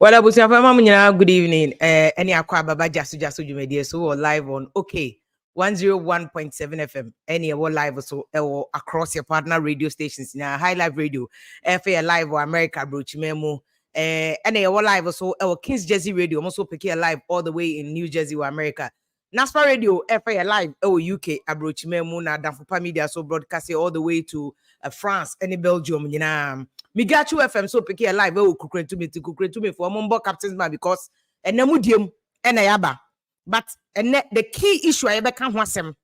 Well, I was good evening. Any aqua baba jasu media so we're live on 101.7 FM. Any live so across your partner radio stations in High Live Radio, FA Live or America Broach Memo. Any live so Kings Jersey Radio, also pick live all the way in New Jersey or America. NASPA Radio, FA Live, UK, Abroach Memo, na Danfupa Media, so broadcasting all the way to France, any Belgium, Migachu FM so pick a live kukure to me for mumbo captains man because and namudium and ayaba. But the key issue I ever can wasem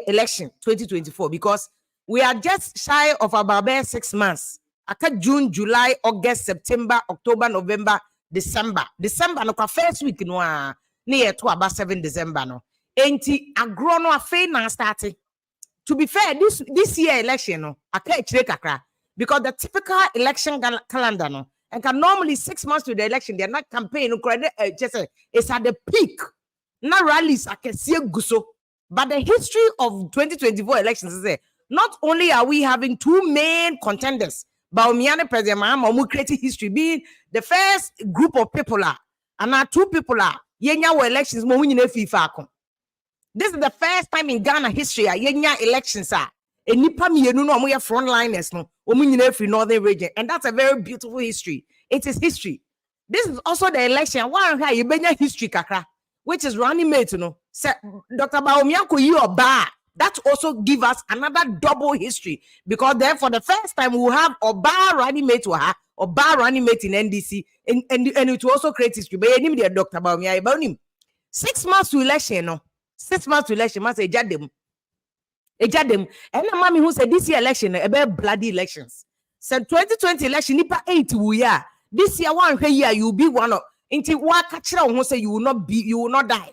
election 2024 because we are just shy of about 6 months. Aka June, July, August, September, October, November, December. December no first week no near to about 7 December no. Enti agrono afe na starting. To be fair, this year election no aka kakra. Because the typical election calendar, no, and can normally 6 months to the election, they're not campaigning. Just it's at the peak. Not rallies, I can see guso. But the history of 2024 elections is not only are we having two main contenders, Bawumia President Mahama, who created history, being the first group of people are, and now two people are, yenya elections, this is the first time in Ghana history, yenya elections are. Enipa mienu no omo ye frontliners no omo nyina free northern region, and that's a very beautiful history. It is history. This is also the election one ha yebenya history kakra, which is running mate no say Dr. Bawumia ko yi oba. That also give us another double history because then for the first time we will have oba running mate to her oba running mate in NDC and it will also create history. But you need Dr. Bawumia about him 6 months to election no 6 months to election must say jadem. And mommy who said this year election about bloody elections. Said 2020 election nipa 8 we are. This year one year you will be one of into one catcher who say you will not die.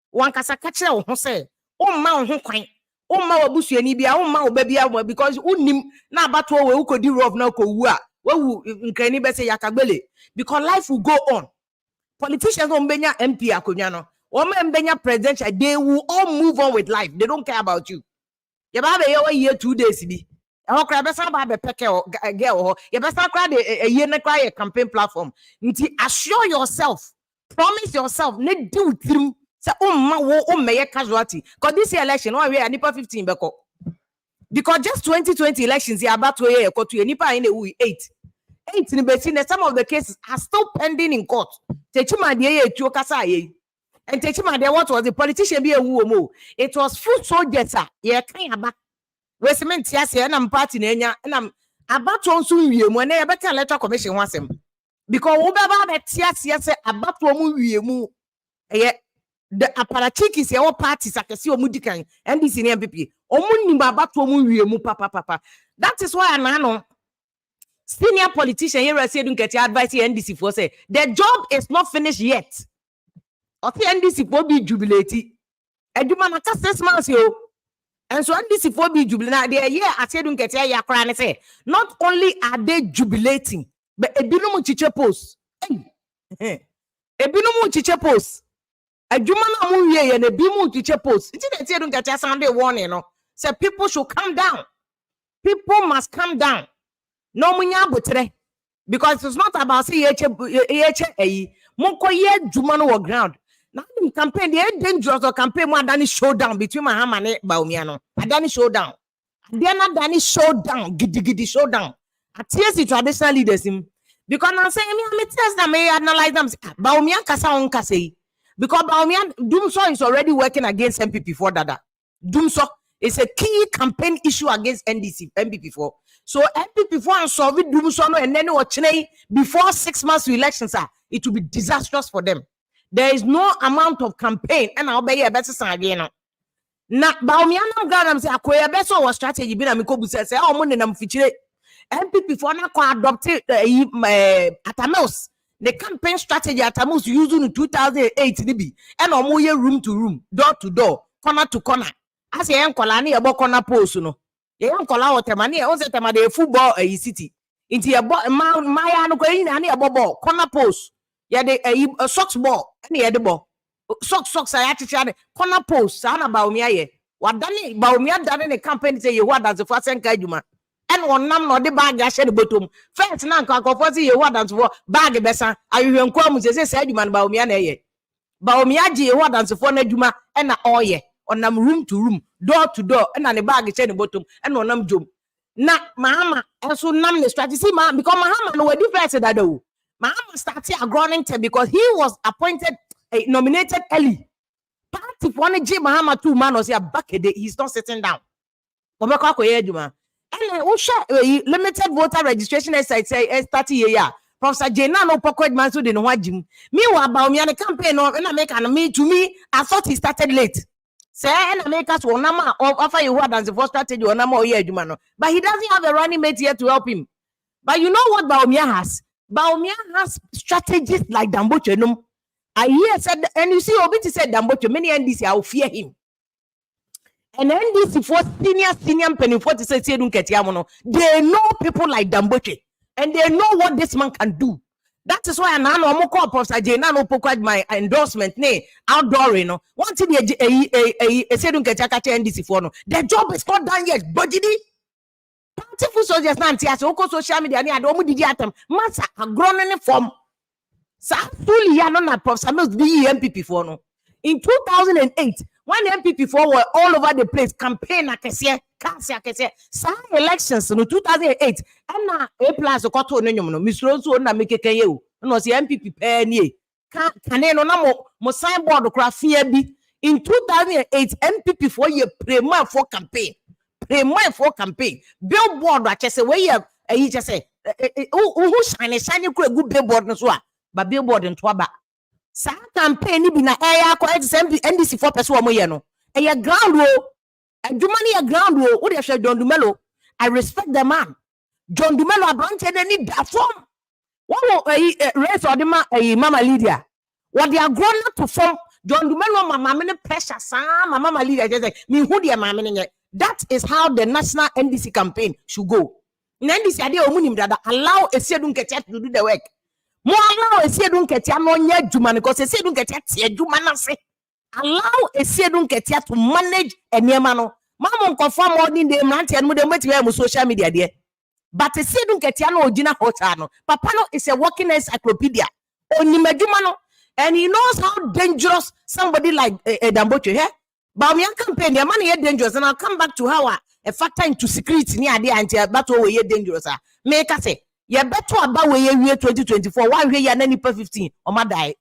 One kasa catcher who say, oh ma who kwan. Oh ma obusu eni bia, oh ma obabi because unim na abato we uko di rough na ko wu a. Wo nkani be say yakagbele because life will go on. Politicians don't benya MP akonya no. Or benya presidential, they will all move on with life. They don't care about you. You have a year 2 days be. I cry best about a pecker or girl. You best cry a year cry a campaign platform. Assure yourself, promise yourself, need do through. Say, may casualty. Because this election, we are nipa 15 beko. Because just 2020 elections, you are about to hear to nipa in the 8. 8 in the some of the cases are still pending in court. Techima de to Kasaye. And Techima, what was the politician be a woo? It was food soldiers, yeah, kind of back. Westment, yes, and I'm party nenya, and I'm about to soon you when they better letter commission was him. Because whoever yes, about to move you, the apparatchik is your parties, I can see Mudikan and this in MPP. Omuni about to move you, papa. That is why I know. Senior politician here said, don't get your advice NDC for say the job is not finished yet. Okay, NDC for be jubilated. And you man 6 months yo. And so NDC for be jubilated. They here I said don't get your crown say. Not only are they jubilating, but a binomu chiche post. A binomu chiche post. A jumana mu ye and a bimu chiche post. It's not say don't get your Sunday warning, no. So people should calm down. People must calm down. No munya butre. Because it's not about say monko ye jumano or ground. Now in campaign, the dangerous or campaign more than showdown between Mahama and Bawumia no. Adani showdown. Adana Dani showdown. Gidi showdown. At the traditional leaders him. Because I'm saying me test them may analyze them. Bawumia kasa on kase. Because Bawumia Dumso is already working against MPP for that. Dumso is a key campaign issue against NDC MPP for. So MPP for and solve it Dumso and then watch before 6 months to elections it will be disastrous for them. There is no amount of campaign and I'll be a better sign again. Now, Bawumia Ghana say akoya better or strategy be na me ko busa say oh money na mfichire MPP for na ko adopted Atamus the campaign strategy Atamus used in 2008 ni bi and omo ye room to room door to door corner to corner as ye nkola na ye bo corner post no ye nkola wotema na ye o say tema the football city into ye maya no ko yin na ye ball corner post yeah the socks ball and the ball socks I actually corner post sana Bawumia ye wadani Bawumia done the campaign say you what does the first enka juma and one nam no the bag I the bottom. First now for see what dance for bag besa. I will come say said you man Bawumia na ye. Bawumia ji what dance for na juma and na oye on nam room to room, door to door, and the bag the bottom and on nam jum. Na Mahama also nam the strategy man because Mahama no difference that do. Mahama started a growing because he was appointed nominated early. Party for one J Mahama 2 man was here back a day. He's not sitting down. And limited voter registration as I say 30 year. Professor Jena no pocket man so didn't watch him. Meanwhile, Bawumia the campaign of America me to me, I thought he started late. Say and America's one number offer you what as the first strategy or number year, but he doesn't have a running mate here to help him. But you know what Bawumia has? Bawumia has strategies like Damboche. No, I hear said, and you see, Obiti said Damboche, many NDC, I will fear him. And NDC for senior penny 40 says, they know people like Damboche, and they know what this man can do. That is why I know call Professor Jena no pocket my endorsement, nay, outdoor, you know. Once a said NDC for no, the job is not done yet, budgety. Party soldiers now, social media, I don't did atom. Massa a grown in form. So fully, ya know that Professor Mills be MPP for no. In 2008, when MPP for were all over the place, campaign akese, some elections in 2008, and now A plus a cotton no Mr. So na make you no see MPP penny. Can no mo signboard bi. In 2008, MPP for your premier for campaign. Billboard I just say where you just say who shiny good billboard no so but billboard in Twaba. Sa campaign ni bi na quite NDC for person mo ye no ground row adumani a ground row wo de hwe John Dumelo. I respect the man. John Dumelo abranche na ni da form wo race or the mama Lydia what they are grown to form John Dumelo mama me pressure sa mama Lydia just like me who the mama me. That is how the national NDC campaign should go. In NDC ade omunim dada allow Esiedun Ketia to do the work. Mo allow Esiedun Ketia no nya juma because Esiedun Ketia tie juma na se. Allow Esiedun Ketia to manage enema no. Mama confirm morning dey mranti and mo dey meti we social media there. But Esiedun Ketia no ogina hotel no. Papa no is a working encyclopedia. Onimejuma no and he knows how dangerous somebody like Damboche here. Bawumia campaign, the money is dangerous, and I'll come back to how a factor into security near the anti battle way dangerous. Make us say, you better about way year 2024, 1 year and any per 15 or my die.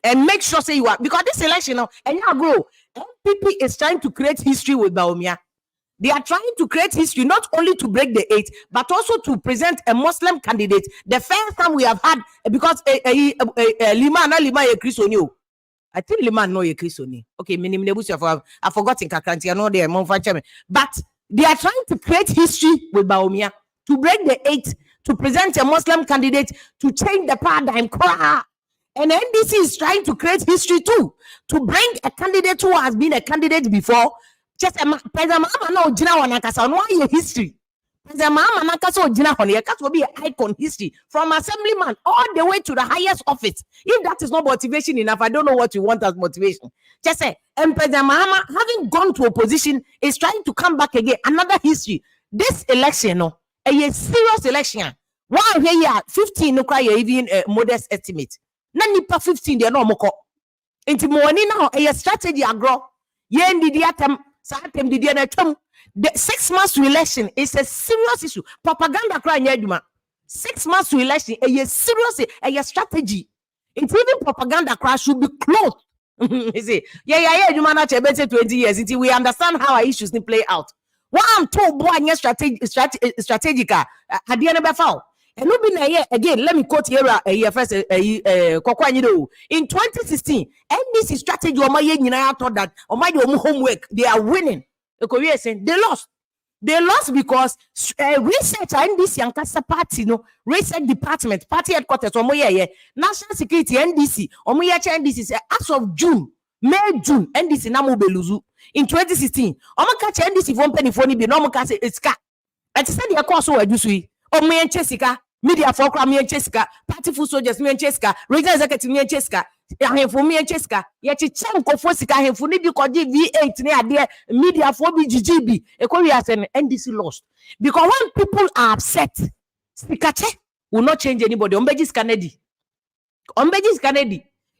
And make sure say you are because this election now, and you grow. MPP is trying to create history with Bawumia. They are trying to create history not only to break the 8, but also to present a Muslim candidate. The first time we have had because Lima a Christian. I think Liman know ye Chrisoni. Okay, I've forgotten Kakanti. I know they are but they are trying to create history with Bawumia to break the 8, to present a Muslim candidate, to change the paradigm. And NDC is trying to create history too, to bring a candidate who has been a candidate before. Just President Mahama no jina wanakasa no ye history. President Mahama nakasa jina hone ye will be an icon history from assemblyman all the way to the highest office. If that is not motivation enough, I don't know what you want as motivation. Just say, and President Mahama, having gone to opposition, is trying to come back again. Another history. This election, no, a serious election. Why here 15 no cry even a modest estimate. Nani pa 15 they no moko. Inti money now a strategy agro. Ye ndi diatem sa atem di dia na twam. The 6 months to election is a serious issue. Propaganda cry nyaduma. 6 months to election a serious a strategy. It's even propaganda cry should be closed. You see, you man not 20 years until we understand how our issues play out. What I'm told boy strategic at the end of the fall. And no be again, let me quote here first in 2016, NDC strategy I thought that my homework, they are winning. The Korea saying they lost. They lost because research NDC and Kasa party, no research department, party headquarters, national security NDC, NDC as of May, June, NDC na beluzu. In 2016, catch NDC from penny phone be no catch it's car. I said the course where you see. Me and Jessica, media for me and Jessica, party full soldiers, me and Jessica, regional executive me and Jessica. ahemfo me cheska ye chiche nkofo sika ahemfo ni bi koji V8 ni ade media for bi GGB ekowi ase NDC lost because when people are upset sikache will not change anybody ombejis Kennedy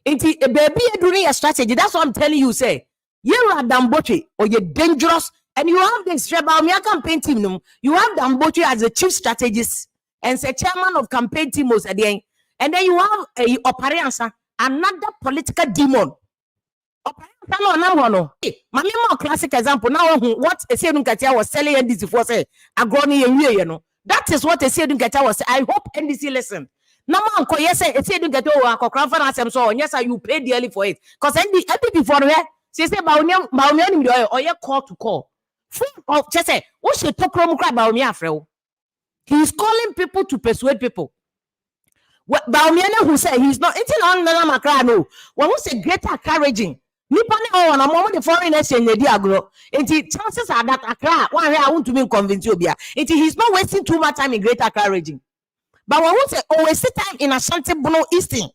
inti baby doing a strategy. That's what I'm telling you. Say you are Damboche or you're dangerous, and you have this Bawumia campaign team. You have Damboche as the chief strategist and say chairman of campaign team at the end, and then you have a Opariansa, another political demon. No. My more classic example now. What a Sedun Katia was selling NDC for say agroni and you know. That is what a Sedun Katia was. I hope NDC listen. No man ko yes say do get over conference so yes you pay dearly for it because NDC before here say Bawumia ni or you call to call full of just say what should talk from Bawumia afre. He is calling people to persuade people. Bawumia who say he's not until on the Makra no when we say greater encouraging nipa ne on a moment the foreign exchange dey agro until chances are that Accra one I want to be convinced you bia until he's not wasting too much time in greater encouraging. But when we say waste time in Ashanti Bono Eastern,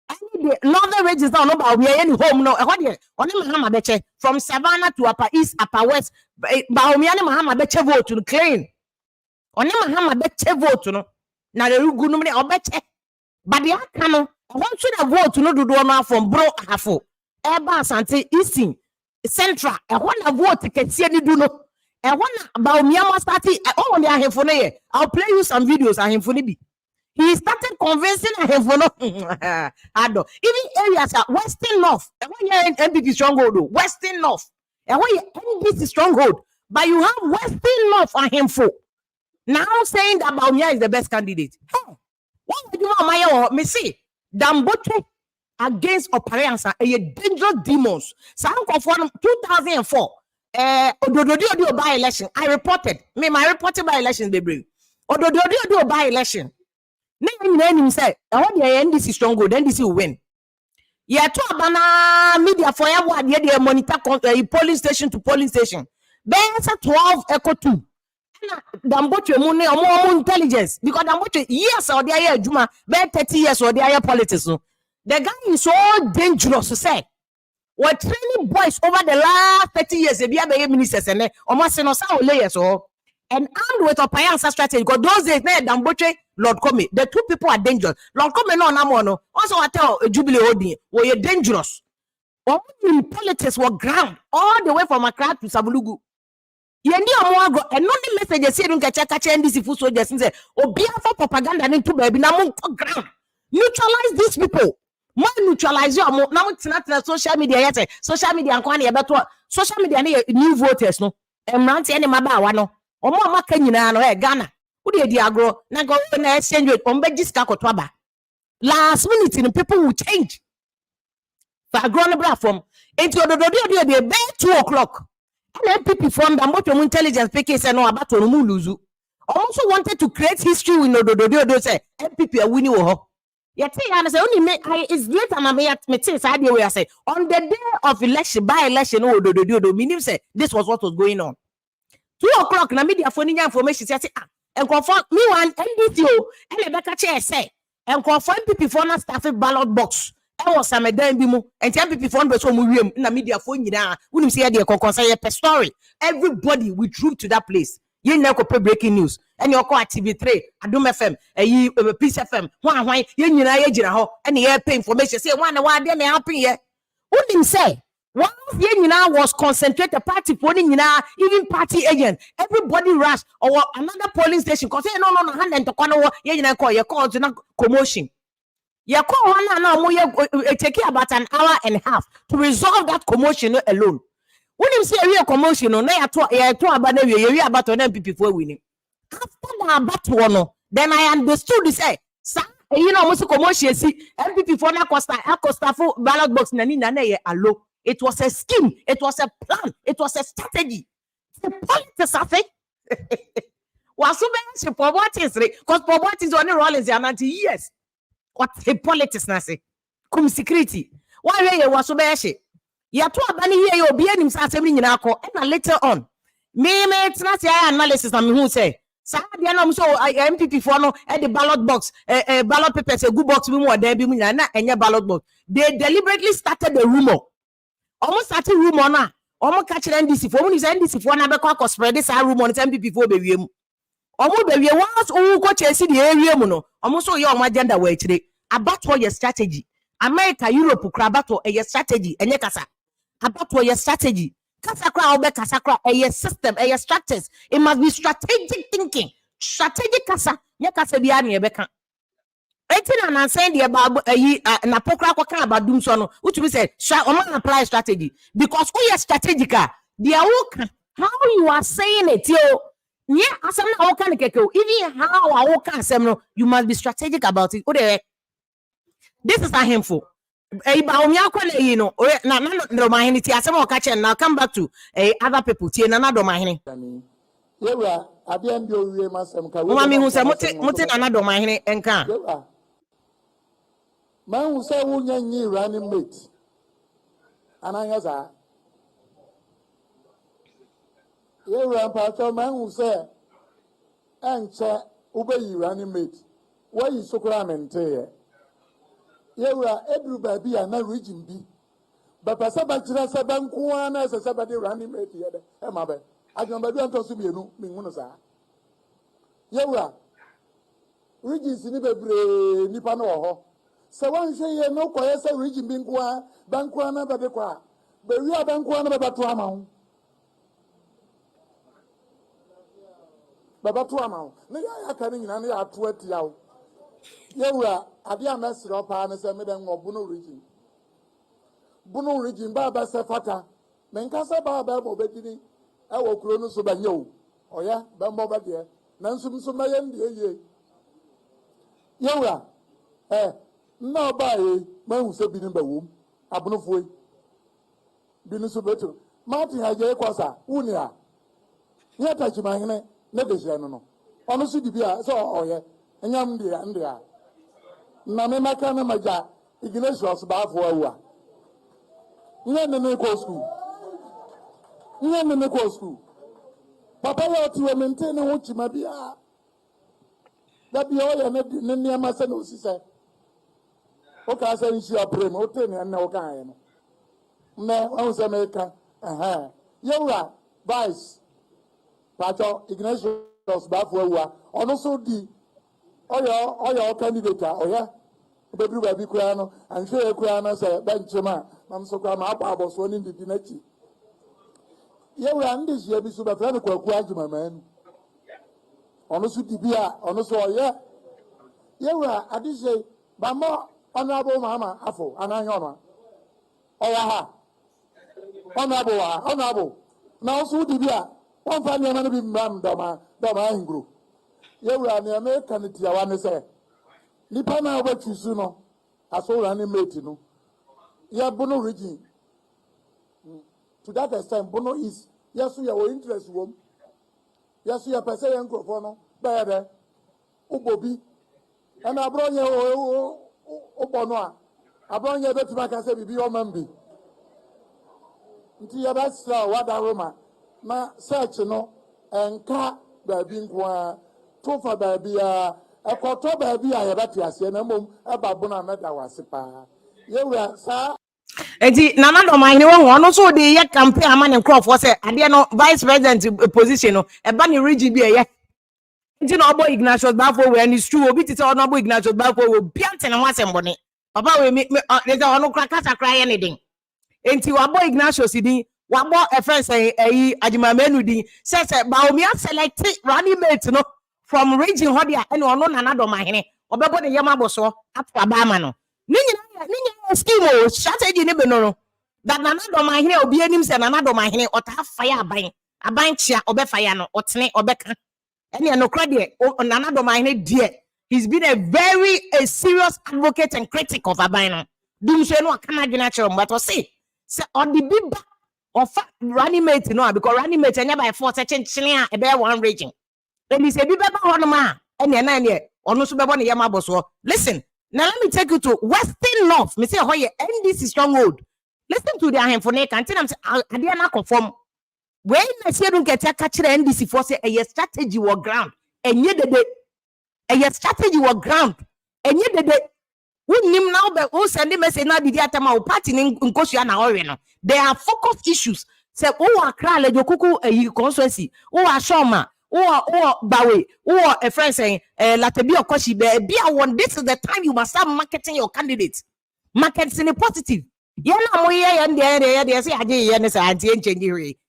any northern regions now no Bawumia any home no Mahama beche from Savannah to Upper East, Upper West, Bawumia Mahama beche vote to claim. Mahama beche vote no. Na the rugu no me obeche. But the akano I want you to vote no do no from bro hafo. Eba Ashanti Eastern Central. I want to vote ketie ni do no. I want Bawumia must start on the ahemfo. I'll play you some videos ahemfo. He started convincing ahemfo. Even areas at Western North. And when you're NPP stronghold, Western North. And when you're NPP stronghold, but you have Western North ahemfo. Now saying that Bawumia is the best candidate. Hey, what would you want my me see? Damboche against Opariansa a dangerous demons. Some of 2004. Odododio by election. I reported. My reported by election they bring. Odododio by election. Name say, I want the NDC strong good, NDC will win. Yeah, to abana media for ya monitor polling station to polling station. Benza 12 echo 2. Damboche money or more intelligence because Damboche years or the year Juma, 30 years or the year politics. The guy is so dangerous to say. We're training boys over the last 30 years. They be ministers and almost no layers or and armed with a Opariansa strategy. Because those days, Damboche, Lord Come, the two people are dangerous. Lord Come no namono. Also, I tell Jubilee Holding, were you dangerous? Or in politics were ground all the way from Accra to Sabulugu. You need and not the message say don't catch NDC food soldiers and say, oh, be for propaganda into baby now ground. Neutralize these people. More neutralize you now it's not social media yet. Social media and kwani about social media new voters no. Emranti any maba no. Omo amaka nyina no Ghana. Who dey agro na go na exchange rate ombejisika kotwaba. Last minute in people will change. For grown platform into the 2 o'clock. And MPP from the intelligence PK say no about to lose. Also wanted to create history with no say MPP are winning ho. Yet I say only make it's late and I may say I say on the day of election by election meaning say this was what was going on. 2 o'clock na media phone information say and confirm me one NDC and the back chair say and confirm MPP for na staff ballot box. I was some dan bi mu and MPP for no so mu wiem na media phone nyina unim say dey say per story. Everybody withdrew to that place. You know breaking news. And your call TV3, Adum FM, Peace FM, one you nyina ye gina ho and ye pay information say one dey me happen here. Who say once ye nyina was concentrated party polling nyina even party agent everybody rush or another polling station cause say no hand and to kono ye nyina call your call to commotion. Your call one now it take about an hour and a half to resolve that commotion alone. When you say a real commotion, no, about on MPP for winning. After that battle, then I understood this. Sir, you know, most commotion, see, MPP for Acosta for ballot box, Nani, allo. It was a scheme, it was a plan, it was a strategy. The politics, I think. Was so bad for what is it? Because for what is only rollins and 90 years. What the politics, Nasi? Come security. Why was so bad? Ya to abani here obi anim sa asem nyina akọ and later on me it's not say analysis na me who say Sadia no so MPP for no at the ballot box, ballot papers, a good box, more there be na and your ballot box. They deliberately started the rumor. Almost started rumor now. Almost catch NDC for when you NDC for another caucus spread this rumor on MPP for baby. Almost baby once who go chase the area mono. Almost so your agenda way today. About what your strategy. America, Europe, Krabato, a strategy, and yakasa. About what your strategy. Kasakra obe kasakra a system, a structures. It must be strategic thinking. Strategic kasa. Yakasa biani ebeka. And I'm saying the about na pokra kwaka about doom sono, which we say apply strategy because we are strategic. The how you are saying it, yo. Yeah, asam na oka keke. Even how I oka asam you must be strategic about it. This is not harmful. Bawumia kwale you know. Na do mahini ti asam oka chen. Now come back to other people. Ti na do mahini. Yewa abian bi owie masem ka. Mama mi hu se muti na do mahini enka. Man who say wunye running mate. Ananyaza. Ye ran pato man who say enche ube running mate. Why you so mente ye? Ye wa edru baby ana region bi. Ba pasa ba kira sa ban kuwa na sa sabade running mate ye de. E ma be. Ajon ba bi anto so bienu mi hunu sa. Ye wa region sini bebre nipa no ho. So one say ye no kwa yesa region binkwa bankwa na bebe kwa be wi abankwa na bebe to ama ne ya aka ni nyina ne ya to atia wo ye wura ade amesiro pa ne se me den wo bunu region ba se fata me nka se ba mo bedini e wo kuro no so ba nye o oya ba mo ba de na nsum so ma ye ndie ye wura no bae man who say binin ba wom abunofo binin so beto martin haje kwasa unia ya tachima hene ne de hye no ono so dibia so oye enyam ndia na me maka na maja ignatius ba afo awua nye ne ko school papa ya ti we maintain ho chima bia da bia oye ne ne ma se no sise okay, say she a pray, no ten and no kind. Me, I was America. You're vice. Pacho Ignatius Bafua, also the all candidate, oh yeah. Baby baby Kuano, and sure Kuana say Benchama, I'm so come up about one in the Dinetti. You're this year, be super friend of Quajima man. Honestly, Tibia, honestly, yeah. You're I did say, Bama. Honorable Mahama Afo, Anayona. Oyaha. Honorable. Now, so Dibia, one family man be Mam Doma Ingru. You are the American Tiawana say. Nipana over to Suno, as all animated. Ya Bono region. To that extent, Bono is, yes, we are interest room. Yes, we are Passayan Crofono, Bada, Ubobi, and I brought you. Oponwa abonye betima ka se bibi o mambi nti ya basra wada roma na search no enka baabi nkoa tofa baabi a ekoto baabi a yebati ase na mom ebabo na meda wase pa yewura sa enti nana do mahini won no so de ye campaign ama ne crop say ade no vice president position no eba ne region bi ye enti no obo Ignatius Bafo we and it's true obi tite ono obo Ignatius Bafo we biante ne ho asembone papa we me dey ono krakasa kra ye ne din enti wabo Ignatius din wabo a friend say Ajimamenu din say Bawumia select running mate no from region hodia ene ono nana do mahini obebo de yema boso atwa ba ma no ni nyina scheme o strategy ne be no that nana do mahini obi anim say nana do mahini ota fire aban chia obe fire no otene obeka ene no krade nana do mahini die he's been a very serious advocate and critic of aban no dum so no aka na dwena kire but o say on the big of running mate no because running mate anya by force chenchene a ebe one region and he say bi beba hono ma ene na ene ono so bebo ne yema boso listen now let me take you to Western North me say hoye NDC stronghold listen to the ahemfone kan tin am say ade na conform when I say don't get a catch NDC for say a strategy or ground enye dede a strategy or ground enye dede wunnim now be who send message na didi atama o party nkosua na ore no there are focus issues say who akra le jokuku constituency who ashoma who bawe who a friend saying latebi okoshi be one this is the time you must start marketing your candidates markets in a positive yeah na mo yeah there say aje yeah na say anti change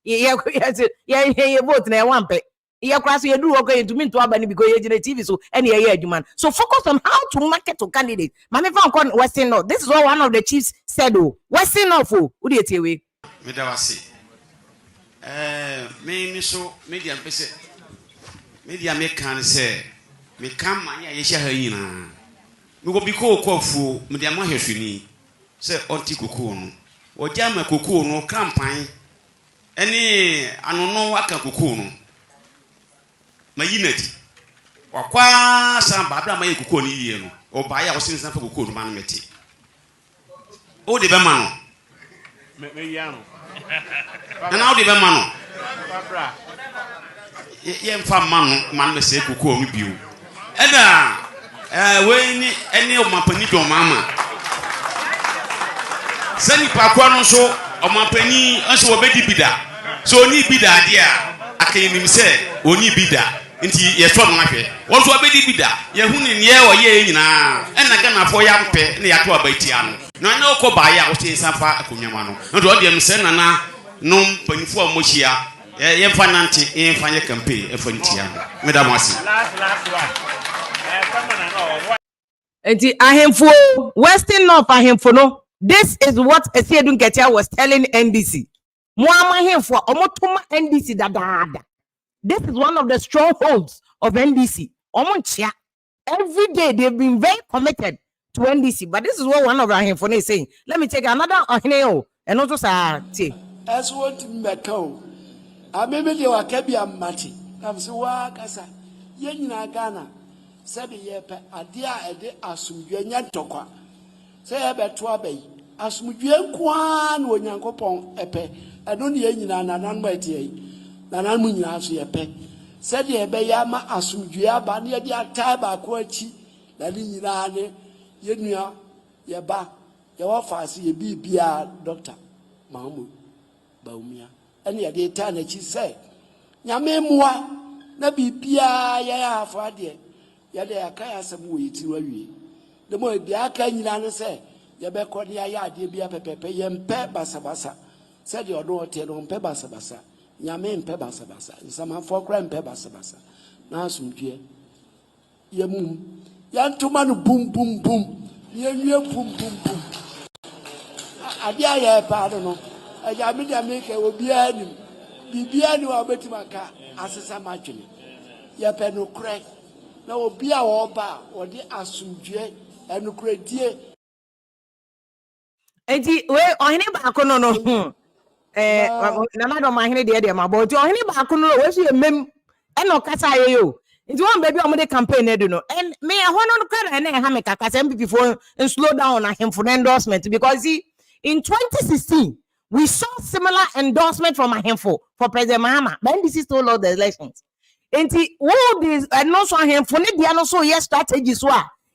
yeah vote na one pe yeah class you do okay to me to abani because you the TV so any yeah man so focus on how to market to candidate mama fan kon Western North this is what one of the chiefs said oh Western North oh who dey tell we me da wase me so media pese media me kan say me kan man ya ye hia ha yina me go bi ko kofu me dia ma hwehwini say onti kokoo no o dia ma kokoo no campaign any anono aka kokoo no mayinati wakwa san babra maye kokoo ni yie no o ba ya o sin san fa kokoo no man meti o de be ma no me ya no na o de be ma no babra ye mfa ma no man me se kokoo no biu eda we ni eni o mapani do mama sani pa kwa no so o mapani anso wo bedi bida so oni bida dia akayenim se oni bida nti ye so no ahwe won so obedi bida ye hu ne ye o ye nyina ena ga na fo ya mpe ne ya to abatia no na na okoba ya o tin safa akonwama no ndo o de mse nana no panifo a mohia ye mfa nante ye mfa ye campaign e fa ntia no medam wase last one famana no enti ahemfo Western North ahemfo no this is what Esiedun Ketia was telling NDC mo amahemfo omotoma NDC dadada. This is one of the strongholds of NDC. Omonchia. Every day they've been very committed to NDC. But this is what one of our info is saying. Let me take another Ohineo and also say. As what Meko. I maybe you are Kabia Mati. I'm so Kasa. Yenina Ghana. 7 years per adia ede asumdwenya tokwa. Say ebe to abey. Asumdwen kwan wo Nyankopon epe. Eno ne nyina nanan ma tie. Nanan mu nyina so yepe. Said ye be ya ma asumdwe aba ne ye atai ba ko achi. Na ni nyina ne ye nua ye ba ye wa faase ye bibia doctor Mahama Bawumia. Ene ye de ta na chi say. Nyame mua na bibia ye afo ade. Yade akaya asem wo yiti wawie de mo de aka nyina no se ye be ko ne ya ade bia pepepe ye mpe basabasa se de odo ote no mpe basabasa nyame mpe basabasa nsama fo kra mpe basabasa na asumdue ye mum ya ntoma no bum bum bum ye nwie bum bum bum ade aye pa no aja me dia me ke obi anim bibia ni wa betima ka asesa madwene ye pe no kra na obi a oba odi asumdue enukredie Enti we ohene ba ko no na na do ma hene de ma but ohene ba ko no we so emem e no kasa ye yo nti one baby o mo de campaign e do no and me e hono no kara na e ha me kaka se MPP for slow down on him for endorsement because in 2016 we saw similar endorsement from Ahemfo for President Mahama but NDC stole all the elections. Enti all this and also Ahemfo ne dia no so yes strategy so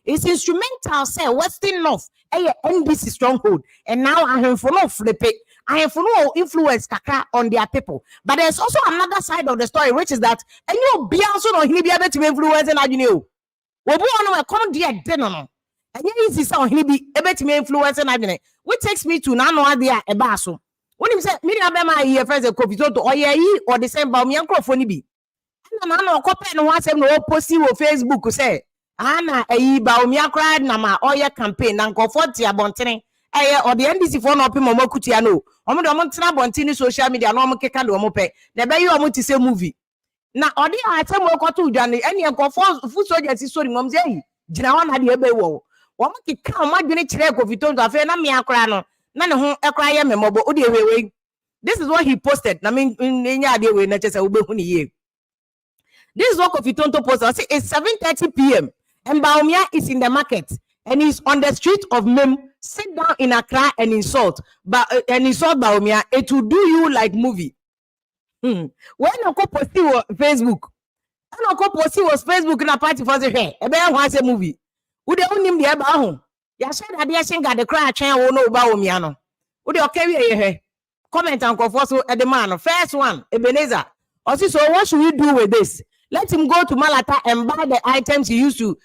it's instrumental say Western North NDC stronghold and now Ahemfo no flip it. Ahemfo no influence kaka on their people but there's also another side of the story which is that and you be also no hini be able to influence and you know obi ono e come there de no and you easy say hini be able to influence and which takes me to now no there e ba so when him say me na be my here first a covid to oye yi or the same ba me nkrofo ni bi na na okope no asem no post wo Facebook say ana ayi Bawumia kra na ma oye campaign na nkofo ti abontene or the NDC for no pe mo makutia no omo de omo tena abontene social media no omo keka de omo pe de be yi omo ti say movie na odi atem okoto udwane ene nkofo fu soldier si sori ngom sei gina wa na de ebe wo omo keka omo adwene kire covid to afa na me akra no na ne ho ekra ye memobo odi ewewe. This is what he posted na me nya ade we na chese obehu ni ye. This is what Kofi Tonto posted. See, it's 7:30 p.m. and Bawumia is in the market and he's on the street of Mem. Sit down in Accra and insult Bawumia. It will do you like movie. When you go post on Facebook, I no post was Facebook na party for the hair. E be ho ase movie. Wo de unim de ba ho. Ya share that dey sing the cry atwen wo no Bawumia no. Wo de okawi ye he. Comment and confess so the man. First one, Ebenezer. Also, so what should we do with this? Let him go to Malata and buy the items he used to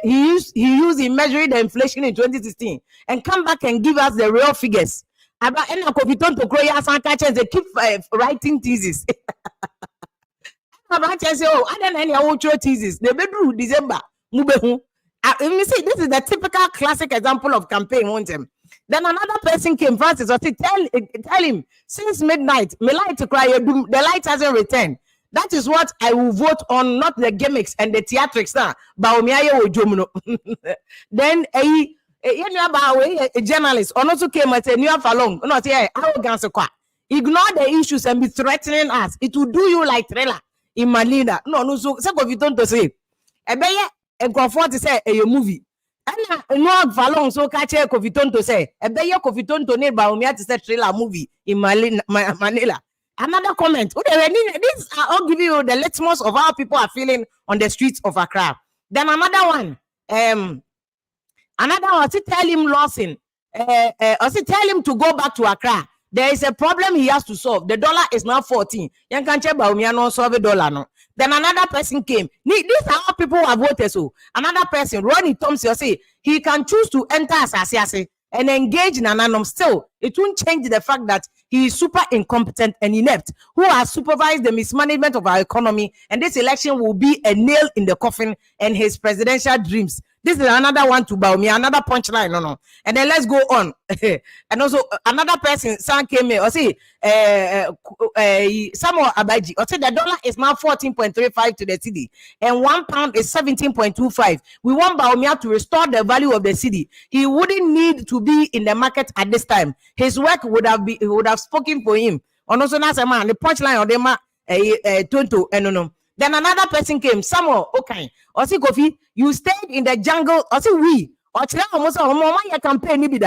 he used in measuring the inflation in 2016 and come back and give us the real figures. About any coviton to grow as they keep writing thesis. About say, oh, I don't know any thesis. They bedroom December. Mubehu. You see, this is the typical classic example of campaign, won't him? Then another person came, Francis, or tell him, since midnight, me light to cry, the light hasn't returned. That is what I will vote on, not the gimmicks and the theatrics. Bawumia or Jomuno. Then a journalist also came and said, "You have long, not here, arrogance." Ignore the issues and be threatening us. It will do you like Trailer in Manila. No, so of you don't say. And comfort to say a movie. And no Valon so catch a coviton to say a beya coviton to need Bawumia to say Trailer movie in Manila. Another comment. These are all giving you the litmus of how people are feeling on the streets of Accra. Then another one. Tell him Lawson. Tell him to go back to Accra. There is a problem he has to solve. The dollar is now 14. You can't tell Bawumia no solve the dollar no. Then another person came. These are how people have voted. So another person, Ronnie Thompson, say he can choose to enter Asasiase and engage in Ananom. Still, it won't change the fact that he is super incompetent and inept, who has supervised the mismanagement of our economy, and this election will be a nail in the coffin and his presidential dreams. This is another one to Bawumia, another punchline. No. And then let's go on. And also another person, San came here, or say, Samuel Abaji, or say the dollar is now 14.35 to the cedi, and £1 is 17.25. We want Bawumia to restore the value of the cedi. He wouldn't need to be in the market at this time. His work would have spoken for him. And also, man, the punchline on the Tonto, and no. Then another person came, Samuel, okay. Or see, Kofi, you stayed in the jungle. Or see, we, or almost a campaign,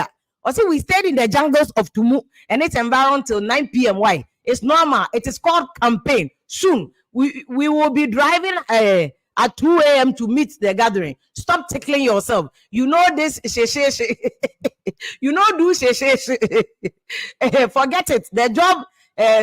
or see, we stayed in the jungles of Tumu, and it's environed till 9 p.m. Why? It's normal. It is called campaign. Soon, we will be driving at 2 a.m. to meet the gathering. Stop tickling yourself. You know this, you know, do forget it. The job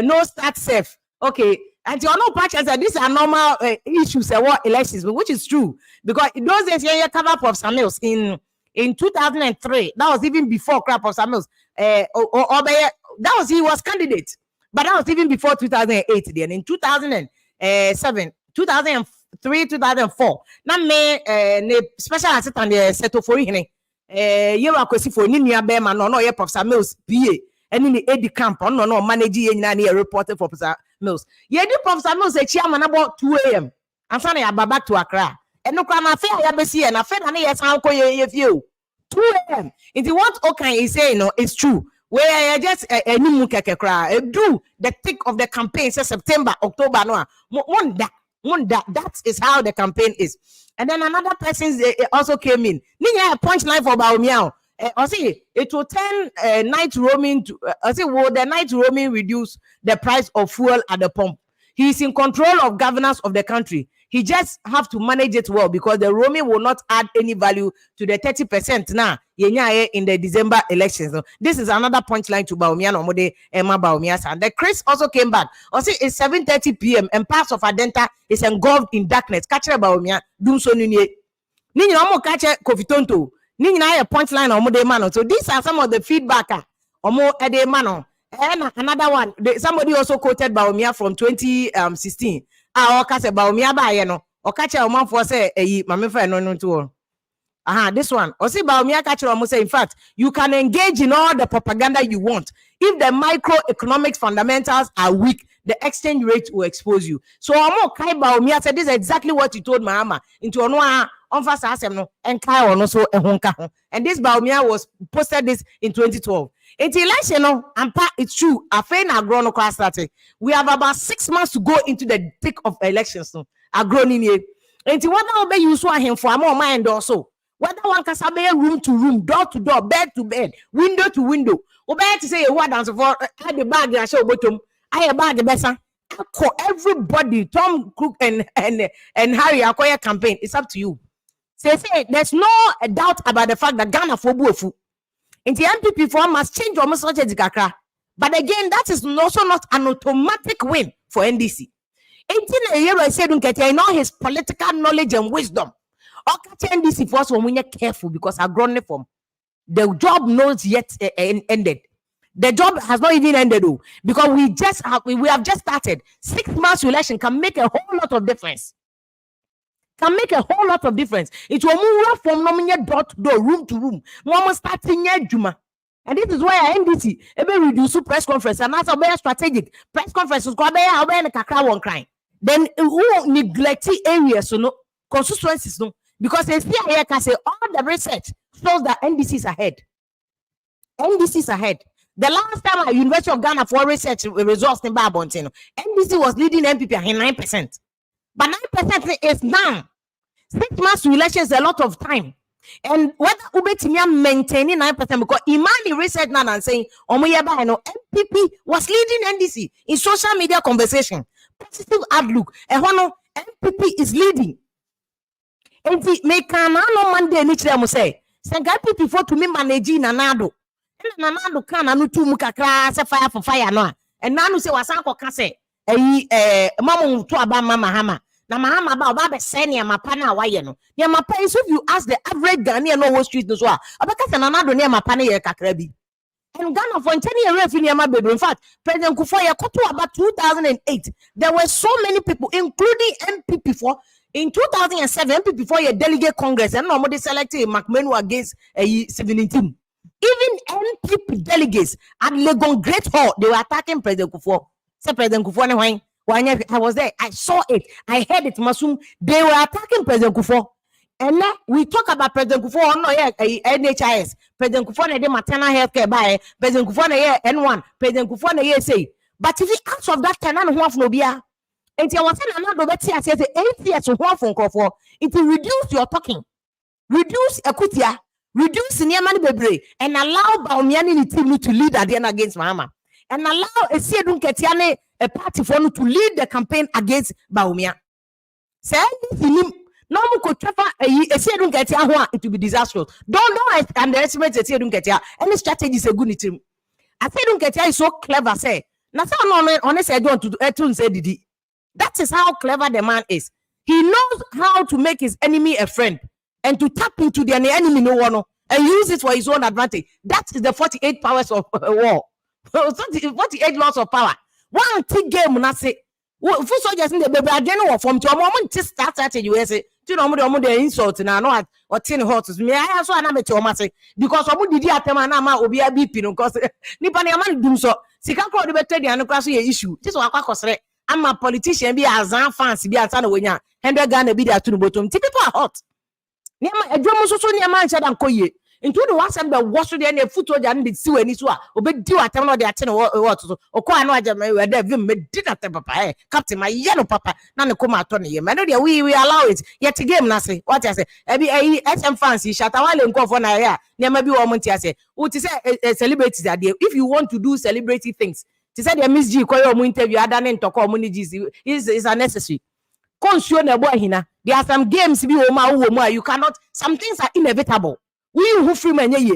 no start safe. Okay. And you know, patches that these are normal issues what elections, which is true because in those days, you cover up of Samuels in 2003. That was even before crap of Samuels. That was he was candidate, but that was even before 2008. Then in 2007, 2003, 2004. Now me special assistant settle for him. You are question for Ninia Beman no ye Prof Samuels PA. And in the Eddie camp, no managing any reporter for Professor Mills. Ye do Professor Mills a chairman about 2 a.m. I'm saying I'm back to Accra. And no crime affair I and I fed an yes uncle ye few 2 a.m. If you want okay, he say no, it's true. Where just a new cry do the thick of the campaign says September, October, no one that is how the campaign is. And then another person also came in. Ninya a punchline for Bawumia. I see it will turn night roaming to will the night roaming reduce the price of fuel at the pump? He is in control of governance of the country. He just have to manage it well because the roaming will not add any value to the 30% now in the December elections. So this is another punchline to Bawumia no mode Emma Bawumia. And the Chris also came back. I see it's 7:30 p.m. and parts of Adenta is engulfed in darkness. Catch Bawumia doom so ninye. Ninyo amo catch Kofitonto. A punchline or more man. So these are some of the feedback or more a day man. And another one, somebody also quoted Bawumia from 2016. Or catch Bawumia by or catch a man for say my friend no to. This one. Or see Bawumia catch almost say, in fact, you can engage in all the propaganda you want. If the microeconomic fundamentals are weak, the exchange rate will expose you. So Bawumia said this is exactly what he told Mahama into and this Bawumia was posted this in 2012. It's election, and it's true. We have about 6 months to go into the thick of elections. And whether obey you saw him for more mind or so. Whether one can say room to room, door to door, bed to bed, window to window. Obey to say what answer for the bag I show bottom. I a bag the best. Everybody, Tom Cook and Harry Akoya campaign. It's up to you. Say there's no doubt about the fact that Ghana for Bufu. In the MPP form must change almost such a kakra. But again, that is also not an automatic win for NDC. 18 a year I said I know his political knowledge and wisdom. Okay, NDC force when you're careful because I've grown from the job knows yet ended. The job has not even ended though, because we have just started. 6 months election can make a whole lot of difference. It will move from nominate door to door, room to room. One starting Juma. And this is why NDC reduce press conference and that's a strategic press conference is going to crying. Then who neglect areas so no constituencies no, because they see here can say all the research shows that NDC is ahead. The last time at University of Ghana for research results in Babontino, NDC was leading MPP at 9%. But 9% is now. 6 months to election is a lot of time. And whether Ubetimia maintaining 9% because Imani research now and saying MPP was leading NDC in social media conversation. Positive outlook. And MPP is leading. And the make no Monday nichi say. Senga MPP for to me managing Nanado. Nanado can anu tu mukakra se fire for fire no. And nanu say wasanko ka say mama to Bawumia Mahama. Na Mahama ba senior mapa na waye no. Ne mapa is if you ask the average Ghanaian no Wall Street no so abeka se Nanado ne mapa na ye kakra bi. And Ghana for 10 years in fact, President Kufuor about 2008. There were so many people, including MPP4. In 2007, MPP4 a delegate Congress and nobody selected McMenu against 17. Even MPP delegates at Legon Great Hall, they were attacking President Kufuor. Say President Kufuor, I was there. I saw it. I heard it. Masum, they were attacking President Kufuor. And now we talk about President Kufuor no NHIS. President Kufuor na maternal health care by President Kufuor na N1. President Kufuor na say. But if you ask of that time, no one no bia. And you was saying another better say 8 years to one phone call for it will reduce your talking, reduce ekutia, reduce niamani bebre, and allow Bawumia ni team to lead again against Mahama, and allow a Siedun Ketiane a party for to lead the campaign against Bawumia. Say this no one could traffer a Siedun Ketia, it will be disastrous. Don't underestimate a Siedun Ketia. Any strategy is a good team. A Siedun Ketia is so clever, say. Now, honest, I don't to say did. That is how clever the man is. He knows how to make his enemy a friend and to tap into the enemy no one and use it for his own advantage. That is the 48 powers of war. 48 laws of power. One big game, not say. Full soldiers in the baby again from to a moment to start at USA. Do you know the insult and I know or 10 horses. Me, I also an amateur because I would be at Manama or be a beeping because Nipani do so. Sikako the better than the issue. This was I'm a politician, be as fancy, be a son of Winya, and they're gonna be there to the bottom. People are hot. Near a drum so near man said, I'm koye. Into the WhatsApp, the wash the end of footage and did see any swap, or be do at them or the attend or quite no idea where they did at the papa, Captain, my yellow papa, none of come out on him. I know we allow it yet again, Nasi. What I say, I SM fancy, shut a while and go for an area. Near maybe woman, I say, what is a celebrity idea if you want to do celebrity things. She said the Miss G call your interview and to community is unnecessary. There are some games you cannot, some things are inevitable. We who free men once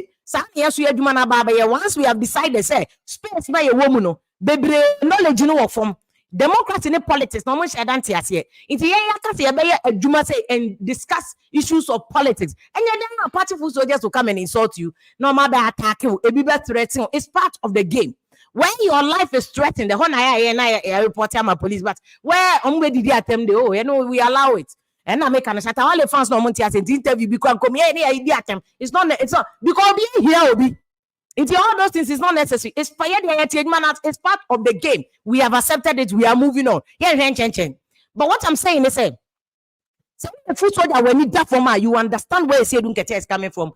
we have decided say space by a woman baby knowledge no from democracy in politics no much identity as here. It's a say and discuss issues of politics. And then party full soldiers will come and insult you. No matter attack you, a bit threatening. It's part of the game. When your life is threatened, the whole I report my police, but where did they attempt we allow it. And I make an shut all the fans no money as an interview because come here any idea attempt. It's not because being here will be. It's all those things is not necessary. It's it's part of the game. We have accepted it. We are moving on. But what I'm saying is say the food soldier when you die for man, you understand where Siedun Ketia is coming from.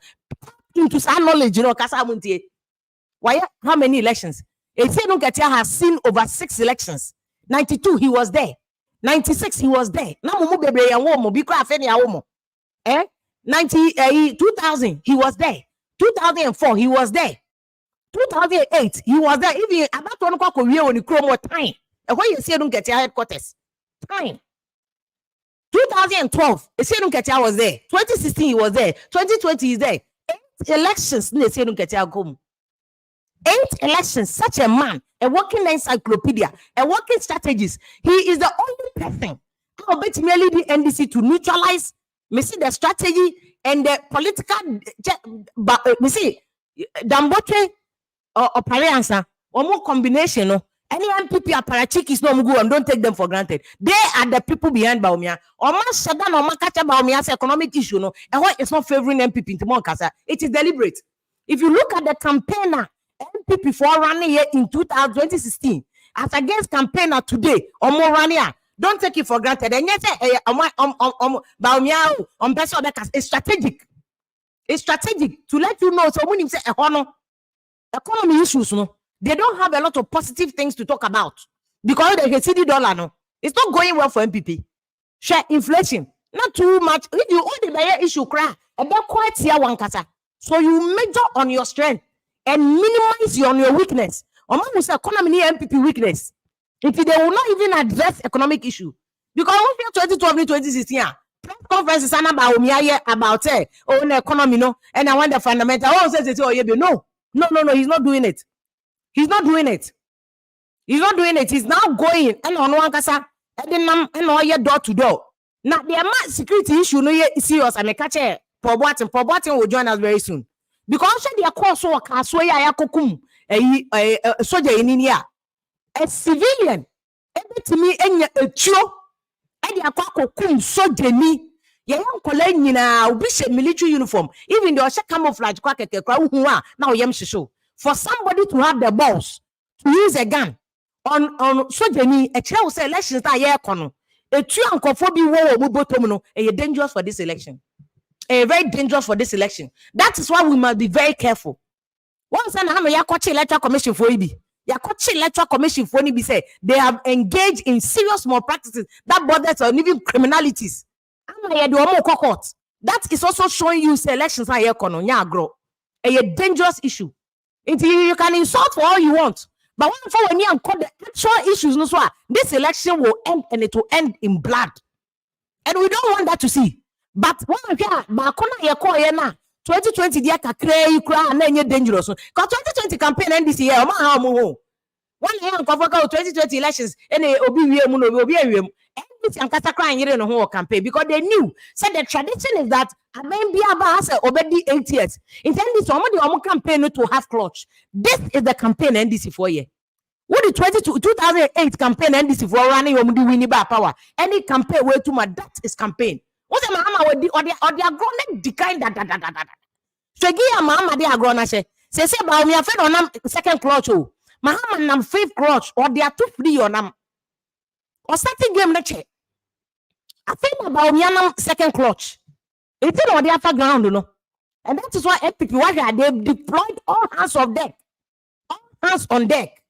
To some knowledge, why how many elections? Siedun Ketia has seen over 6 elections. 92, he was there. 96, he was there. 2000, he was there. 2004, he was there. 2008, he was there. Even about 1 o'clock when you chrome more time. And when you see don't get your headquarters, time. 2012, Esenu Ketia was there. 2016, he was there. 2020 is there. 8 elections, Esenu Ketia come. 8 elections, such a man, a working encyclopedia, a working strategist. He is the only person who bet merely the NDC to neutralize, me see the strategy and the political, me see, Dambotre or Pariansa, or more combination, no. Any MPP are parachikis no mugu and don't take them for granted. They are the people behind Bawumia. Or man shutdown or man catch Bawumia's economic issue, no. And why it's not favoring MPP into Monkasa. It is deliberate. If you look at the campaigner, MPP for running here in 2016, as against campaigner today, or more running here, don't take it for granted. And yet, Bawumia on best of the it's strategic. It's strategic to let you know. So when you say economy issues, no. They don't have a lot of positive things to talk about because the CD dollar, no, it's not going well for MPP. Share inflation, not too much. If you only buy issue, cry about quite here one kasa. So you major on your strength and minimize your weakness. Or man will say economy MPP weakness. If they will not even address economic issue, because 2012 2016, press conference is about the economy, no, and I want the fundamental. Oh, says no, he's not doing it. He's not doing it. He's not doing it. He's now going and on one casa and all your door to door. Now the amount security issue no serious and a catcher Poboatin will join us very soon. Because they are called so a kokum a soldier in India. A civilian to me a cho and they are called kokum soldier me. Young colleague bishop military uniform, even the Osha camouflage now yam show. For somebody to have the balls to use a gun on sojani, a child say elections are year kono. A true uncophobia war mubotomono, a dangerous for this election. A very dangerous for this election. That is why we must be very careful. Once and I'm a Yakochi Electoral Commission for IBI. Yakochi Electoral Commission for IBI say they have engaged in serious malpractices that borders on even criminalities. That is also showing you elections are year kono, nyagro. A dangerous issue. You can insult for all you want, but when you call the actual issues, no, this election will end and it will end in blood, and we don't want that to see. But when we hear, 2020 dia kakre ikra na enye dangerous. Because 2020 campaign end this year, ma ha mo. One year cover 2020 elections, any obi wie mu no obi awiem. Everything kata kran yire no ho campaign because they knew. Said the tradition is that amen bia ba has obedi 8 years. Intended somebody on campaign to have clutch. This is the campaign NDC for year. What the 2008 campaign NDC for running on the winning by power. Any campaign way to my that is campaign. What the Mahama would or the grown decline that. So give Mahama the agrona say Bawumia fed on second clutch. Mahama nam 5th clutch or they are too free on them. Or starting game na check. I think Bawumia second clutch. It's on the upper ground, you know. And that is why FPP they deployed all hands on deck. All hands on deck.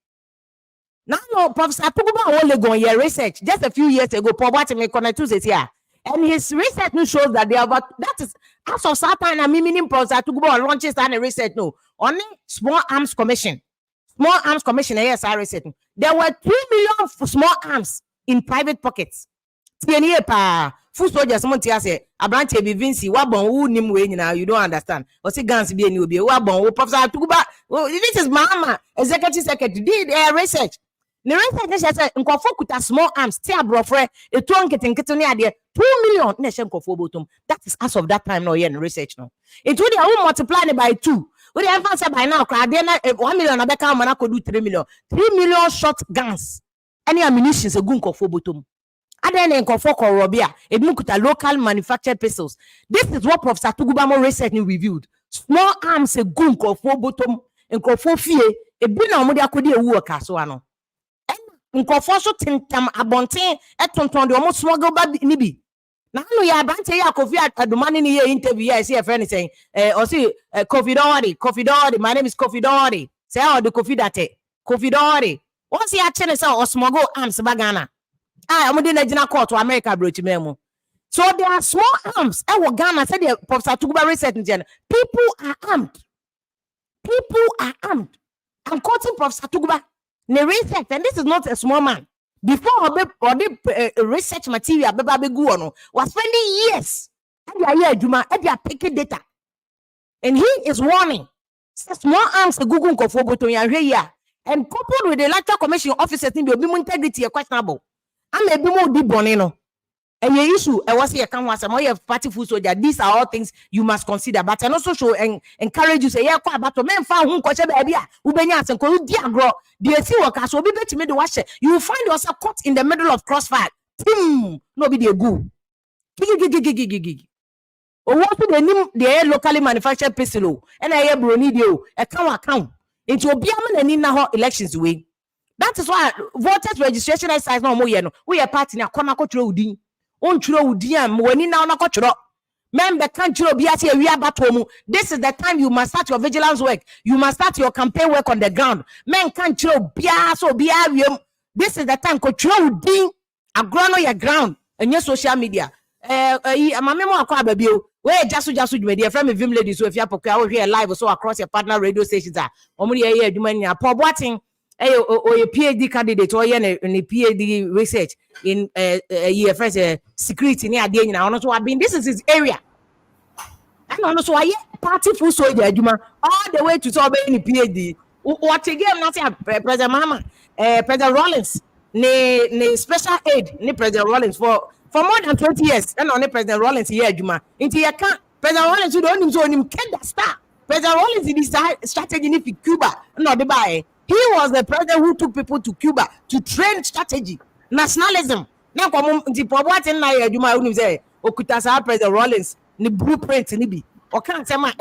Now, Professor Tuguba only go your research just a few years ago. Poboatin connect to this here. And his research shows that they are about that is as of Satan and meaning Professor Tuguba launches and research no. Only Small Arms Commission. Small Arms Commission, yes, I research. There were 3 million small arms in private pockets. Full soldiers, Montia say, a branch be Vinci, Wabon, who nim way now, you don't understand. Or say guns be a new be Wabon, Professor Tuguba. Well, this is Mahama, executive secretary, did their research. The research says, Nkofokuta small arms, tia brofre, a tongue getting kitonia there, 2 million nation bottom. That is as of that time, no, yeah, research no. It would multiply it by 2. What the answer by now, 1 million, I become Monaco do 3 million. 3 million shot guns. Any ammunition is a gunko for bottom. Aden Nkofo Korobia, a local manufactured pistols. This is what Professor Tugubamo recently reviewed. Small arms a gunko for bottom, and Nkofo fie, a bin on Modia Kodi a worker so ano. And Nkofo so tintam abonte, etonton de almost smuggle baby nibi. Now, ya Bante ya Kofi at the man in the interview. I see a friend saying, or see, Kofi Dory, my name is Kofi Dory. Say, oh, the Kofi Date, Kofi Dory. What's the action or smuggle arms bagana? I'm in the court to America, bro. So there are small arms. Ghana said, Professor Tuguba research in general. People are armed. I'm quoting Professor Tuguba. The research, and this is not a small man. before or the research material be go on was spending years and they are picking data, and he is warning small arms the Google and coupled with the electoral commission officers in the integrity questionable. I may be more deep bonino. And your issue, I was here, come once, I'm party food soldier. These are all things you must consider, but I also show and encourage you say, yeah, but to men found whom coach baby, Ubenias and Kolu Diagro, the sea workers will be better to watch it. You will find yourself caught in the middle of crossfire. Nobody a go. Gig. Or what to the locally manufactured pistol, and I bronidio, a account into a Biaman and in elections way. That is why voters registration exercise no more. We are party now, Konako Trodi. On true DM when in now not member can't be at here. We are battle. This is the time you must start your vigilance work. You must start your campaign work on the ground. Men can't be so be. This is the time control ding a ground on your ground and your social media. My memo acquire baby. Where just media from a Vim lady. So if you are here live so across your partner radio stations are only a year doing a poor watching. Or a PhD candidate or a PhD research in security near the end. I so I've been this is his area. And also I party full soldier all the way to solve any PhD. What again not President Mahama, President Rollins, ne special aid, ne President Rollins for more than 20 years. And on President Rollins here, Juma. Into your can President Rollins who don't so him can start. President Rollins in this strategy in Cuba, not the buy. He was the president who took people to Cuba to train strategy, nationalism. Now, come the what in my you say, Okutasa President Rollins, the blueprint, nibi. Or can't say all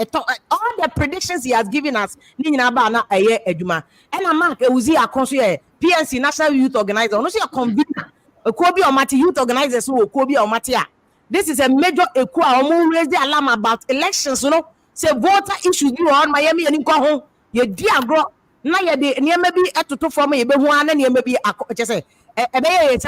the predictions he has given us, Nina Bana a year eduma. And a mark, Uzi a consular, PNC National Youth Organizer, no see a convener, a Kobe or Mati Youth Organizers who Kobe or Matia. This is a major equa or raise the alarm about elections, Say voter issues you on Miami and in Cohon, ye dear grow. Now you near maybe at to for me, but one and maybe a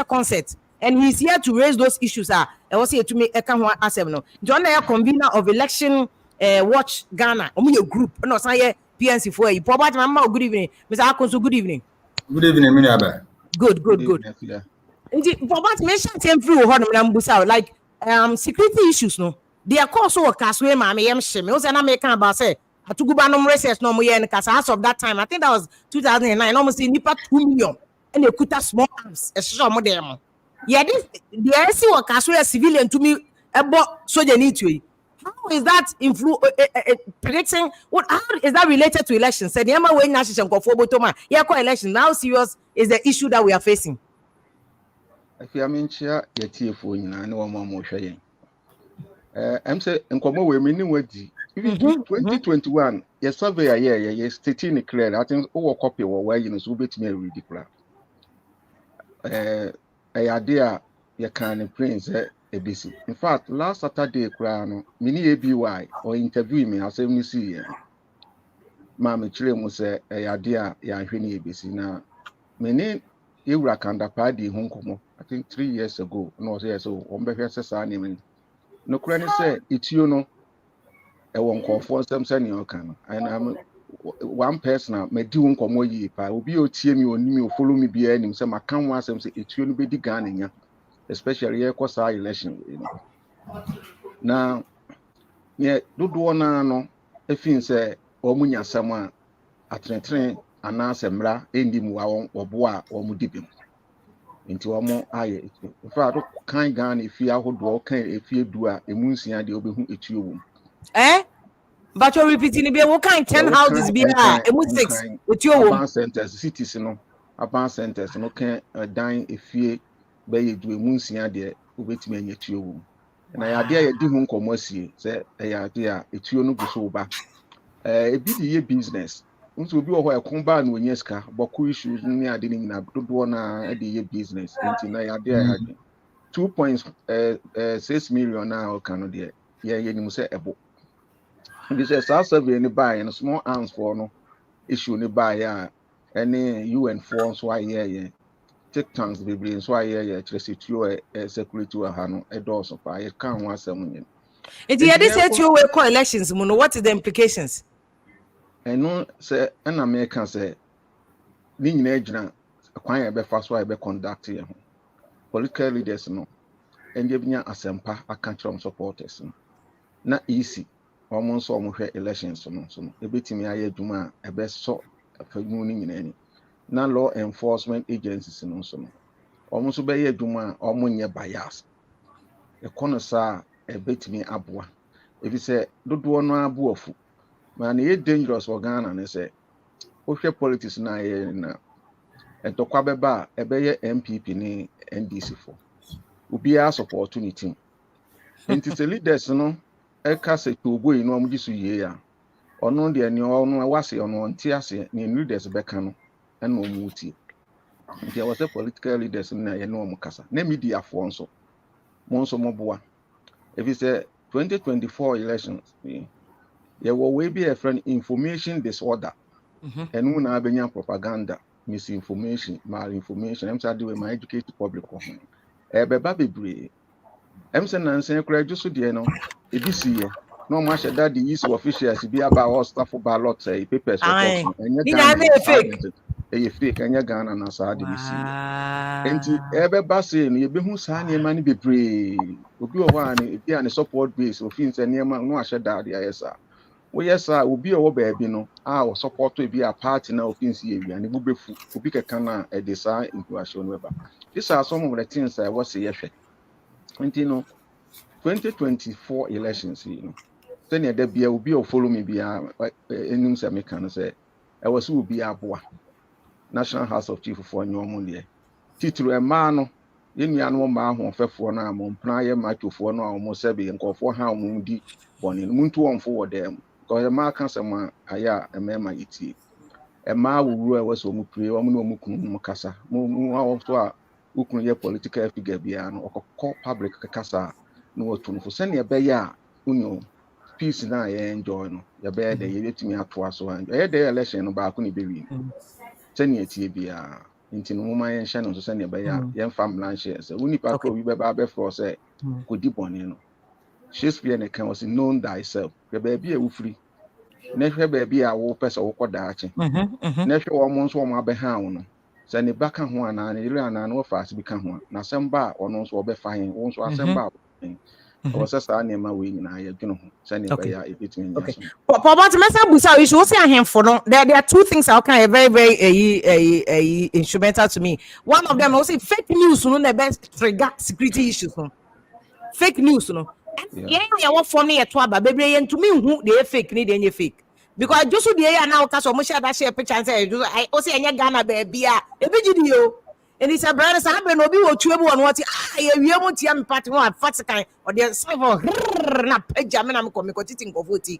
concert, and he's here to raise those issues. I was here to make a no. John, a convener of election watch Ghana, only a group, no, say PNC for you. Probably Mama, good evening, Mr. Akonso, good evening. Good evening, Minaba. Good. Indeed, for what mention came through Honor like security issues, no. They are called so a casway, mammy, was an American about say. I took Banum research no more and as of that time. I think that was 2009, almost in Nipa 2 million. And they could have small arms, a short model. Yeah, this the IC or Casway civilian to me about soldier need to. How is that predicting what how is that related to elections? Said the Emma way national for Botoma. Yeah, election. How serious is the issue that we are facing? If you are in chair, your telephone, I know more shaying. I'm saying, and come away, meaning what 2021, yes, survey a year, yes, stating clear. I think over copy or where you know, so bit me ridiculous. A idea you can prince ABC. In fact, last Saturday, crown, mini ABY or interview me, I say, me see, Mammy Chile was a idea, ya ABC. Now, many you rakanda party Hong Kong, I think 3 years ago, no, so, on behalf of name. No, Cranny said, it's you know. I won't call for some senior can, and I'm one person. May do one come away. I will be a team you and follow me be any some account was some say it's you be the gunning, especially a course election. Now, yeah, do one no. If you say, or munya someone at train and answer mra, ending or bois or mudipim into a more eye. If I don't kind gun if you are walking, if you do a moonsia, the open it's you. But you're repeating it. What kind 10 houses be a 6 with your centers, cities, about centers, no can dine if you bay do a moonsia there, wait me at you. And I idea a demon commercy, say, a idea, it's you no so back. A bit business. Will be a combine when yeska, Boku issues near dealing in a good one at the business. Until I idea 2.6 million now, Canada. Yeah, you say a book. This is our survey in the buy and a small arms for no issue in the buy, any UN forms why, yeah, take tanks, baby, and so I, yeah, just you a security to a hand, a door of I can't want someone. It is said you will call elections, Mono. What is the implications? And no, say, an American say, Ning Edna, kwan ya be fa so ya be conduct ye ho political leaders no ende binya asempa aka kire supporters no na easy omo nso omo hwe elections no so no ebetimi aye adwuma a ebe so afanu ni nyina na law enforcement agencies no so no omo nso be ye adwuma a omo nye bias ekono sa ebetimi aboa ebi se dodo no aboafu ma na ye dangerous for Ghana ne se ohwe politics na ye na entokwa beba ebeye MPP ni NDC for obi a support ni team enti se leaders no eka se tobo yi no amudi so ye ya ono de ni ono wase ono nti ase ni leaders beka no ena omuti nti I was a political leaders na ye no omukasa na media for nso monso moboa if you say 2024 elections ye wo we be a friend information disorder enu na abenya propaganda misinformation malinformation em say dey my educated public ho beba bebre em say nansen kura juso de no ebisiye no ma sheda the use officials be about stuff ballot papers report enye Ghana fake enye Ghana na sa de bisiye enti beba say no yebehu sa ne ma ne bebre obi o ho ani ebi ani support base ofin say ne ma no asheda de ayesa we yes obi o baabi no o support ebi a party na ofin si ewia ne bubefu obi keka na e de sa intuation weba this are some of the things I was say yehwe enti no 2024 elections then there be obi o follow me bia enim say me kan say I was obi aboa National House of Chief for nyomo de titru e ma no yenua no ma ahofefo na amompra ye machofo no amomo sebe nkofo ha omudi boni muntu wonfo wo dem because ma kan sama aya emema iti e ma wuru e waso mu pray wo no mu kunu mu kasa mu awofo a ukunu ye political figure bia no okokọ public kasa no wotunfo se ne be ya unyo peace na ye enjoy no ye be de ye betimi ato aso enjoy ye de election no ba ko ne be wi se ne tie bia nti no ma yen hye no so se ne be ya yen fam blanche se uni pa ko wi be ba be for se kodi boni no Shakespeare ne kan was known thyself be be e wufri na hwe be be a wo pese wo koda ache na hwe wo mo nso wo ma be ha wo no se ne baka ho ana ne ire ana na wo faase bi ka ho na semba ono nso wo be fa hin wo nso asemba o se sa ne ma we nyina ya dwene ho se ne be ya ebetimi nya so Papa Mesa Busa you should say ahemfo no there are two things I can very very instrumental to me. One of them also fake news no na best trigger security issues no fake news no yeah what for me to aba bebre yen to me hu dey fake ni dey fake because just so dey na o so mo share that share picture and say I o say enye Ghana be bia e be gidi yo and it's a brother say be no bi wo tuebu on what ye wie mo tia me party one fat kan or dey say for na page me na me ko titi nkofo ti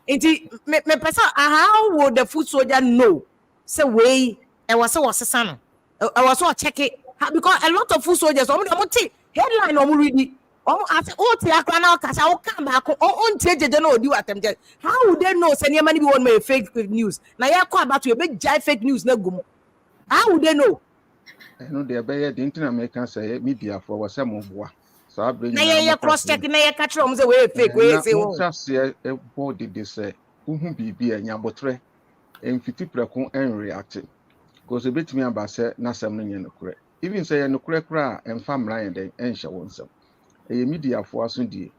enti me person how would the foot soldier know say we e was sesa no e was check it because a lot of foot soldiers o mo ti headline o mo read as ti akra na kasa o kan ba ko on tie jeje na odi watem je how would they know say ne mani bi won me fake news na ye ko about you be jai fake news na gum how would they know no dey be ye the internet American say media for was say mo boa so abre na ye cross check na ye catch am say we fake we say o na say e body dey say uhu bibi anya botre emfiti preko en react because betimi aba say na sam no nye nokure even say ye nokure kura emfa mra ye den enhye wonsam e media for aso die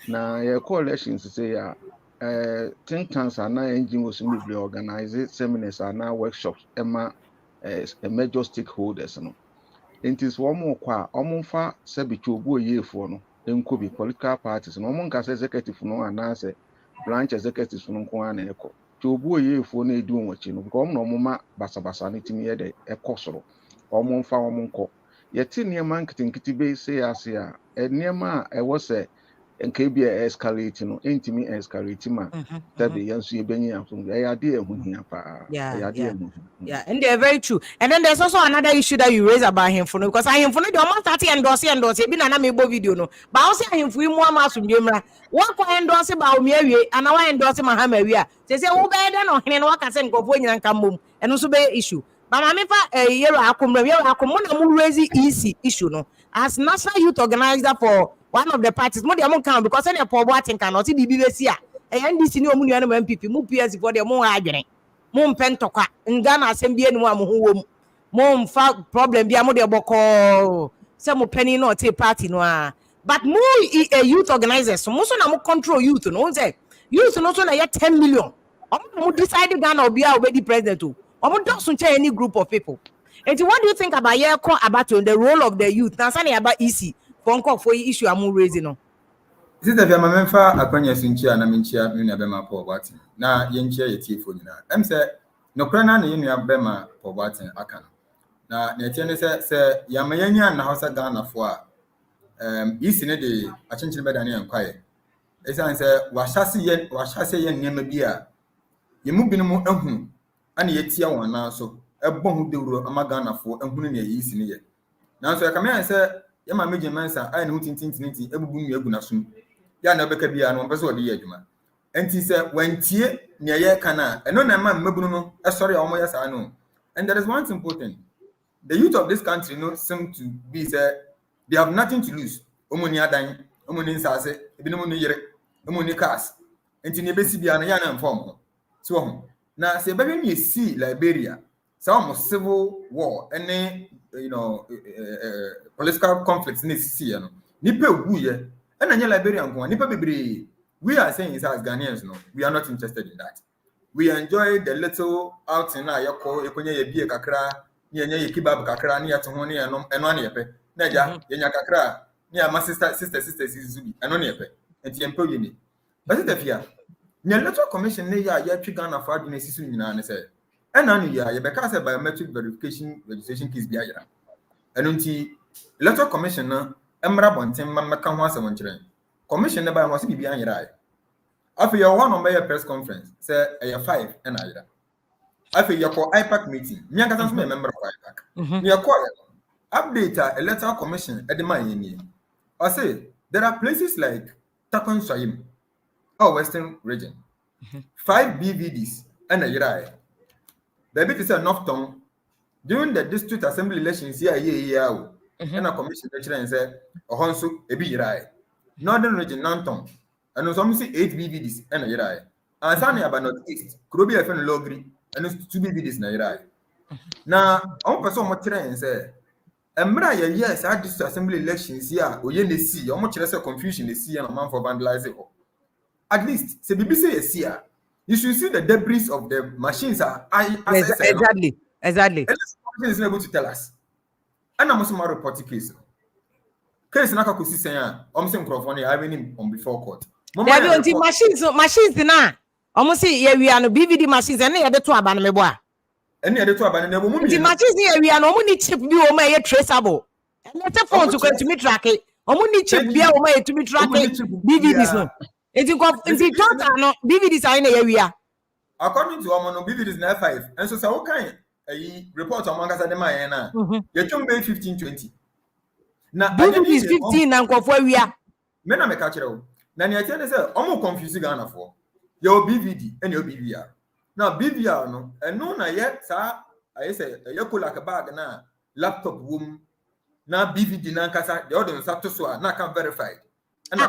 na ye coalitions say ya think tanks na engine was be organize seminars na workshops ema a major stakeholders no it is one more kwa omonfa se bitwobu oyefo no enko bi political parties no omon ka executive no ana se branch executives no nko ana eko twobu oyefo na edu onwachi no because omno omoma basabasa ne timi ye de ekosoro omonfa omonko yeti niema nkitinkiti be say ase a niema e wo se enka bi escalate no entimi escalate ma tabi yansu ye benyi afun ya de ehuhia pa ya de yeah and they're very true and then there's also another issue that you raise about him for no because I him for no the almost 30 endorse bi na na me bo video no but I say him for mu ama asumdwemra one ko endorse Bawumia wie and I endorse Mahama wie a say wo be de no hene no waka se nkofo nyina nka mom eno so be issue but ma me fa yero akomra na mu raise easy issue no as national youth organizer for one of the parties mo de mo kan because any pobo atinka no ti bibi be si a NDC ni omu nuanu MPP mu PS for de mo adwene mo mpentokwa Ghana asem bi enu amu ho wom Mom fa problem bi amode boko say mo penny no take party no but more youth organizers so most na mo control youth no say youth no so na 10 million mo decide Ghana obi a obedi president o omo don't any group of people. And what do you think about about the role of the youth? Now, something about easy phone call for issue I'm raising. No, Sister Via Mamfa, Akonya Sunchia, and Aminchia, Munabema, poor Watson. Now, Yenchia, your tea for you. I'm said, no crana, you have Bema, poor Watson, Akan. Now, Natiana said, Yamayanya and House of Ghana for East in a day, a change in bed and quiet. As I said, Washasi yen, Washasi yen, Yamabia. You move in more and yet, one now so. A bomb de Amagana for and putting a yeast in it. Now, so I come here and say, Yama Major Mansa, I know Tintin, every boom you're going to soon. Yana Becca and one person of the Yajuma. And he said, when Tia near Cana, and no man Mabuno, sorry, almost I know. And there is one thing important. The youth of this country not seem to be said, they have nothing to lose. Omonia dying, Omonin Sase, Ebinomuni, Omoni cast, and Tinebesi and form. So, now, say, baby, you see Liberia. Some civil war and then political conflicts in this year. Nipe wuye and then Liberian one. Nipe bibri. We are saying as Ghanaians, no, we are not interested in that. We enjoy the little outing na yoko yekonya yebi kakra, nye kebab kakra, ni atuhoni and one yepe. Naja, yenya kakra, ni my sister Zubi, and one yepe. And the employee ni. But it's the fear. Nye little commission ne ya Ghana for the sisu nyina and say. And now you because a biometric verification registration case be ayra. And until electoral commissioner Emra Bonten Mamaka once a month. Commissioner by was be behind your eye. After your one on your press conference, say a 5 and ayra. After your call IPAC meeting, Miakas me member of IPAC. Near quiet. Update electoral commission at the Miami. I say there are places like Takon Shaim or Western region. 5 BVDs and a year. Baby is a North Town during the district assembly elections here, and a commission and said, a Honsu, a be right. Northern region, Nanton, and some say 8 BVDs and a year. And Sanya about Northeast, could be a friend logri, and 2 BVDs na year. Now, on person what train say, and Mraya, yes, I district assembly elections here, or yen see, or much less confusion they see and a man for vandalizing. At least, say BBC is here. You should see the debris of the machines are exactly. And this is able to tell us. And I'm also my reporting case. Case na kakusi senya. Omse microphone I win on before court. Machines na. Almost say we are no BVD machines and the two abana meboa. And the two abana never move. The machines here we are no money chip be o my traceable. And let the phone to go to me track it. Omuni chip be o my to me track it. BVDs no. It's total no BVDs are in the area. According to Omono BVDs na 5. And so how can a report on Mangasa de Mayana? You can pay 15-20. Now BVDs 15 and go for we are. Men am catch you. Now you tell us almost confusing Ghana for your BVD and your BVR. Now BVR no and no na yet sir I say you cool like a bag na laptop room na BVD na kasa the other one so na can verified. And no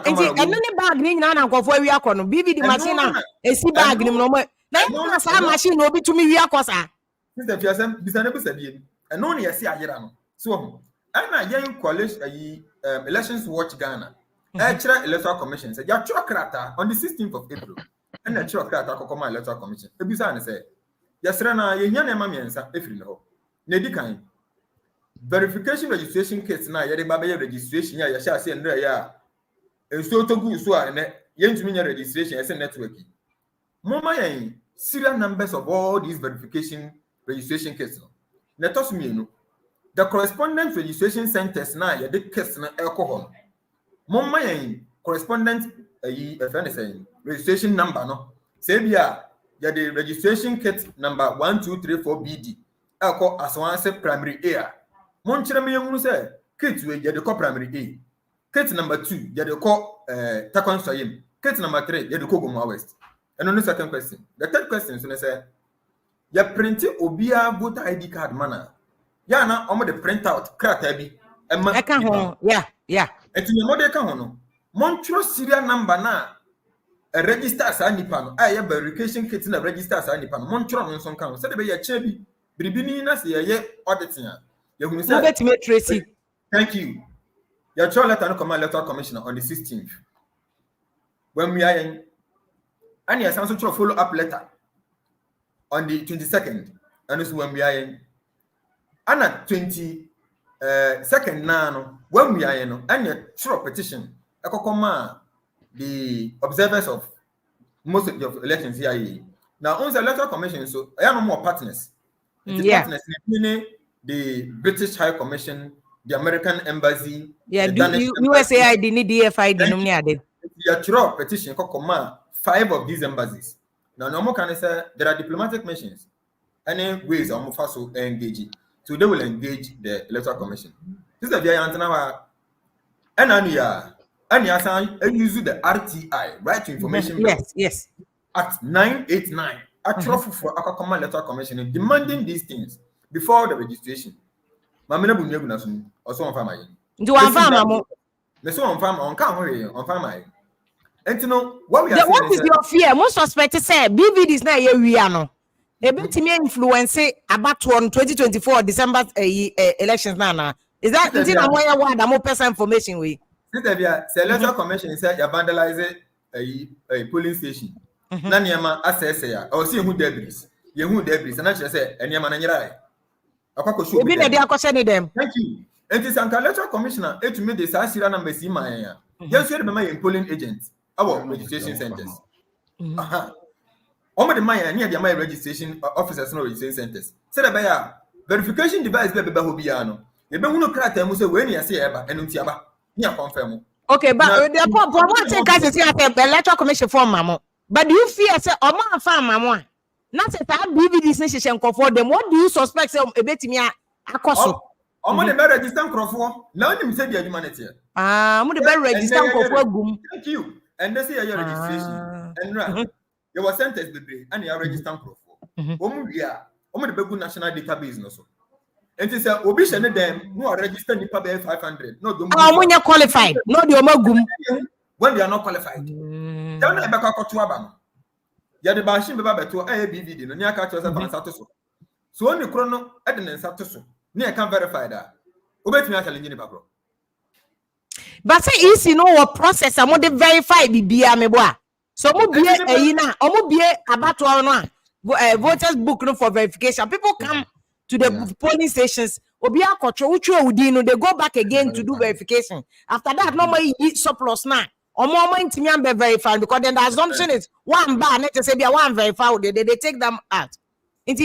bag ni na go for we are kono BVD machine na e si bag ni no mo na sa machine no bi to me we akosa sister fiasem bisane bisabi and no na yesi ayera no so and yen college elections watch Ghana Extra electoral commission say ya chura krata on the 16th of April and the chura krata kokoma electoral commission ebisa na say yesra na yenya na mamiensa efiri no na di kan verification registration kits na yede ba be registration ya sha say ndra ya enso to gu so a ne yentumi nya registration ese network mama yen serial numbers of all these verification registration kits no na to so mienu the correspondent registration centers na yede kits na alcohol mama yen correspondent registration number no say bia yede registration kit number 1234 BD alcohol aswanse primary A mon kire me yenu say kit we yede ko primary A kit number 2 yede ko Takon Soyim kit number 3 yede ko Goma West. And on the second question, the third question so say ya print obia voter ID card mana ya na omo the print out krata bi emma I can home yeah etu ye mo de ka ho no montro serial number na a register as nipa no ya verification kit na register as nipa no montro no so kan so de be ya che bi Bribini na say ye auditing. You who No say bet me Tracy. thank you. Your trial letter no command letter commissioner on the 16th. When we are in, and yes, also to follow up letter on the 22nd, and this is when we are in. And at 22nd now, when we are in, and your true petition, I command the observers of most of the elections here. Now, on the electoral commission, so I have no more partners. The partners, meaning the British High Commission, the American Embassy, Yeah, the do Danish USAID need DFID no me ade. your true petition command 5 of these embassies. Now, normal can say there are diplomatic missions. Any ways on so engage. So they will engage the electoral commission. This is the antenna. And use the RTI, Right to Information Bill. Yes. Act 989. Actually, for a command electoral commission demanding these things before the registration. Mamina Bunyabuna also on farmer. Do one farmer. The so on farmer on farmer. And you know what we are What is your fear? Most suspect say BVD is not here we are no. A bit me influence about 2024 December elections now. Is that until I'm where more personal information we? The electoral commission said you vandalize a polling station. Nanyama assess ya or see who debris. You who debris and I say and Yamanara. Thank you. And this electoral commissioner to me the Sasira number Sima. Yes, you remember in polling agents, our registration centers. All the Maya near the Maya registration officers no registration centers. Said about verification device baby Bahubiano. You don't want to crack them say when you see Eba and Untiaba. Yeah, confirm. Okay, but the what take guys is the electoral commission form mamo. But do you fear say Oma farm mamo? Not say that BVD decision for them. What do you suspect say a bit me akoso? Omo the better register crofo. Now them say the humanity. Mo the better register crofo gum. Thank you. And they say your registration. And right. You were sentenced the and you are registering crofo. Omo the begu national database no so. And they say obi shene them no are registered in 500. No do. Omo qualified. No the omo gum. When they are not qualified. Tell them about Kotuaba. Ya the Bashim Baba to ABVD, no near catch us and Satoso. So only chrono at the Satoso. Near can verify that. Obey me, I tell you, Babro. But say easy no what process I want to verify the BMA. So mo be about to voters book no for verification. People come to the polling stations. They go back again to do verification. After that, normally eat surplus now. Or more to be verified because then the assumption is one bar, let us say they are one verified, they take them out.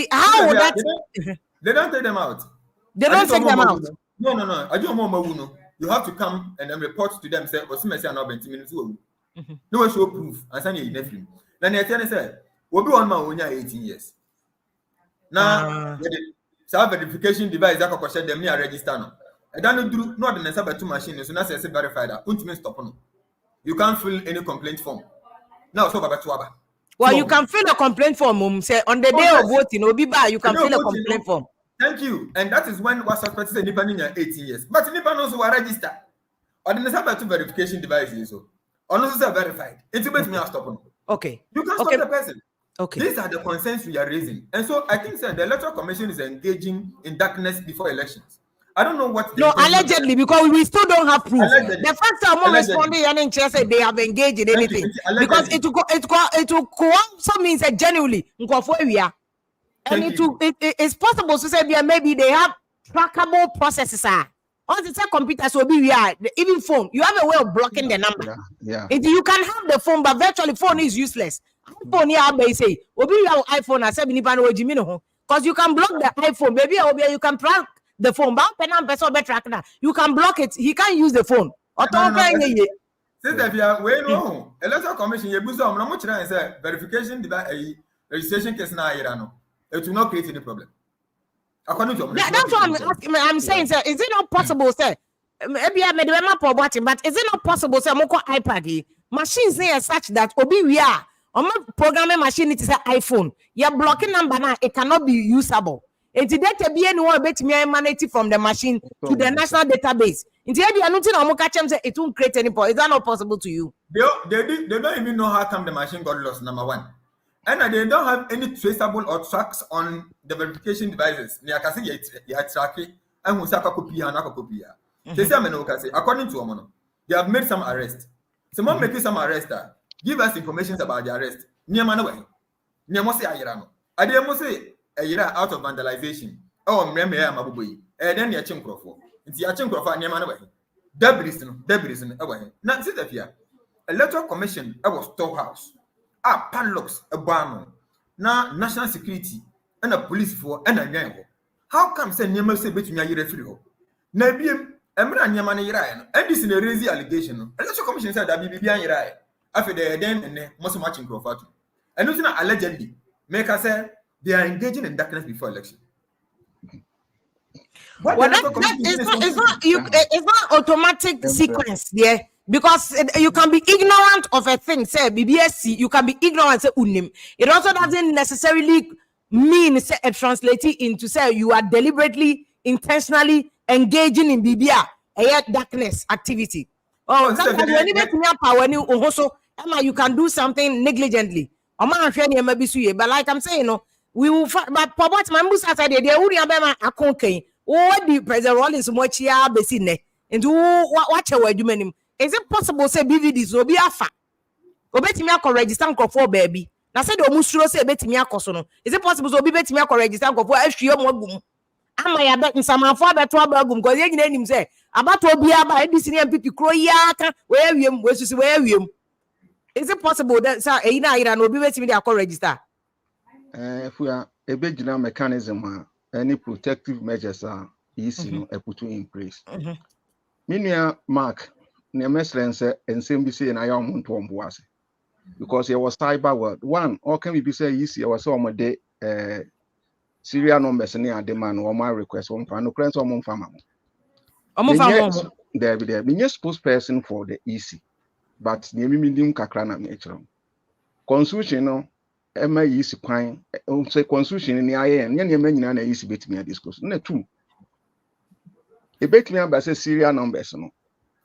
How would that? They don't take them out. They don't take them out. No. I don't know. You have to come and then report to them. Say, "Osimesi are 20 minutes old." No one show proof. And send you nephew. Then they tell say, "We'll be on my own 18 years." Now, the verification device that can them near register now. I don't do not the necessary 2 machines. So now say verified. Don't stop on. You can't fill any complaint form. Now, so Baba. Well, you can fill a complaint form. Say on the day of voting, Obiba, you can fill a complaint form. Thank you. And that is when what suspect is independent in 18 years. But independent also are registered. Or the necessary 2 verification devices. So, also verified. It's about me stop on. Okay. You can stop the person. Okay. These are the concerns we are raising. And so I think the Electoral Commission is engaging in darkness before elections. I don't know what. No, allegedly, because we still don't have proof. Allegedly. The fact that I'm responding and said they have engaged in anything because it will also means that genuinely, and it's possible to say maybe they have trackable processes. On the computers will be even phone. You have a way of blocking the number. Yeah. You can have the phone, but virtually phone is useless. iPhone here, they say, iPhone. I said, because you can block the iPhone. Maybe you can track the phone, but you can block it. He can't use the phone. Electoral Commission, verification registration case now. It will not create any problem. According to that's what I'm asking. I'm saying, sir, is it not possible, sir? Maybe I made a map of watching, but is it not possible, sir? Moko iPad machines here such that we are on my programming machine. It is an iPhone. You're blocking number now. It cannot be usable. And today, to be anyone bet me emanate from the machine to the national database. In the end, it won't create any problem. Is that not possible to you? They don't even know how come the machine got lost. Number one, and they don't have any traceable or tracks on the verification devices. They can say you track it and we say copy and copy. They say according to Omono, they have made some arrests. Someone making some arrest. Give us information about the arrest. Niamana Niamosi Ayirano. Adiamosi Ayira out of vandalization. Oh, Mreme Mabubi. And then Yachim Crofo. It's Yachim Crofa Niamana way. Debris away. Not sit up here. Electoral Commission, I was storehouse. Padlocks, a barn. Now, national security, and a police for and a gang. How come say Niamose between your referee? Nabium, Emra Niamana Iran, and this in a raising allegation. Electoral Commission said that BB Iran. After they then and most matching Crawford. And also allegedly, make us say they are engaging in darkness before election. Well, it's not automatic sequence there. Because you can be ignorant of a thing, say BBSC, you can be ignorant, say unim. It also doesn't necessarily mean say translating into say you are deliberately, intentionally engaging in BBA, a darkness activity. Oh, sometimes you need to power also, you can do something negligently. But like I'm saying, no, we will but what my mus Saturday, they would have a conquer. What the President Rollins much ya besine and do watch a word you. Is it possible say BVDs will be afa? Obeti me akọ register nkofo baby. Na say do musuro say beti me akoso no. Is it possible so be beti me akọ register nkofo ahwie mo agum? Ama ya bet nsamanfo abeto abagum because ye nyina nim say abato obi aba edisi ne MPP kro ya aka we awiem we susi we awiem. Is it possible that sir e na ira no obi beti me dey akọ register? If we are a big mechanism, any protective measures are easy put in place. Minia Mark. And same be saying I am to Boise because there was cyber world. One, or can we be say easy? I was so my day serial numbers near demand or my request on no friends or mon farmer. There be there. Me spokesperson for the EC, but near me medium kakrana nature. Constitution no am I easy pine say constitution in the IN, near many na easy bit me a discourse. No two. A bit me about say serial numbers no.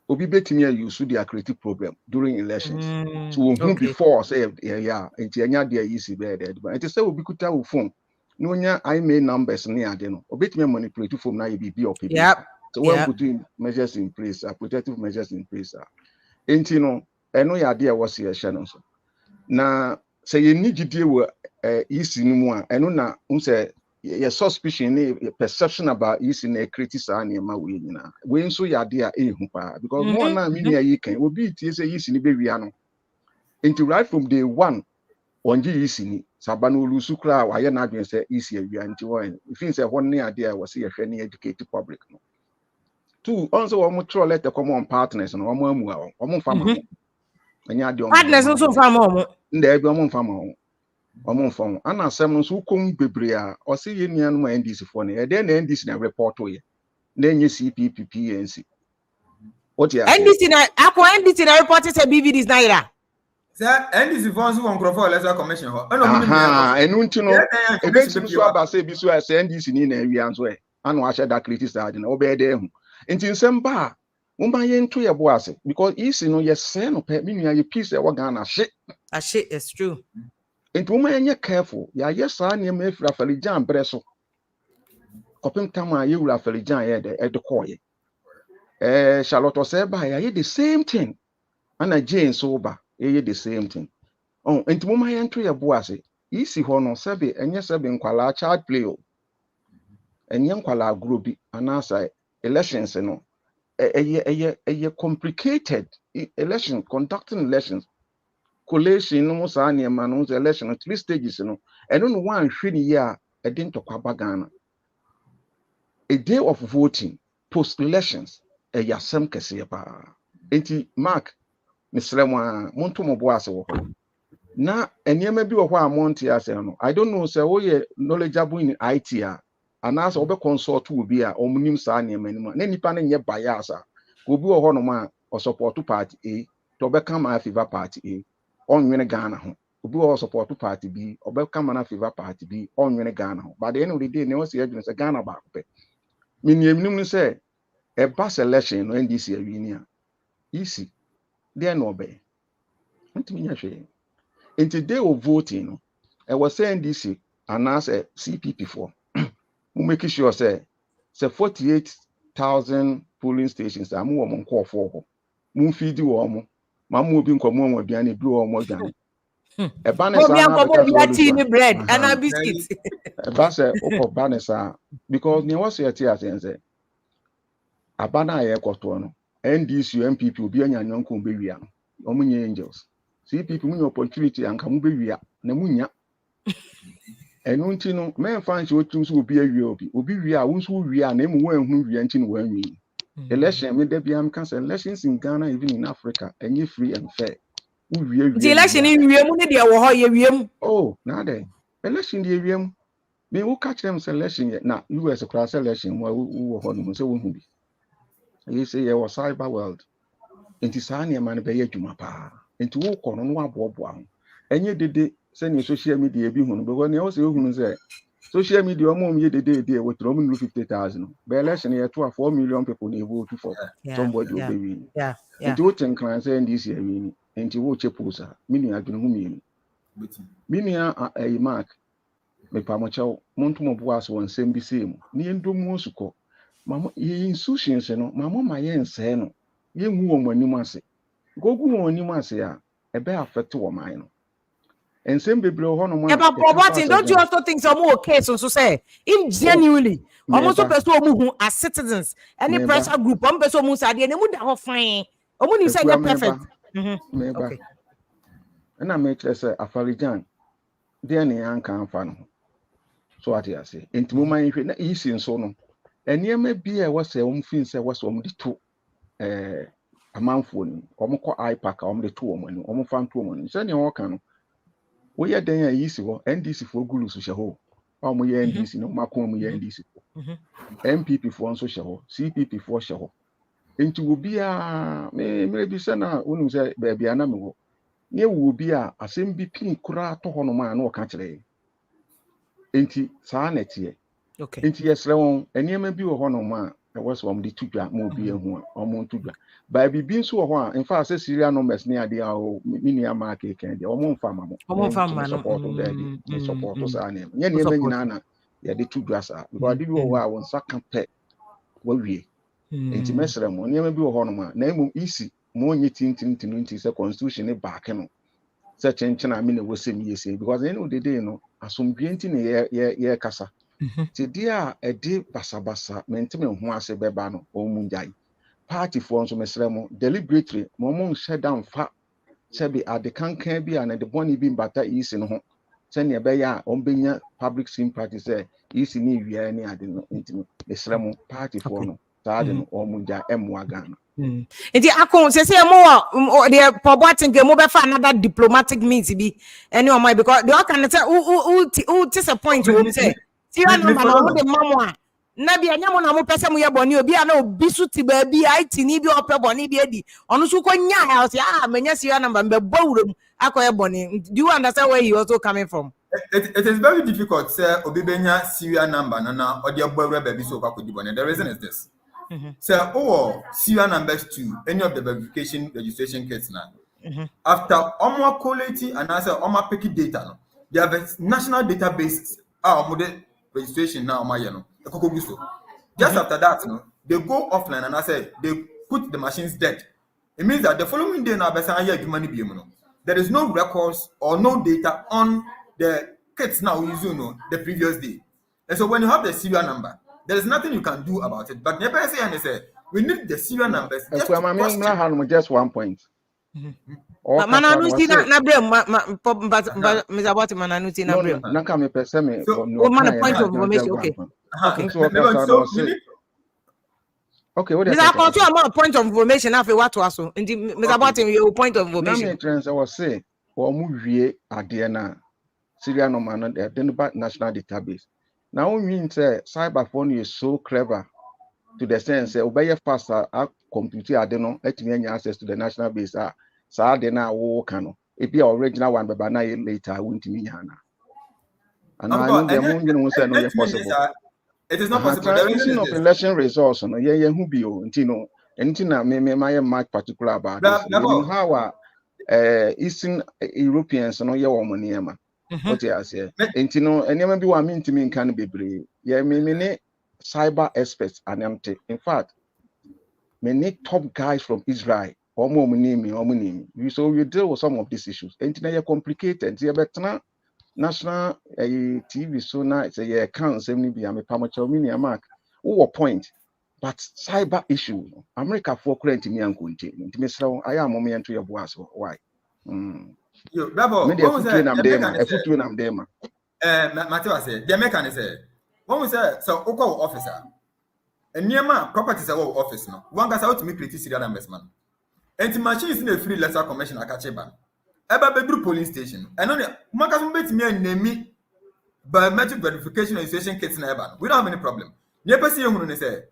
Obi betimi use their creative problem during elections. So before say yeah, and anya there easy there. But it say obi kuta wo phone. No nya I made numbers near ade no. Obetimi manipulate phone na be or people. So when putting measures in place, protective measures in place. Enti no, eno ya ade was here no so. Na say you need to deal with easy no mu a eno na say your suspicion, your perception about is in a criticism near my way. When so your dear because one now mean you can will be it is a easy baby. Into right from day one on G easy Sabano Lusukra, why not being say easy and one. If you say one idea was here for any educated public. Two, also almost throw let the common partners and one farmer. And you are the partners also farmer. There be one farmer. Phone and assembly so come bebrea or see union my NDC for ne then NDC na report to you then you see PPPNC what you NDC na akwa NDC na report say BVDs naira sir NDC funds won crofo electoral commission ho enu nti no ebensi so aba say bi so say NDC ni na wi anso e anu a that criticize na obe dey hu nti nsem ba mo ba ye nto ye bo ase because isi no ye sen no pe mi nua ye peace e wo Ghana hye it's true. And woman, you're careful. Yeah, yes, I am a Falijan Bresso. Coping Tama, you Rafalijan at the coy. Charlotte said by I the same thing. And a Jane sober, the same thing. Oh, and woman entry a boise. Easy honor sabi, and yes, I've been quala child play. And young quala groupie, and answer elections, you know. A complicated election, conducting elections. Collation no sani man's election at 3 stages no and on one shini year I didn't talk about Ghana. A day of voting post elections a yasem kese pa enti Mark Mr. Monto Moboase wo na enema bi wo ho amonte ase no I don't know say we knowledgeable in IT and as obe consult wo bi a omunim sa na emanima na nipa na nye bias a obi wo ho no ma o support party A to be come a favor party A on win Ghana ho obi wo support party B obe come na favor party B on win Ghana ho but the end of the day ne was say Ghana back pe minim say a pass election no NDC awi a easy there no be ntimi nya hwe into day of voting was saying this and as a CPP for who make sure say 48,000 polling stations are more on call for moon feed you or mamu bin komo mo aduane bi o mo aduane e ba ne Mo sa bi na anko be mo bi tea ni bread and a biscuit. e ba se ukọ ba ne sa because ne was yet here say aba na ye kwoto no NDC MPP obi anya nyonko be wia no omo nye angels CPP mu nye opportunity anka mu be wia na mu nya enu nti no men fan che otum so obi awia obi wia wo nso wia na emu wan hu wia nti no wan wi election me da bia am can say elections in Ghana even in Africa any free and fair. The election in wiem ni de wo ho ye wiem. Oh, na dey. Election dey wiem. Me wo catch them selection na US class election wo ho no so wo hu bi. You say you was cyber world. Enti saa ne man be ye adwuma pa. Enti wo kɔ no no aboaboa ho. Enye dede say ne social media bi hu no because ne wo say hu no say social media omo ye dede dey we tro mo 50,000. Be election ye to 4 million people na vote for somebody will be win. Yeah. Enti wo ten kan say NDC win. Enti wo cheposa. Mini adwene hu mi. Minia a mark me pamochao monto mo boas won sem bi sem ni endomu osuko mama ye institutions no mama ma ye nse no ye nwu won anim ase gogu won anim ase a ebe affect wo man no ensem bebre ho no ma don't you also think some more case so say if genuinely almost so person omu as citizens any pressure group am person omu say de mu da ho fine omu ni say perfect okay na me chere say afarijan de ne anka anfa no so ati ase enti mo man hwe na isi nso no enema bia we say wo mfin say we so mo de to amanfo ni o mo ko ipack o mo de to o mo ni o mo fa nto o mo ni se ne wo ka no wo ye den ya isi ho NDC fo gulu so hye ho o mo ye NDC no makon mo ye NDC MPP fo nso hye ho CPP fo hye ho enti wo bia me bi se na wonu se ba bia na me wo ne wo bia asem bi pin kura to ho no ma na o ka kire enti saa netie okay enti yesre won enema bi wo ho no ma e was won de tudwa ma obi ehu a omo tudwa ba bibi nso wo ho a in fact say serial numbers ne ade a o mini ama ka ken de omo mfa ma mo support daddy me support saa ne nye ne ma nyina na ya de tudwa saa because ade bi wo a won saka pe wa wie enti mesre mo enema bi wo ho no ma na emu isi mo onye tintintinu nti se constitution ne back no se chenchena me ne wo sem yesi because any the day no asomdwe nti ne ye kasa ti dia edi basabasa mentime ho ase beba no o munjai party for nso mesre mo deliberately mo shut down fa se bi ade kankan bi ana de boni bi mbata isi no ho se ne be ya o benya public sympathy se isi ni wia ni ade no nti no mesre mo party for no saade no o munja emwa Ghana enti akon se mo the poboatin ge mo be fa another diplomatic means bi any o my because the can say who disappoint wo say see number na mo de mamo na bia nya mo na mo pese mo ye boni obi a na obi su ti ba bi IT ni bi ope boni bi edi onu su ko nya house menya see number mbe bawuram akoye boni. Do you understand where he also coming from? It is very difficult say obi benya serial number na odi abawura ba bi so kwa kodi boni. The reason is this. So, serial numbers to any of the verification registration kits now. After almost quality and answer almost picky data, no, they have a national database. Model registration now, just after that, no, they go offline and I say they put the machines dead. It means that the following day now, there is no records or no data on the kits now using the previous day. And so when you have the serial number, there is nothing you can do about it. But never say and say we need the serial numbers. Just 1 point. Mananuti na brem but Mr. Boti Mananuti na brem. Na ka me pese me man point of information okay. Okay, what is that? Mr. Point of information afi what was so. Mr. Boti your point of information. Na me trends I was say o mu wie ade na serial number no the national database. Now mean say cyber phone is so clever to the sense obey faster computer ade no etimi anya access to the national base sa ade na wo kan e be original one baba na later wintimi nya na and I know the moon say no possible. It is not possible. The reason of election results no ye hu bi o nti no enti na me my much particular about this. You know how Eastern Europeans no ye wo mo niema What you say? And you know, and you be one mean to me can be brave. Yeah, me cyber experts and empty. In fact, many top guys from Israel. Or more name me. So you deal with some of these issues. And you complicated. You better national TV so now it's a account 70 be a pamacho mini mark. Oh, point. But cyber issue, America for current me and continue. I am moment to your boss. Why? Yo, Bravo, Maybe what was that? a foot to them, Dema. Matthew said, the mechanic said, what was that? So, Oko officer. And near my properties are all office now. One guy's out to me pretty serious investment. And the machine is in a free letter commission at Kacheban. Eba bedroom polling station. And only one can bet me and name me biometric verification registration kits in Eban. We don't have any problem. Never see you say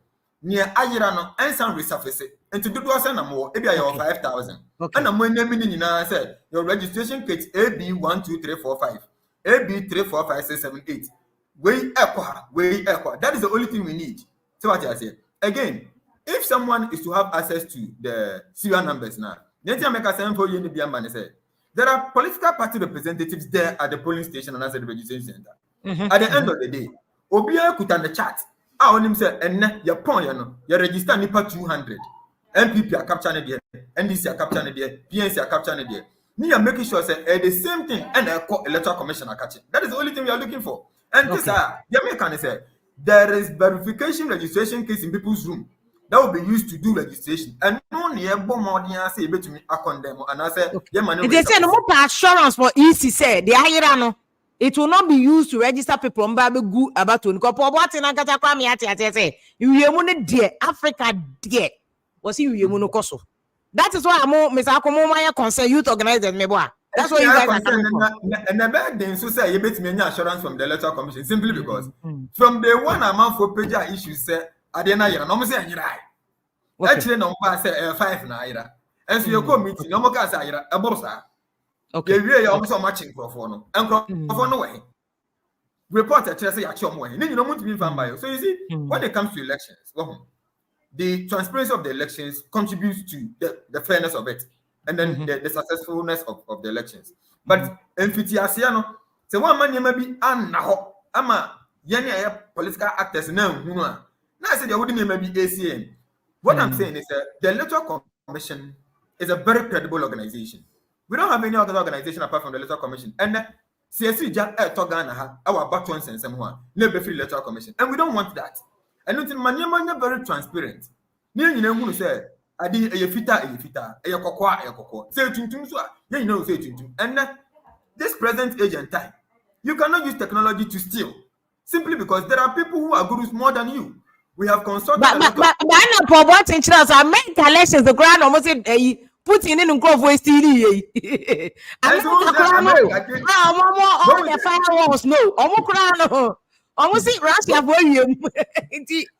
near Ayirano and some resurface it. And to do us and more, maybe I have 5,000. And I'm when naming in I said your registration kit AB12345, AB345678. Way equa. That is the only thing we need. So what I say again, if someone is to have access to the serial numbers now, then I make a same for you in the man say there are political party representatives there at the polling station and at the registration center. At the end of the day, Obia could on the chat. I want him say, and your point, you register nipa 200. MPP are capturing there, NDC are capturing there, PNC are capturing there. You are making sure say the same thing and the electoral commission are catching. That is the only thing we are looking for. And this the American say there is verification registration case in people's room that will be used to do registration. And no near more than say to me, I condemn and I say, they say no more assurance for EC said the Ayirano. It will not be used to register people on Bible good about to what in Agata Kwame say you dear Africa dear was you koso. That is why I'm Mr. Akomo concern youth organizers meboa. That's why you guys are coming from. And the bad thing so say you bet me assurance from the electoral commission simply because from the one amount for page issues say Adena Yara no say Yara. Actually no say 5 naira. And so you go meeting no more say Yara a borsa. Okay, we are also matching Crawford and Crawford no way. Reporter say at your way. You don't want to be found by you. So you see, when it comes to elections, the transparency of the elections contributes to the fairness of it and then the successfulness of the elections. But in Fitiasiano, so one man maybe Anna Ama Yenya political actors now. Now I said there wouldn't maybe ACN. What I'm saying is that the Electoral Commission is a very credible organization. We don't have any other organization apart from the Electoral Commission. And CSC just Togana, our battles and someone, never free Electoral Commission. And we don't want that. And it's Manya very transparent. You know who say, I did a fita, a cocoa, say to you know, say to and this present age and time, you cannot use technology to steal simply because there are people who are gurus more than you. We have consulted. But I know for what in China, I make elections the ground almost Putin in grove way still. I all the firewalls no. Almost see Russia for you.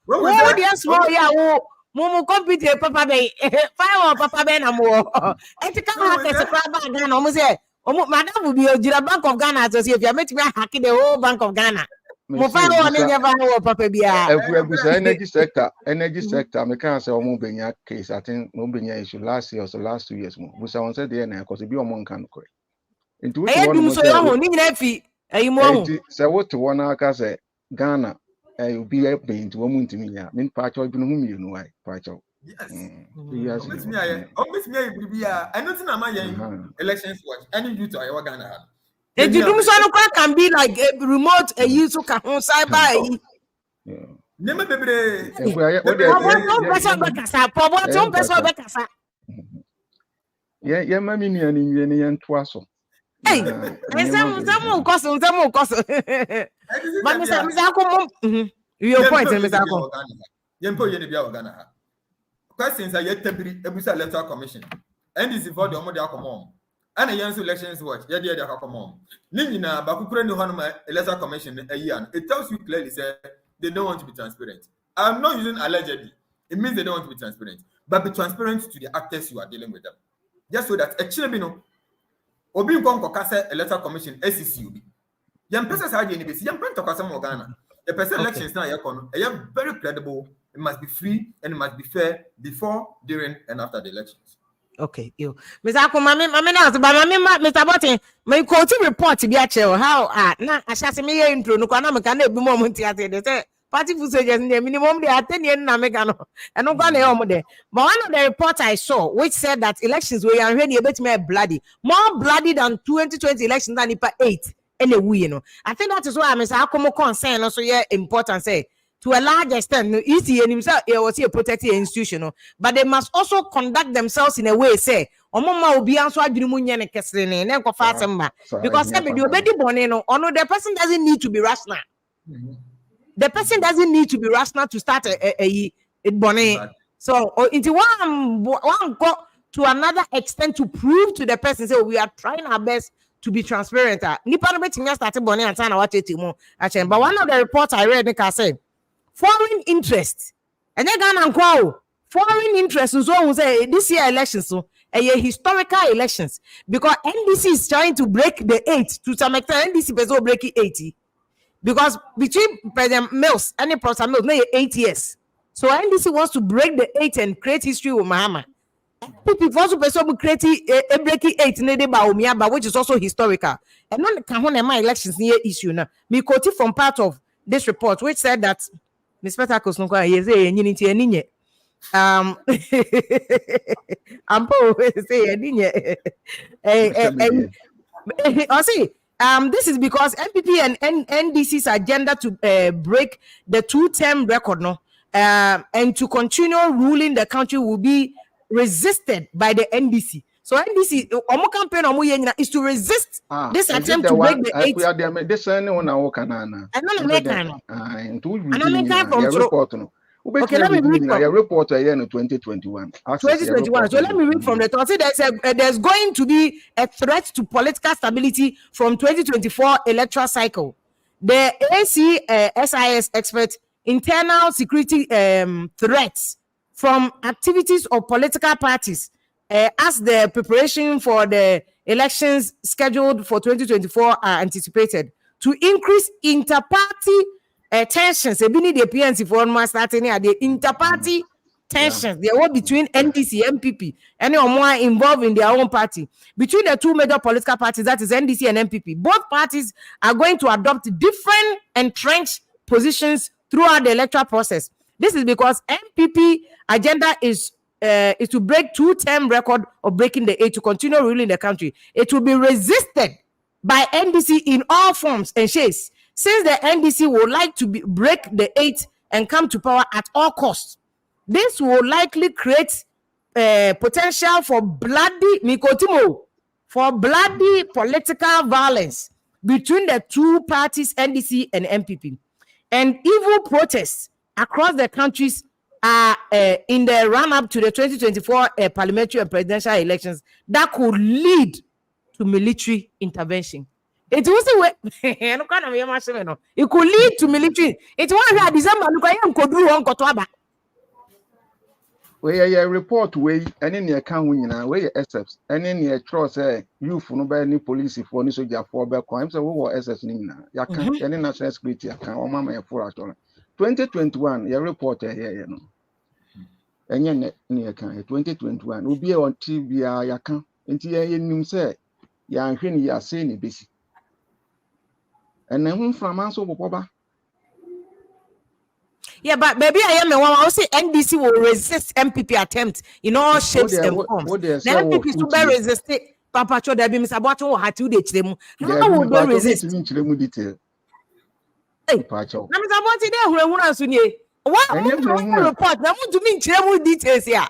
What yes, Momo computer Papa Bay, firewall Papa Benamo. Ethical hackers a crab again almost say, Madam will be a Bank of Ghana as if you met me hacking the whole Bank of Ghana. Energy sector, I can't say Mobenya case. I think Mobenya issue last year or so last 2 years more. But I said the end because it be a monk can correct. Into which one so what to one I say Ghana will be a pain to woman to me. Mean patch or you know why patch out. Yes. Always me I know my elections watch any due to our Ghana. The can be like a remote a use who can cyber. Never yeah, mammy, and twasso. Hey, some cost. But Mr. Your point, Mr. Yempo Yenibia Ghana. Questions are yet temporary electoral commission. And this is for the Omodia Common. And a young elections watch, yeah, dear, come on. Nina, Bakukure no Hanuma electoral commission a year. It tells you clearly, say they don't want to be transparent. I'm not using allegedly. It means they don't want to be transparent. But be transparent to the actors you are dealing with them. Just so that actually, Obi Nkokase electoral commission SCCUB. Young persons are the young Pentocasa Morgana. The person elections now are very credible. It must be free and it must be fair before, during, and after the elections. Okay, you. Mr. Akuma, mami na but mami Mr. Botin, my quote report to be a chill. How na I shall say me intro no kana me kana be moment theater. They say party food soldiers the minimum they are 10 years na me gano. And no gonna omo there. But one of the reports I saw which said that elections were already a bit more bloody. More bloody than 2020 elections than IPA 8. Anyway, you know. I think that is why Mr. Akuma concern also yeah important say. To a large extent, no, easy and himself, it was a protected institution, but they must also conduct themselves in a way, say, Omoma will be answeredMunian and Kesslin and Fatima. Because the person doesn't need to be rational. The person doesn't need to be rational to start a bonnet. So, into one go to another extent to prove to the person, say, we are trying our best to be transparent. Nipa no betinga started bonnet and sana watch it. But one of the reports I read, Nika said, foreign interest and then Ghana foreign interest is what we say this year elections so a historical elections because NDC is trying to break the 8 to some extent. NDC is breaking 80 because between President Mills and Professor Mills no 8 years, so NDC wants to break the 8 and create history with Mahama. People also create a breaking 8 in the Bawumia, but which is also historical and then can my elections near issue now. Me quoted from part of this report which said that Miss Spectacles no kwa yeze nyiniti eninye ampo say eninye this is because MPP and NDC's agenda to break the 2-term record no and to continue ruling the country will be resisted by the NDC. So NDC omo campaign omo yenya is to resist this attempt to break the 8. We are there this one our canana. Okay, let me read from your report in 2021. 2021. So let me read from the top. There's going to be a threat to political stability from 2024 electoral cycle. The ACSIS expert internal security threats from activities of political parties as the preparation for the elections scheduled for 2024 are anticipated to increase inter-party tensions. The PNC for one starting at the inter-party tensions. There were between NDC, MPP, and more involved in their own party. Between the two major political parties, that is NDC and MPP, both parties are going to adopt different entrenched positions throughout the electoral process. This is because MPP agenda is to break 2-term record of breaking the 8 to continue ruling the country. It will be resisted by NDC in all forms and shapes, since the NDC would like to break the 8 and come to power at all costs. This will likely create potential for bloody political violence between the two parties, NDC and MPP, and evil protests across the countries in the run-up to the 2024 parliamentary and presidential elections that could lead to military intervention. It was it could lead to military. It was December. We a report way any near can win we excepts any near trust youth no by any police for any soldier for back crime so we were SS nina ya can any national security can o mama ya for at 2021 your report here you know enye near can 2021 obi on TV ya can enti ya nim say ya hwe ni ya say ni besi and then from answer boba. Yeah, but baby, I am one. I'll say NDC will resist MPP attempt in all shapes and forms. The MPP to be resisted. Papa Cho, there be Mr. Boato had 2 days. How would they resist? Hey, Mr. Boato, there who are soon. What report? Now, what do you mean? Chemu details here.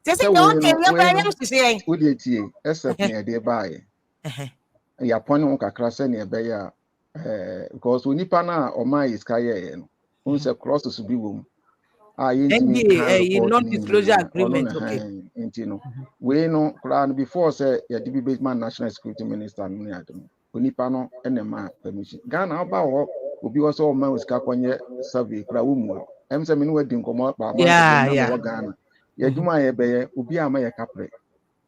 Just say, okay, we are to say. Would you except near thereby? Your point on Kakras near Bayer because we Nipana or my is Kaye. Once across the Subiwum. Non-disclosure agreement. Okay. We know before say ya debate man national security minister no ya dem. Onipano enema permission. Ghana about obi also man was kakwanye survey kra wumu. Em say me no wadi nkomo ba ma Ghana. Ya dwuma ye be obi ama ye kapre.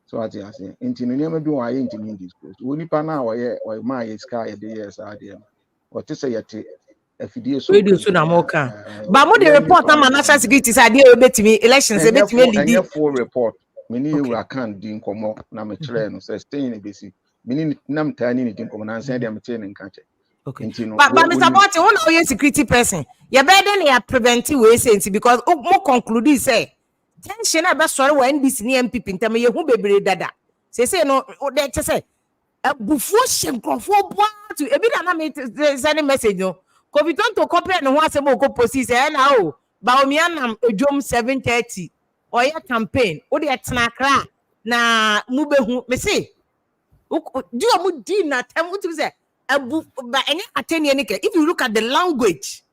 So ati ase. Ntino niam bi wa ye ntino disclose. Onipana wa ye ma ye sky ye dey yes ade. What say yete radio so na more can but mo the report na national security say dey obetimi elections ebetimi lead full report many you can din komo na me chere no say stay in besi many nam tani ni din komo na say dem tell in kanche. Okay. But Mr. Botti, who know you security person? You better than preventive way sense because more conclude say tension about sorry when this near MPP in time you who be dada. Say no they say a before shem for to a bit of sending message no. Covid to copy and once a more post say now Bawumia Mahama 7:30 or your campaign or the snakra na mube me say do you do na time what say if you look at the language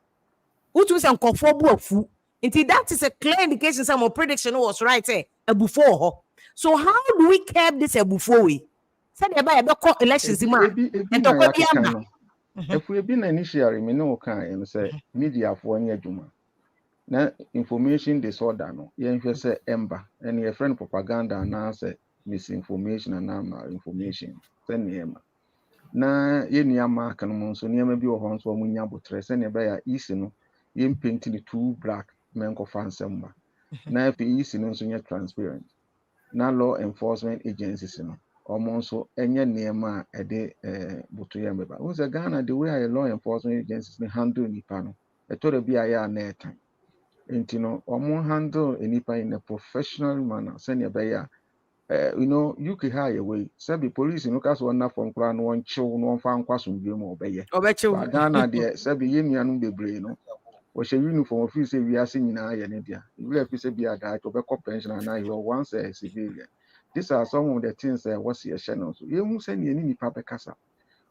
what was uncomfortable that is a clear indication some prediction was right before. So how do we curb this before we said about elections and if we been initially me no kan say media for any adwuma na information disorder no yen hwe say ember and your friend propaganda na say misinformation and malinformation send na yenia mark no mo so niam bi wo ho so mo nya botre se ne be ya isi no yem paint ni too black men ko fansem ba na fi isi no so nya transparent na law enforcement agencies no omo so enye niam a ede boto yem ba wo se Ghana the way law enforcement agencies ni handle nipa no etore bi aya na etan enti no omo handle nipa in a professional manner se ne be ya you know, you could hire away. Sabi police in Lucas one from Crown one chill, no fan quasum game or bay. But Ghana, dear, Sabi Yemian be brain. Was a uniform of you say we are singing in India. You have to say be a guy to back up pension and now you are once a civilian. These are some of the things that was your channel. So you won't send any paper casa.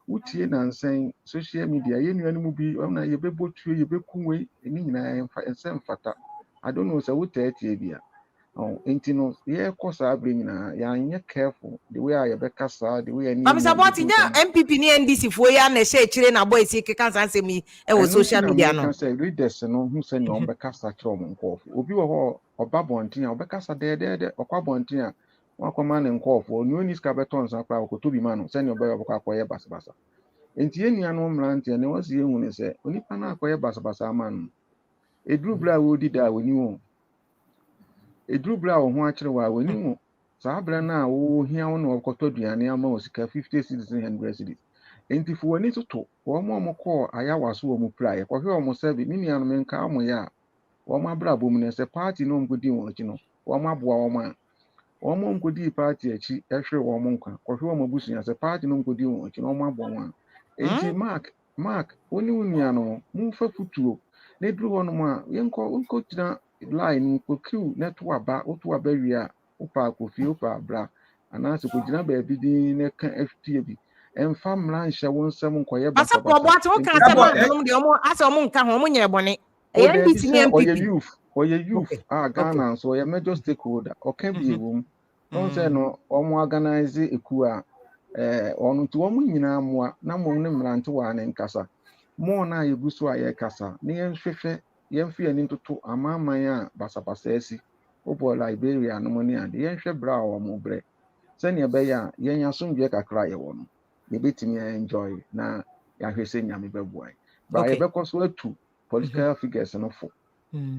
Uti and saying social media, you any movie on a yebo tree, you be cool and send fata. I don't know, so what tell oh, intino, yeah, cause I bring na careful the way I be kasa, the way I need. Mr. Botti, MPP ni NDC for ya na share chire na boy say can say me e social media no. Can say readers no who say no be kasa kire mo nkofo. Obi wo ho oba bontin obe kasa de okwa bontin a wakoma ne nkofo. Ni oni ska beton san kwa ko tobi ma no say no be okwa akoye basabasa. Enti enua no mrante ne wasi ehu ne say onipa na akoye basabasa ma no. Edru bra wo di da woni wo. Edru bra wo ho akire wa woni mu saa bra na wo hia wo no okoto duane ama osika 50 cedis 100 cedis enti fo woni toto wo mo ko ayawaso wo mu praye ko hwe wo mo sabi ni nia no menka amo ya wo ma bra bom ne se party no ngodi won achi no wo ma boa wo ma wo mo ngodi party achi ehwe wo mo nkwa ko hwe wo mo busunya se party no ngodi won achi no wo ma boa wo enti mark woni unia no mu fa futuo na dru wo no ma yenko tina line ko kiu netwa ba otu abawia opa kofi opa bra anase ko gina ba bi din ne ka FTA bi emfa mra nhye won nsem nkoye basa basa Botti o kan say ma no de omo ase omo nka ho omo nye bone e NDC ni MPP oye youth Ghana so oye major stakeholder o can be room don say no omo organize eku a onu ti omo nyina moa na mo ne mrante wa ne nkasa mo na yeguso aye kasa ne yenhwehwe yemfi ani ntoto amaman a basabasa asi obo Liberia no money and yenhwe bra o mo bre se ne be ya yenya somdwe kakra ye wo no ye betimi enjoy na ya hwese nyame bebuai ba ye bekoso atu political figures no fo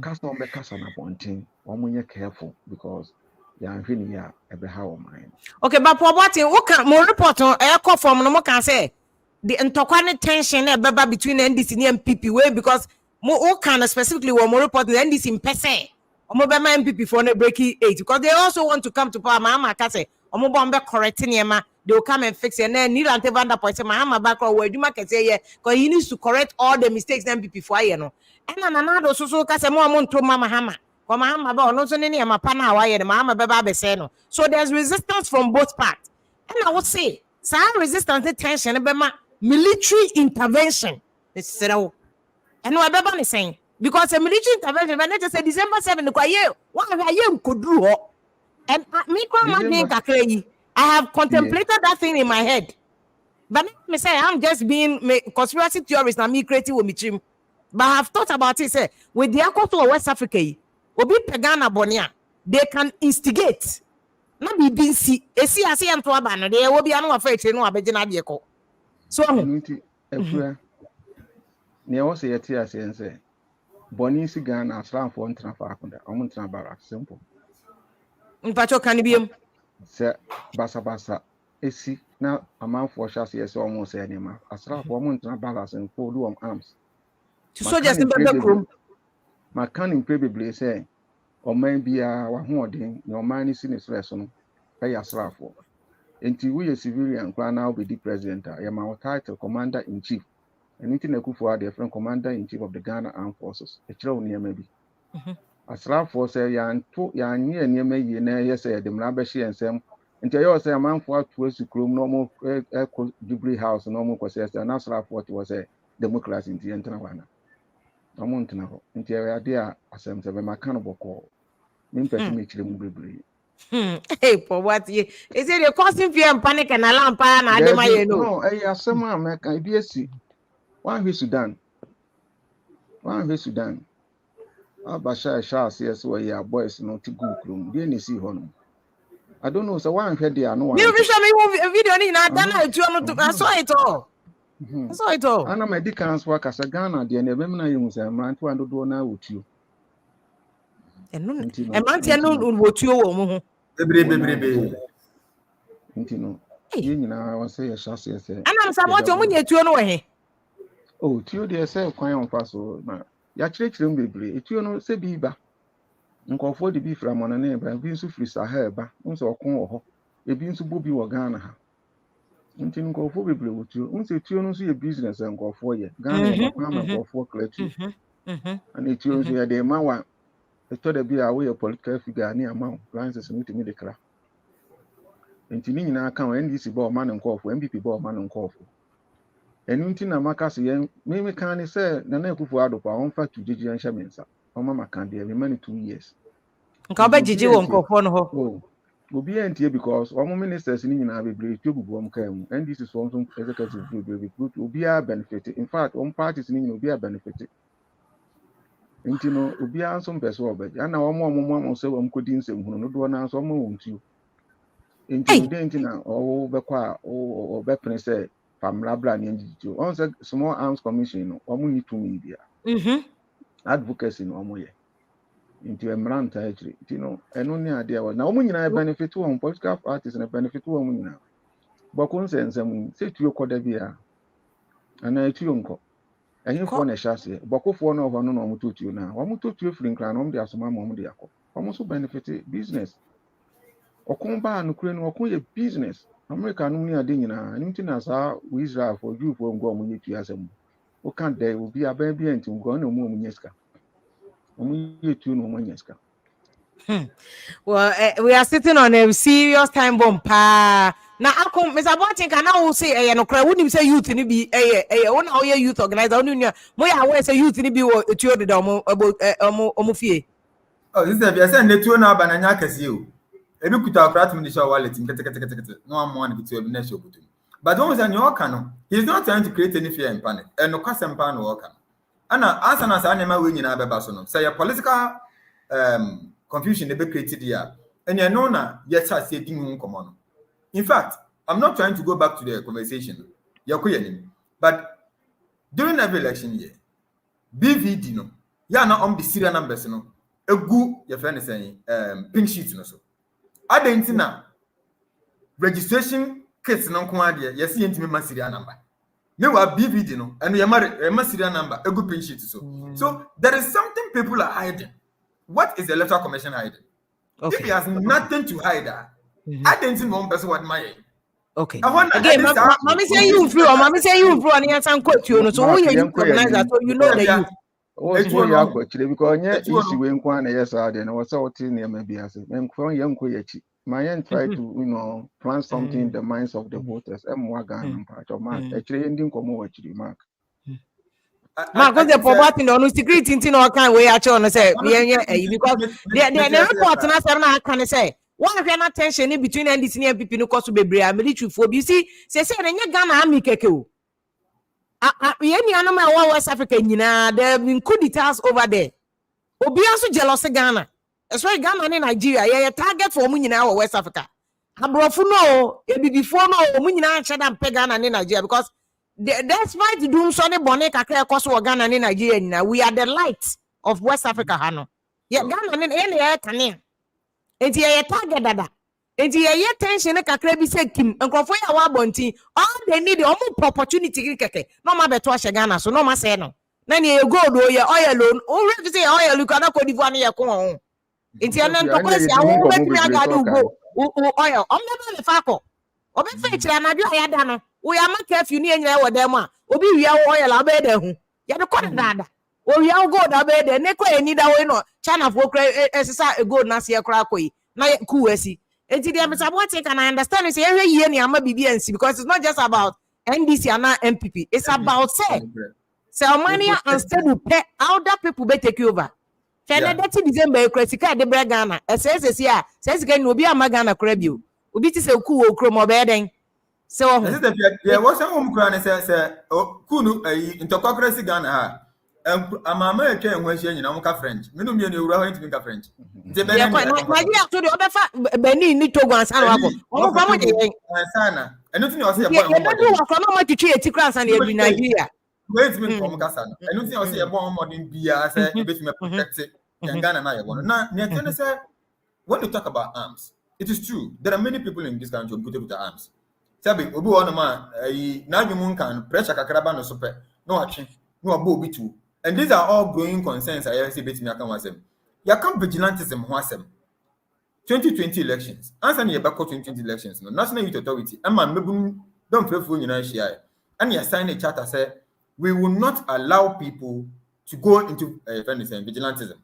kasa on be kasa na bontin o mo nye careful because ya hwini ya ebe ha o man. Okay, but Botti wo kan mo report e call from no mo kan say the ntokwa tension e beba between NDC and MPP way because mo can specifically what more report the NDC in person omo be my MPP for no breaking 8 because they also want to come to power. Mahama ka say omo bombe correcting yema they will come and fix it and then Neil and Tevanda point say Mahama back or we do market say yeah because he needs to correct all the mistakes MPP for you know and another so ka say mo nto Mahama ko Mahama ba no so ne yema pa na wa ye Mahama be ba be say no so there's resistance from both parts and I would say some resistance tension be ma military intervention it's and what Baba is saying because a military intervention, when they say December 7, and me, I have contemplated that thing in my head. But me say I'm just being conspiracy theorist and me creative with me. But I have thought about it. Say with the Akko to West Africa, Obi Pegana Bonia, they can instigate. Not be being see a see and to abandon. They will be afraid to know about Jenadiako. So, ne wo se yeti ase boni si Ghana asran for ntra fa akunda omo ntra barak simple Mpacho kanibiem. Sɛ basa esi na amanfoɔ hyɛ aseɛ sɛ ɔmo sɛ nneɛma asraafo ɔmo ntena balance and fold wɔn arms. To soldiers in bebe krom. Maka ne mpɛ bebree sɛ ɔman biara wahoɔden na ɔman ne si ne srɛ so no ɛyɛ asraafo. Enti woyɛ civilian koraa na wobɛdi president a yɛma wo title commander in chief. Ɛno nti na Akufo-Addo yɛfrɛ commander in chief of the Ghana Armed Forces. Ɛkyerɛ wo nneɛma bi. Asraafo sɛ yɛanyɛ nneɛma yie na ɛyɛ sɛ yɛde mmara bɛhye yɛn nsɛm. Nti ɛyɛ sɛ amanfoɔ ato asi kurom na ɔmo ɛkɔ Jubilee House na ɔmo kɔsɛ sɛ na asraafo te wɔ sɛ democracy nti yɛntena hɔ ana. Ɔmo ntena hɔ. Nti ɛyɛ ade a asɛm sɛ bɛmaka no bɔkɔɔ. Mempɛ sɛ mekyerɛ mu bebree. Hey, for what ye? Is it a causing fear and panic and alarm pan? I don't know. No, ɛyɛ asɛm a mɛka ebi asi. Wanhwɛ Sudan. Abasha ɛhyɛ aseɛ sɛ wɔyɛ boys no te gu kurom. Deɛ na esi hɔ no. I don't know. So why I'm there? No one. You show me a video. I saw it all. I saw it all. And I'm a decans work as a Ghana. The Nebemina Yums and man to do now with you. And man, what you Intino. You know, I was say a chassis. And I'm somewhat when you're two away. Oh, two dear self, quite on fast. Ya church room be it, you know, say Biba. Nkɔfoɔ de bi fra mɔna ne ba bi nso firi Sahel ba nso ɔko wɔ hɔ ebi nso bobi wɔ Ghana ha nti nkɔfoɔ bebree wɔ tuo nso tuo no nso yɛ business nkɔfoɔ yɛ Ghana yɛ kwan ma nkɔfoɔ kla tuo ana tuo nso yɛ de ma wa ɛtɔ da bi a wɔyɛ political figure ne ama wo Francis no tumi de kra nti ne nyinaa ka wɔn NDC ba ɔma ne nkɔfoɔ MPP ba ɔma ne nkɔfoɔ ɛnu nti na maka sɛ yɛn me kan ne sɛ Nana Akufo-Addo pa ɔmfa tu gyegye nhyɛ me nsa Mama Makande, we many 2 years. Nkaba jiji won kofo no ho. Oh. Obi entie because omo ministers ni nyina be brave to bubu om kan and this is one executive good obi a benefit. In fact, on parties ni nyina obi a benefit. Enti no obi a nso mpeso obaji. Ana omo se won kodi nsem hunu no do na nso omo wontu. Enti de enti na o bekwa o be prince famra bra ni njiji. On say small arms commission no omo ni to media. Advocacy no omo ye into a mranta actually you know eno ne ade a na omo nyina benefit won political parties na benefit won nyina boko nsensem se tuo koda bia ana tuo nko ehifo na hyase bokofo no ho no omo totuo na omo totuo firi nkran no omo de asoma ma omo de akọ omo so benefit business okon ba no kure no okon ye business America no ni ade nyina nim ti na sa Israel for you for ngo omo ye tuo asem o can there will be a baby and to go no more munyeska. Well, we are sitting on a serious time bomb pa. Now, Mr. Boating can now say, no cry, wouldn't say youth in be a one hour youth organizer. Moya always say youth in be a tutor the domo about Omofie. Oh, this is a send the two now, banana casio. A look at our craft minister wallet in no one to a national. But almost an Yorkano, he's not trying to create any fear and panic, and no custom pan worker. Anna, as an animal winning Ababasono, say a political confusion they be created here, and you're known, yes, I say, common. In fact, I'm not trying to go back to the conversation, but during every election year, BVD, no, you're not on the serial numbers, no, a good, your friend is saying, pink sheets, no, so. I didn't know registration. Kids no kwade yes yentimi ma serial number me wa BVD no and you marry ma serial number a good pin sheet so there is something people are hiding. What is the electoral commission hiding? Okay. If he has nothing to hide, I didn't know one person what my okay again mommy say you through and you can quote you so who you organizer so you know that you because easy way nkwa na yes ade na was out in near maybe as nkwa yanko yachi my try to plant something in the minds of the voters m1 part of man actually ending komo wachiri mark because the poverty no security thing no kan we actually no say because the report na say na kan say one of your attention in between NDC and NPP no cause bebre military for you see say na Ghana army keke o any animal West Africa nyina there been coup d'etats over there obi aso jealous Ghana. That's why Ghana and Nigeria, yeah, target for Munina or West Africa. Abrofuno, before no Munina Chadam Ghana and Nigeria because despite the doom Sonny Bonnet, Ghana and Nigeria, we are the light of West Africa, Hano. Yeah, Ghana and any air can. enti ye target dada enti ye tension kakra bi se kim enkrofo ya wa bontin all they need opportunity keke no ma beto ahye Ghana so no ma say no na ne ye gold o ye oil loan o re say oil you kana ko divu na ye ko ho enti ene ntoko si awo betimi aga do go oil o me fa ko obi fa kire anadwo ayada no we am curfew ni enyira wo dem a obi wia oil abe da hu ye de ko dada o wia gold abe da ne ko eni da we no China for esisa gold na se kra ko yi na ku asi enti dem say what can I understand say ehwe yie ni ama bibiansi because it's not just about NDC and MPP it's about say Omania and stable pay other people be take over China that December critica de Ghana says says can obi ama Ghana kra bio obi ti say ku wo kro mo be den so yeah what's home kra say kunu intokokrasi Ghana ha amama eke enwe hye nyina ka French menum ye ne ewura ho ntimi ka French de be na Nigeria to the obefa Benin ni Togo ansan wako o fa mo de ansana eno tini o se ye bon mo de wo fa no mo twitwi etikra ansan na edu Nigeria wait me from kasa no eno tini o se ye bon modern bia say ebetime protect Ghana na ye bon na ne tene say when you talk about arms it is true there are many people in this country who with arms sabi obi wo no ma na adwumu kan pressure kakraba no so pe no atwe no abo obi tu. And these are all growing concerns. I say betimi aka wasem. Ya come vigilantism ho asem. 2020 elections. Answer ni about 2020 elections. No National Youth Authority. Ama mebun don't pray for nyina share. And you sign a charter say we will not allow people to go into vigilantism.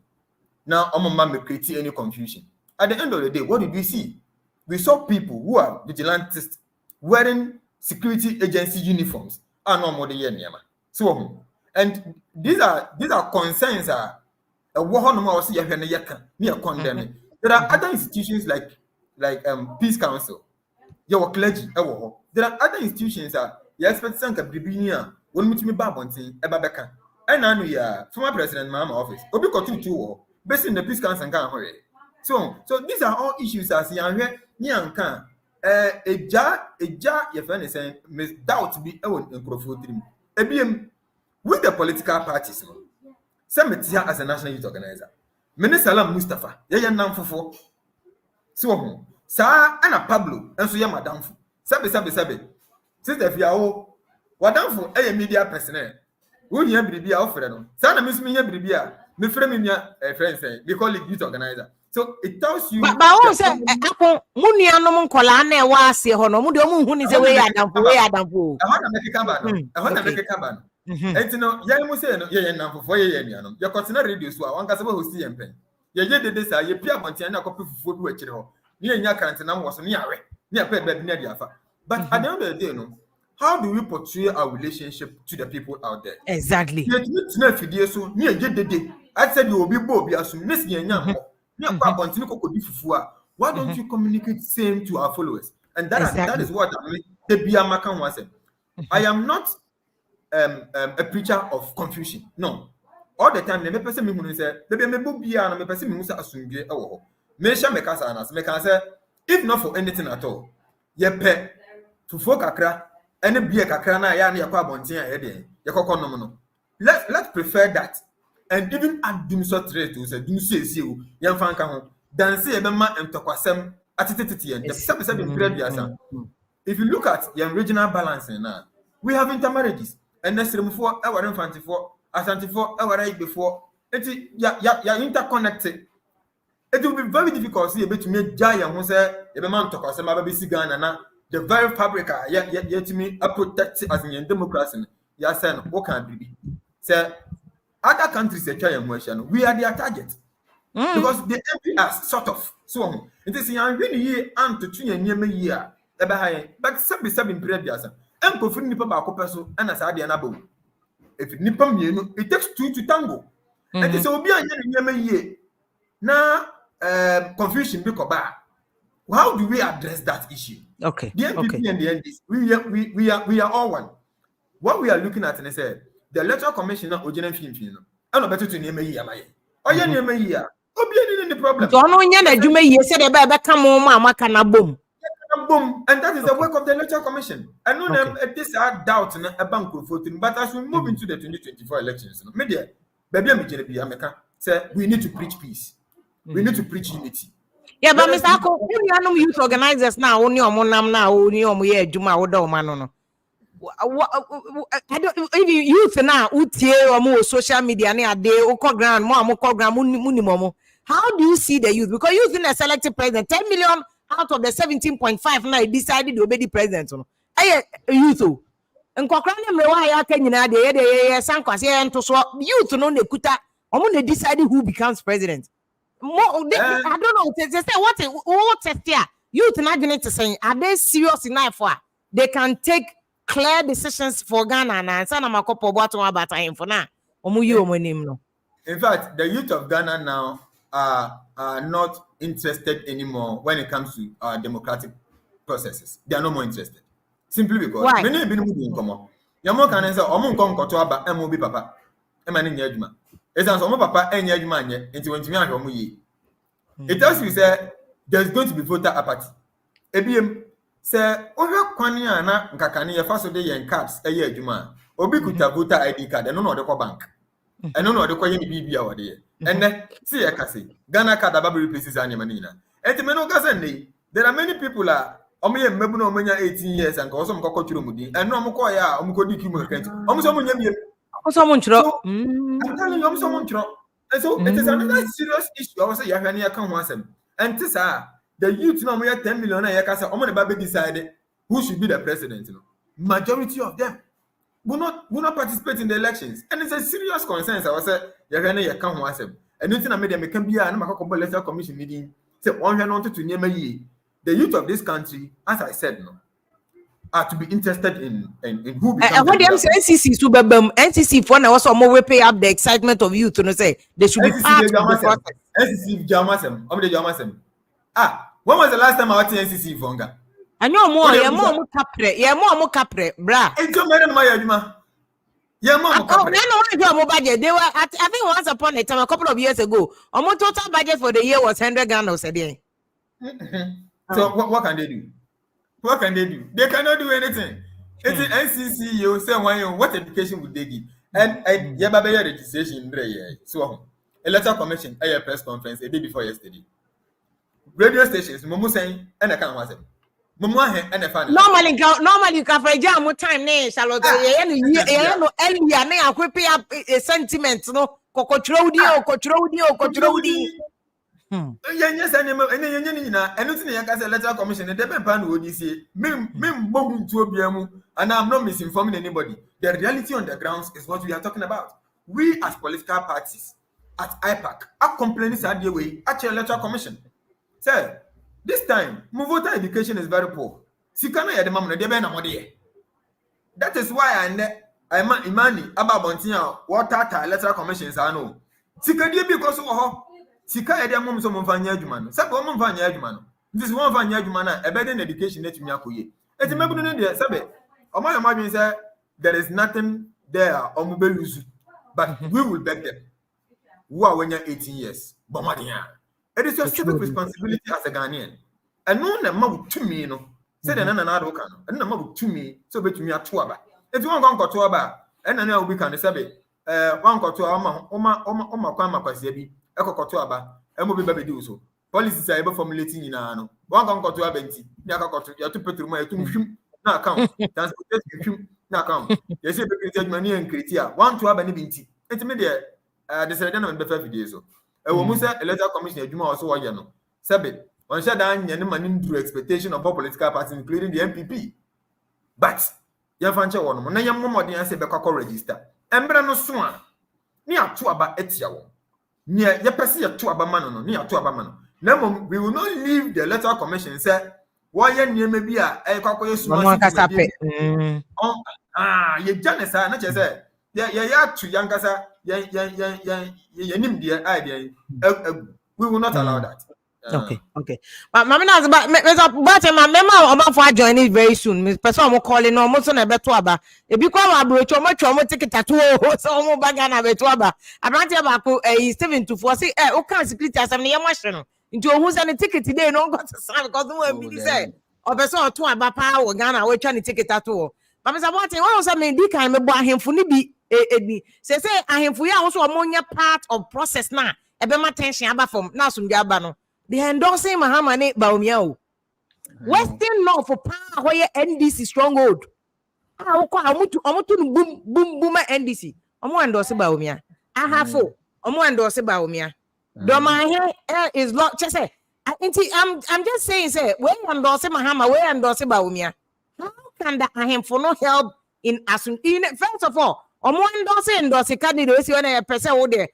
Now, Omama may create any confusion. At the end of the day, what did we see? We saw people who are vigilantists wearing security agency uniforms. No more than so. And these are concerns a condemning. There are other institutions like Peace Council, your clergy, there are other institutions you expect some Bibinia when meet me babonti ebabeka. And now ya former President Mahama office. Obi continue to based in the Peace Council and can so these are all issues as yan can your friend is saying doubt be in profile with the political parties, some as a national youth organizer. Salam Mustafa, Yayan Fofo. So, Sa Anna Pablo, and so Madame. Sabe. Since if you are Wadamfo, a media personnel, who you be offered. Sana Miss Mia Bribia, me friend, we call it youth organizer. So it tells you. But I say, Muni anom kola na wa se ho no mu de mu hu ni se we adamfo. I want to make a cabin. And you know, young say no, yeah, now for ye no. You continue radio so one can host yen. Ye did this, ye peer Montana copy for food which you near your canton was near pet near the afa. But at the end of the day, no, how do we portray our relationship to the people out there? Exactly. So near the day. I said you will be Bobby as soon as why don't you communicate same to our followers? And that is what I mean. The Biamakan was saying. I am not a preacher of confusion. No. All the time, the person me say, "Baby, me bobia na me person me say asumdwe e wo ho." Me sha me kasa anas me can say, if not for anything at all, ye pe fufuo kakra, ene bie kakra na ya na yakwa abonten a ye de ye kokko no. Let's prefer that. And even at dim so trade to say dim so esi o, ye mfa nka ho. Dan say e be ma entokwasem atetete ye. The seven previous. If you look at your regional balancing now, we have intermarriages. And next room for our infant for Asante for our before it ya interconnected. It will be very difficult to to make giant who say a man talk as a baby Ghana na the very fabric yet to me protect as in democracy. Ya say what can be say other countries a try and we are their target because they envy us sort of so it is in really and to tune near year but seven previous and prefer nipa ba person and as ade na bawo if nipa mienu it takes two to tango and so obi anya nyema yie na confusion be koba. How do we address that issue? Okay. The NPP and the NDC, we are all one. What we are looking at and say the electoral commission na ojena finfin no and better to nyema yie amaye oye nyema yie obi any the problem so no nya na dwuma yie se de be ka mo ma amaka na bom. Boom, and that is the work of the electoral commission. I know them this are doubt in a bank of voting, but as we move into the 2024 elections, media, baby, say we need to preach peace, we need to preach unity. Yeah, but Let us Mr. Ako, who youth organizers now, only on Monam now, only on Muye Juma or Domano. I don't even youth now, Utie or more social media near day, or program, more program, minimum. How do you see the youth? Because youth in a selected president, 10 million out of the 17.5 now decided to obey the president. Hey, youth. And Cochrane, why can you know the Sankas and to swap youth no ne kuta, or decided who becomes president. I don't know. They say what here? Youth not going to say, are they serious enough for they can take clear decisions for Ghana and send them a couple of what about him for now. In fact, the youth of Ghana now are not interested anymore when it comes to democratic processes. They are no more interested. Simply because why? Many have been moving come on. Yamo can say, Omun come kotoaba, MOB papa, Emani Yajma. It's an Omo papa and Yajman, into when you it tells you say there's going to be voter apathy. ABM say, Oya Kwanya na Nkakani, your first day and caps a year Juma. Obi kuta voter ID card, and no the bank. And no the coin BB our day. And then see a cassie. Ghana card about replaces Animanina. And the Meno Gazandi, there are many people are Omi and Mebuno Mania 18 years and also Moko Churumudi, and no Mokoya, Omukodi Kimu, Someone I'm telling you, someone and so it is another serious issue. I was saying, I can't want them. And this the youth now, we have 10 million. I can say, I'm going to decide who should be the president. You know, majority of them will not participate in the elections, and it's a serious concern. I was saying, you can't want them. And nothing I made them can be an electoral commission meeting. Say, one wanted to name the youth of this country, as I said, no, are to be interested in who becomes what them say NCC to NCC for now also more pay up the excitement of youth to say they should be part of the process. NCC Jamasem, when was the last time I watched NCC Vonga? I know more, more capre, bra. It's your man, my Yajma. They were, I think once upon a time, a couple of years ago, our total budget for the year was 100 Ghana a day. So what can they do? What can they do? They cannot do anything. It's an NCC. You say what education would they give? And Yababa registration. So a letter commission, a press conference a day before yesterday. Radio stations, Momo saying, and I can't watch them. Momo and a fan. Normally, you can find jam more time. Charlotte, I could pay up a sentiment. No, Cocotrodi. Yes, and anything I can say letter commission, and the pan would say, Mim to Obiamu, and I'm not misinforming anybody. The reality on the grounds is what we are talking about. We as political parties at IPAC are complaining sad way at your electoral commission. Sir, this time, voter education is very poor. Sikana ya de mamna de be na mode. That is why I imani about bontia water electoral commissions I know. Sikadi because of Sika ya de mum so mfanya adwuma no. Sebe mum mfanya adwuma no. This one mfanya adwuma na e be den education na tumi akoye. Eti mebuno ne de sebe omo ya madwen say there is nothing there omo be lose. But we will beg them. Who are when you're 18 years? Bomadian. It is your civic responsibility as a Ghanaian. And no na ma to me no. Say the nana na adoka no. And na ma to me so be to me atoaba. Eti won gon kotoaba. And na na we can sebe wan kotoaba oma kwa makwase bi. Ekokotoaba. Emo be baby do so. Policies are able formulating in no. Wan gon kotoaba nti. Ni akakoto ya to petrol ma ya to nhwim na account. Transportation nhwim na account. You say be create money and create here. One to aba ni bi nti. Enti me de the Serena and better video so. Musa electoral commission adwuma also waya no. Sebe, on share dan nyane manim through expectation of all political parties including the MPP. But ya fanche wono na yam momodin ase be kwakọ register. Embre no so a ni ato aba etia wo. Ni ya pese ya to aba ma no, ni ato aba ma no. Na mom we will not leave the electoral commission say why niam bi a e kwakọ yesu ma ye janesa na che say ya to yankasa we will not allow that. Okay. But Mamina but my memo about for joining very soon. Miss person mo calling no mo so na beto aba. E bi kwa abrocho mo ticket tattoo so mo bagana beto aba. Abranti ba ko Steven to for say o kan security asem ne yamahwe no. Nti ohun say ne ticket dey no got to sign because no be say o person to aba pa wo Ghana we twa ne ticket tattoo. Mamisa but won say me di kan me bo ahemfo ni bi say ahemfo ya wo so omonya part of process na ebe ma tension aba from na asumdua aba no they endorsing Mahama ne Bawumia. Western North for power where NDC stronghold. I want to boom boom NDC. Endorse Bawumia. I have four. Endorse Bawumia. My hair is not just say. I'm just saying, say, where endorse Mahama, where endorse Bawumia. How can that for no help in assuming? First of all, endorse candidate when a person over there,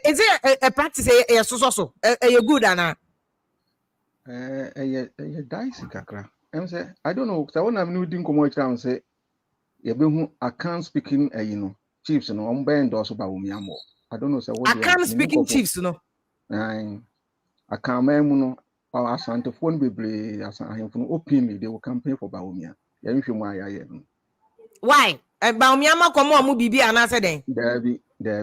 is it a practice a so a good Anna? Dicey kakra. I don't know. So when I'm new doing come say, I can't speak in chiefs no. I'm buying endorse Bawumia more. I don't know. So I can't speaking chiefs no. I can't remember. Our Santa phone be as I am from openly they will campaign for Bawumia. Why? Bawumia ma komo mu bibi anase den. There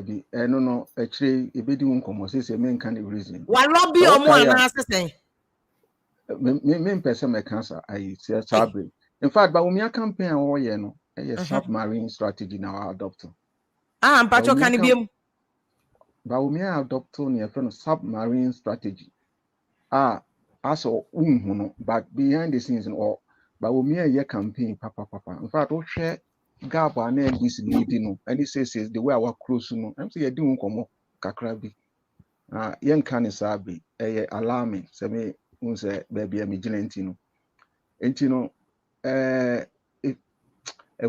be. No. Actually, a bit uncommon. Say main kind of reason. Wa lobby o mu anase den. Me person me cancer. I say sabre. In fact, Bawumia campaign all year no. A submarine strategy now adopting. Mpacho kan biem. Bawumia adopting your friend submarine strategy. Also, but behind the scenes or Bawumia ye campaign, papa. In fact, we share gap and this leading, and it says the way our close no. I'm saying you doing come kakrabi. Young can sabi alarming. Say me, say baby, I'm vigilante no. And you know, if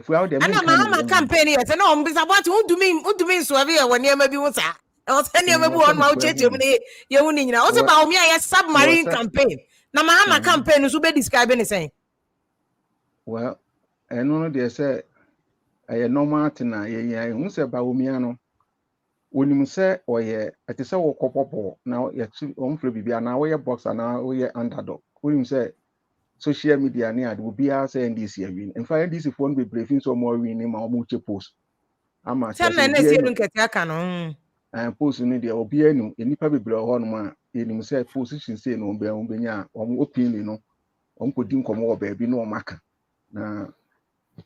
we are the Mahama campaign here, say no, what do mean so every when you maybe what's that? I was telling you maybe one more church you winning now. Also Bawumia submarine campaign. Now Mahama campaign is be describing the same. Well, I know they say a normal thing. Who say Bawumia no? When you say or yeah, it is a walk now. You on free baby now. We boxer now. We underdog. When you say social media near will be our saying this year win. In fact, this phone be briefing so more winning my multi post. I'm a tell me you don't get no. And post in the obienu. Any probably blow on man. You say position say no be on benya. Opinion no. Could drink more baby no maca. Na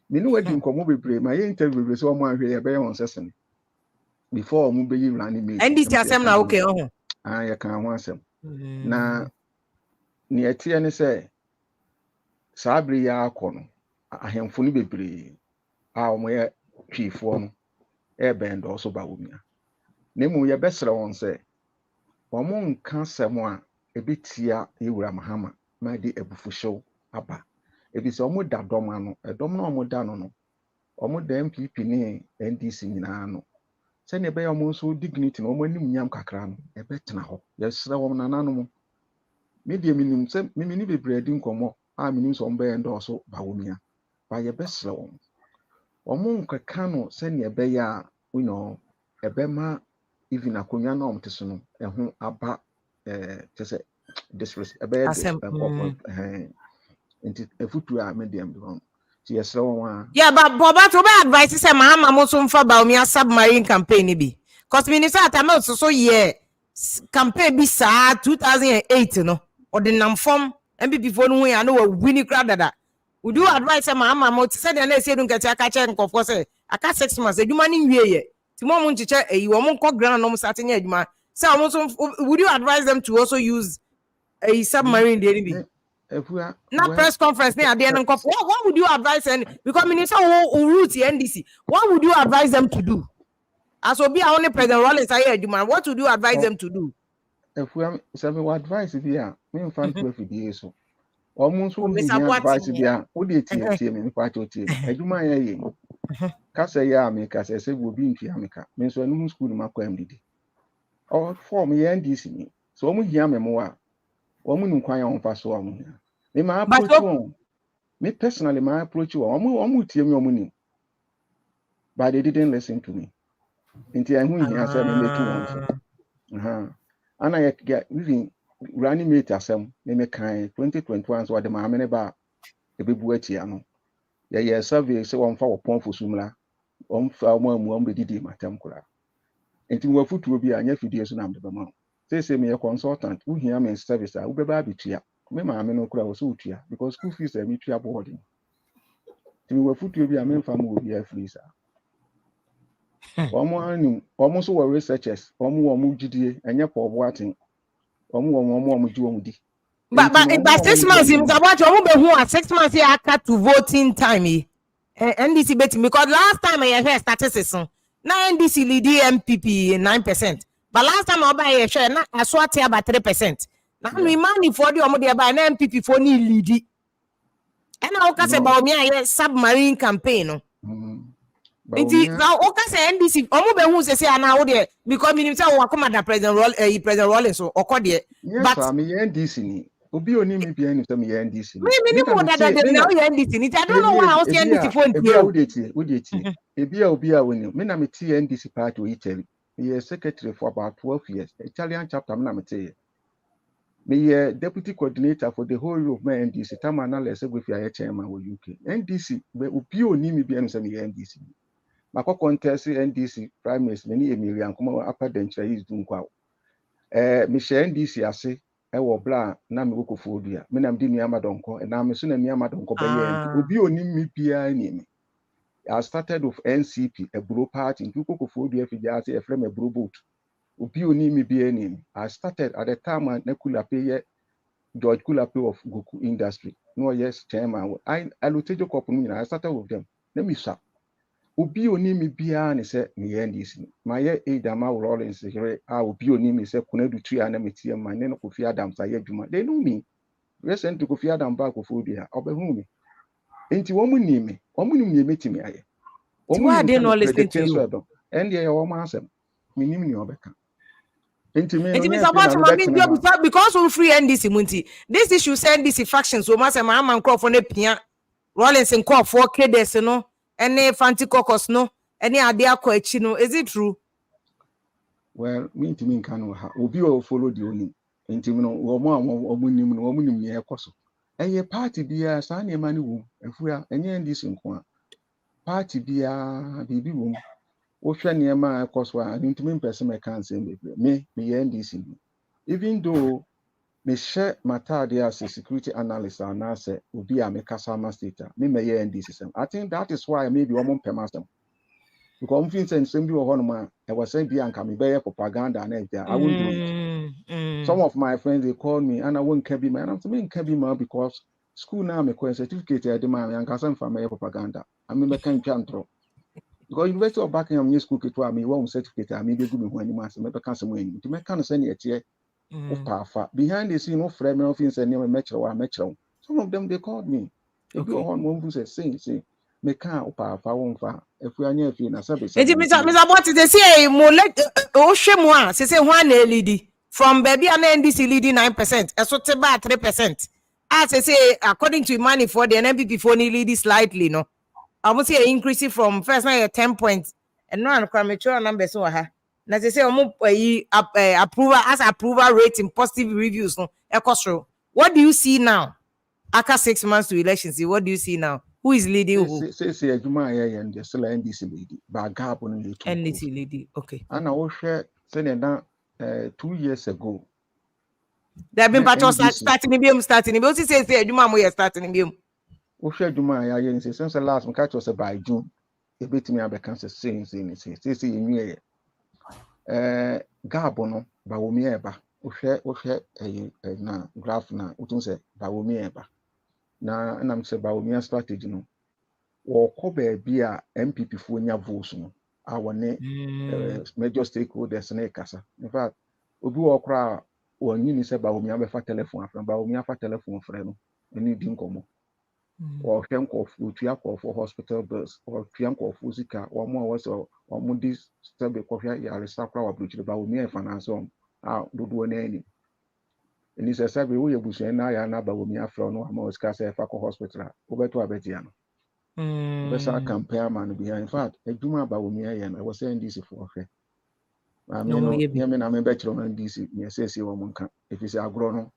me know wedding come be brave. My interview so one here be on session. Before mu be running me. And this asem na okay you can want some. Na ni etie ne say sabri ya akono ahemfo no bebre omo ye twifo no bend also Bawumia. Nemu ye besra won say omo nka sem a ebetia ewura Mahama ma di ebufusho aba. Ebi se omo da dom ano edom na omo da no omo da MPP ni NDC nyina no se ne be omo so dignity no omo anim nyam kakra no ebetena ho ye sra won nanano mo media minim se mimi ni bebre di nkomo minim so omo endorse Bawumia ba ye besra won omo nkaka no se ne be ya ebema even akonya na omo teso no eho aba tese disrespect ebe into a foot to our medium. Yes, so yeah, but Boba to be advice say Mahama mo so mfa Bawumia submarine campaign bi. Cause minister atamel so yeah campaign bi sa 2008 no. Or the nam form MPP for no I know winning crowd that. We do advise say Mahama mo say dey say don't get aka check nkofo say aka 6 months eduma ni wie ye. Ti mo nchiche eyi wo mo nkọ ground no mo starting eduma. Say would you advise them to also use a submarine there bi? Not press conference what would you advise and because minister who route the NDC, what would you advise them to do? As will be our only president Rollins what would you advise them to do? If we have some advice here, me fan 12 years so almost will be advice here. Would it team in part of team? Eduma ye kasa ya me kasa say will be in America. Me so no school ma kwa MDD. Or form ye NDC ni. So omo hia me mo a omo nu kwan ya on fa so omo. Me my approach me personally my approach omo tie me omo ni. But they didn't listen to me. Until I who here say me make one. And I get even running mate asem me kan 2021 so the ma me ne ba e bebu atia no. Ye survey say won fa wopon fo sumla. On fa omo be didi matam kura. Enti wo futuo bi anya fidie so na mde ma. Say me a consultant who here me service a wo be ba bitua. Me ma me no kura wo so utua because school fees e me tua boarding. Enti wo futuo bi a me fa mo obi a free sa. Omo so were researchers, omo gidie enye po boatin. omo do omo di. But 6 months is about your woman 6 months here aka to voting time. NDC betting because last time I heard statistics now NDC lead MPP 9%. But last time I buy a share na aswati about 3%. Now we money for the omo dey buy na MPP for ni lead. And I say Bawumia submarine campaign no. Nti now say NDC omo be hu say na wo dey because minimum say wo akoma President Rollins so okọ but I mean NDC ni obi oni mi bia ni say me NDC me no that now NDC ni I don't know why I was NDC for ntia wo dey obi a woni me na me ti NDC party we Italy me secretary for about 12 years Italian chapter me na me ti me deputy coordinator for the whole of my NDC time analysis go fi chairman wo UK NDC be obi oni mi bia ni say me NDC mako contest NDC primaries me ni Emilian kuma upper denture is dun kwa me share NDC ase wo bla na me wokofo dua me na me di nuama donko na me so na nuama donko be ye obi oni mi bia ni me I started with NCP a bro party in wokofo dua fi ja ase e frame a bro boat obi oni mi bia ni me I started at the time na Kulape ye George Kulape of Goku industry no yes chairman I Lutejo Corp I started with them let me sha obi oni mi bia ni say me NDC ma ye Adama Rollins here obi oni mi say Kunadu Tria na metie ma ne no Kofi Adam say adwuma they know me recent to Kofi Adam back of Odia obehu me enti wo mu ni me metimi aye why they not listening to you and ye wo ma asem minim ni obeka enti me no about because we free NDC munti this issue say NDC factions so ma say man crop na pia Rollins and crop for cadres no any fancy caucus no any ade akọ achi no is it true well me ntimi nka no ha obi o follow the oni ntimi no wo mo nim ne ekoso eye party bia sa na ema ne wo afua enye NDC nko a party bia bibi wo wo hwe ne ema ekoso a ntimi mpese me kan se me NDC even though me share matade as a security analyst and as obi a me kasama state me NDC system I think that is why maybe one pemasem because I'm feeling same be one I was saying be anka me be propaganda and I won't do it. Some of my friends they call me and I won't be man I'm saying can be man because school now me ko certificate I demand and can from my propaganda I mean me can control because University of Buckingham new school to me one certificate I mean be good me when you must me can some way to me can send it behind the scene, no frame of things and never metro. Some of them they called me. If you on one who says, say, me can't won't far. If we are near Fina service. Mr. What they say, Oshemwa, say one lady from baby and NDC leading 9%, a sort of 3%. As I say, according to money for the NPP for lead slightly, no. I would say increasing from first night 10 points and no mature numbers so na say approval rating positive reviews no ekosro what do you see now after 6 months to elections what do you see now who is leading who say adwuma aye and still NDC lady ba gap on the NDC lady okay and I will share say na 2 years ago they have been starting we say adwuma mo starting biom wo share adwuma aye and say since the last catch was by June e betimi abeka say say Gabo no Bawumia eba ohwe na graph na utun se Bawumia eba na nam se Bawumia strategy no wo ko ba bia MPP fo nya votes no a wone major stakeholders na kasa in fact obi wo kra woni ni se Bawumia be fa telephone afra Bawumia fa telephone frɛ no eni di nkomo or Kenkofu for hospital bills or Kenkofu Zika or more was or Mudis Stable Coffee Aristakra or Blue Bawumia finance on do any. And it's a survey we bush and I am Bawumia from no more scarce Fako Hospital over to Abetiano. Besa compare man behind. In fact, a Juma Bawumia and I was saying this for her. I mean, I'm a bachelor on DC, yes, if it's a grono,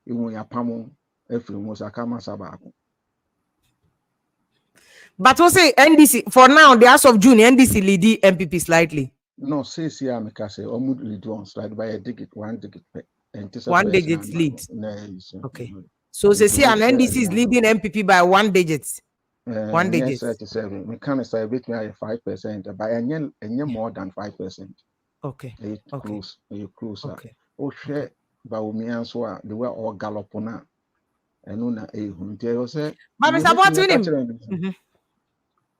you want your pamo, if you was a Kama Sabaco. But we'll say NDC for now, the as of June, NDC lead MPP slightly. No, says here, I say, almost lead one slide by a digit, 1 digit. 1 digit lead. Okay. So they say an NDC is leading MPP by 1 digit. 1 digit. 37. We can't say with me 5%, by any more than 5%. Okay. Close. Okay. Oh, share Bawumia so a the way all gallop na eno na ehun nti e say But Mr. Boatwin him.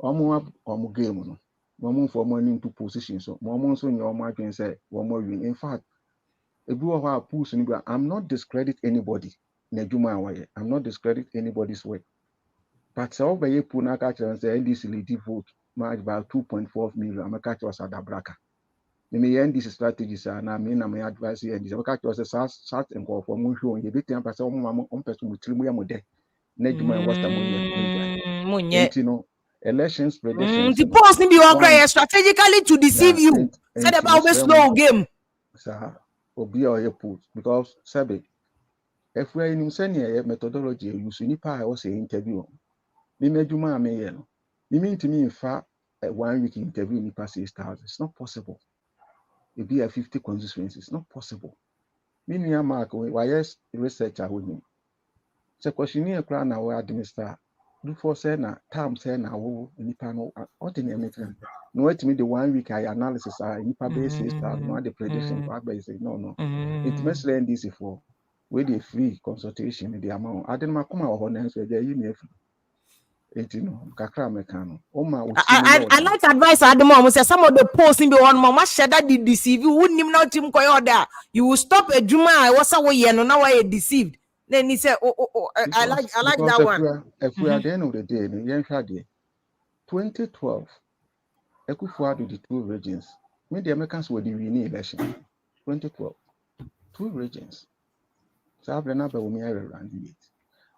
omo game no omo for money into position so omo so nye omo adwen say omo win. In fact ebi wo ha push ni bra I'm not discredit anybody na adwuma awaye. I'm not discredit anybody's work. But so be pu na ka kire say NDC lead vote march by 2.4 million amaka kire was adabraka. Me NDC strategies na me na me advise NDC amaka kire say sat enko for mo hwe on ye betia pa say omo person mutiri mu ya mode na adwuma what's the money Munye. no elections predictions The post ni be one cry strategically to deceive you. Said about the slow game. Sir, obi or post because sabe if we in senior methodology use nipa I say interview. Me medjuma me ye no. Me mean to me in fact 1 week interview nipa 6,000. It's not possible. It be a 50 constituencies. It's not possible. Me near mark why yes researcher with me. So questionnaire kra na we administer do for say na term say na wo nipa no ordinary meeting. No wait me the 1 week I analysis nipa base 6,000 no the prediction for by say no. It must learn this for with the free consultation in the amount. I didn't come out on answer there you me kakra mekano. I like advice at the moment. Say some of the posts in the one mama share that they deceive you. Wouldn't even know team koyo there. You will stop a juma. I was away no now I deceived. Then he said, I like that one. If we are at the end of the day, 2012, Ekufuado the 2 regions. When the Americans were the winning election, 2012, 2 regions. So I've been Bawumia running it.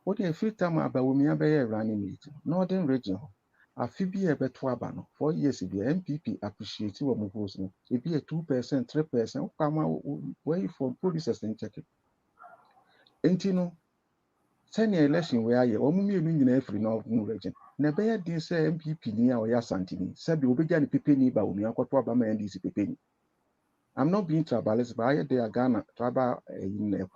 What the free time Bawumia running it? Northern region. A Phoebe a betuabano. 4 years ago, MPP appreciate what moves. It be a 2%, 3%. Where for police and check it. Entino. Senior election where I omu me nyina afri no region na be ya din say MPP ni a oya santini sabi obegya ni pepe ni ba omi akoto aba ma NDC pepe ni. I'm not being tribalist but I dey Ghana tribal in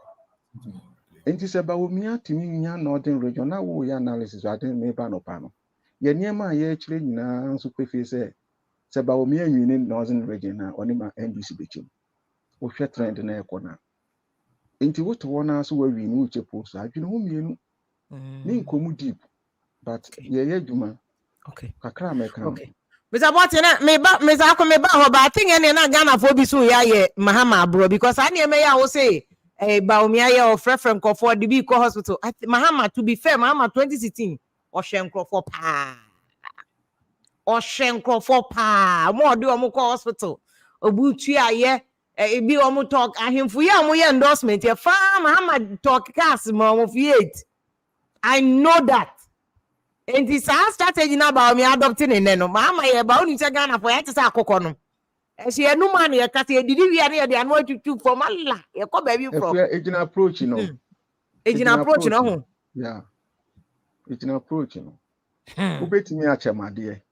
enti se ba omi atimi nya northern region na wo ya analysis aden me ba no pa no ye niema ye kire nyina nso pefe se ba omi anwini northern region na oni ma NDC bekim wo hwe trend na ekona enti woto wona so wa wi ni uche post adwene ho mienu ni nkomu deep but ye adwuma okay kakra meka okay Mr. Boatwin me ba ho ba thing ene na Ghana for bi so ya ye Mahama bro because I near me ya wo say Bawumia ye of reference for the big hospital Mahama to be fair Mahama 2016 o hwenko for pa mo de o mo hospital obutu aye bi o mo talk ahemfu ye mo ye endorsement ye fa Mahama talk cast mo of 8 I know that. And this strategy now about me adopting in no Mahama ye ba oni Ghana for yet say akoko no. E se enu man ye kase didi wi ane de anu atutu from Allah ye ko baby from. Agent approach no. Agent approach no ho. Yeah. Agent approach no. Ubetimi achemade.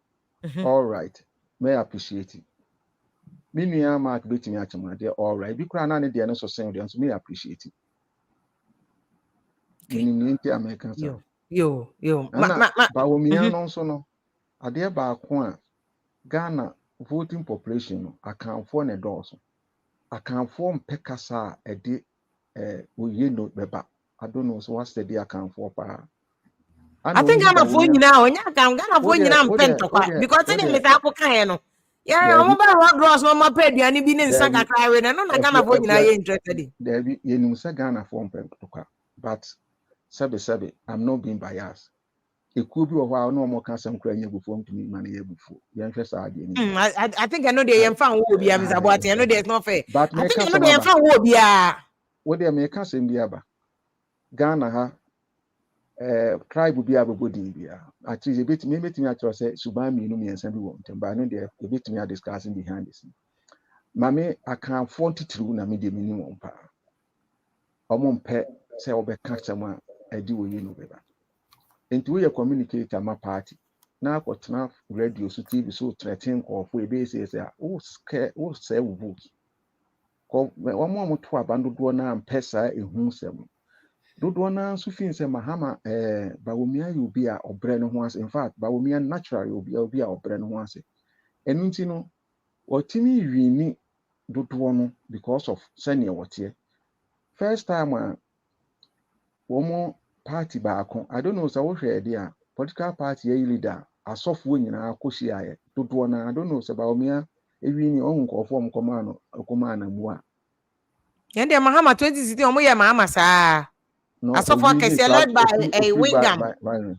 All right. May appreciate it. Me nua mark betimi achemade all right. Bi kura na ne de no so sen de so me appreciate it. Minimenti American sa. Yo. Bawumia no so no. Ade ba ko a Ghana voting population no account for ne dose. Account for mpekasa e de oye no beba. I don't know so what's the account for pa. I think Ghana for nyina onya Ghana for nyina mpento kwa because they me say akoka he no. Yeah, I'm about road draws no ma pay aduane bi ne nsa kakra we no na Ghana for nyina ye interested. There be yenim say Ghana for mpento kwa but sabe I'm not being biased. It could be a while no more can crying before to me money before. I think I know the infant will be Mr. Boatwin. I know there's not fair. But I think I know the infant will be what they make us in Biaba. Ghana ha tribe will be able to be actually a bit maybe to me actually say Subami no me and Sammy won't but I know they a bit me are discussing behind this. Mammy, I can't 42 na me the minimum pa. Omon pet say obe catch someone I do you know better. Into your communicator my party. Now got enough radio so TV so threatening or for a basis oh scare oh say book. One more to abandon na pesa in whom seven. Do na so fin say Mahama Bawumia you be a obreno once in fact Bawumia natural you be a obreno once. And you know what Timmy we need do no because of senior what here. first time one party back. I don't know so what idea political party leader a soft wing in our kosia to one. I don't know so Bawumia even your own form command and moi. Yende Mahama 2016 omo ye Mahama sa. No, Asofo akese led by a Wingam.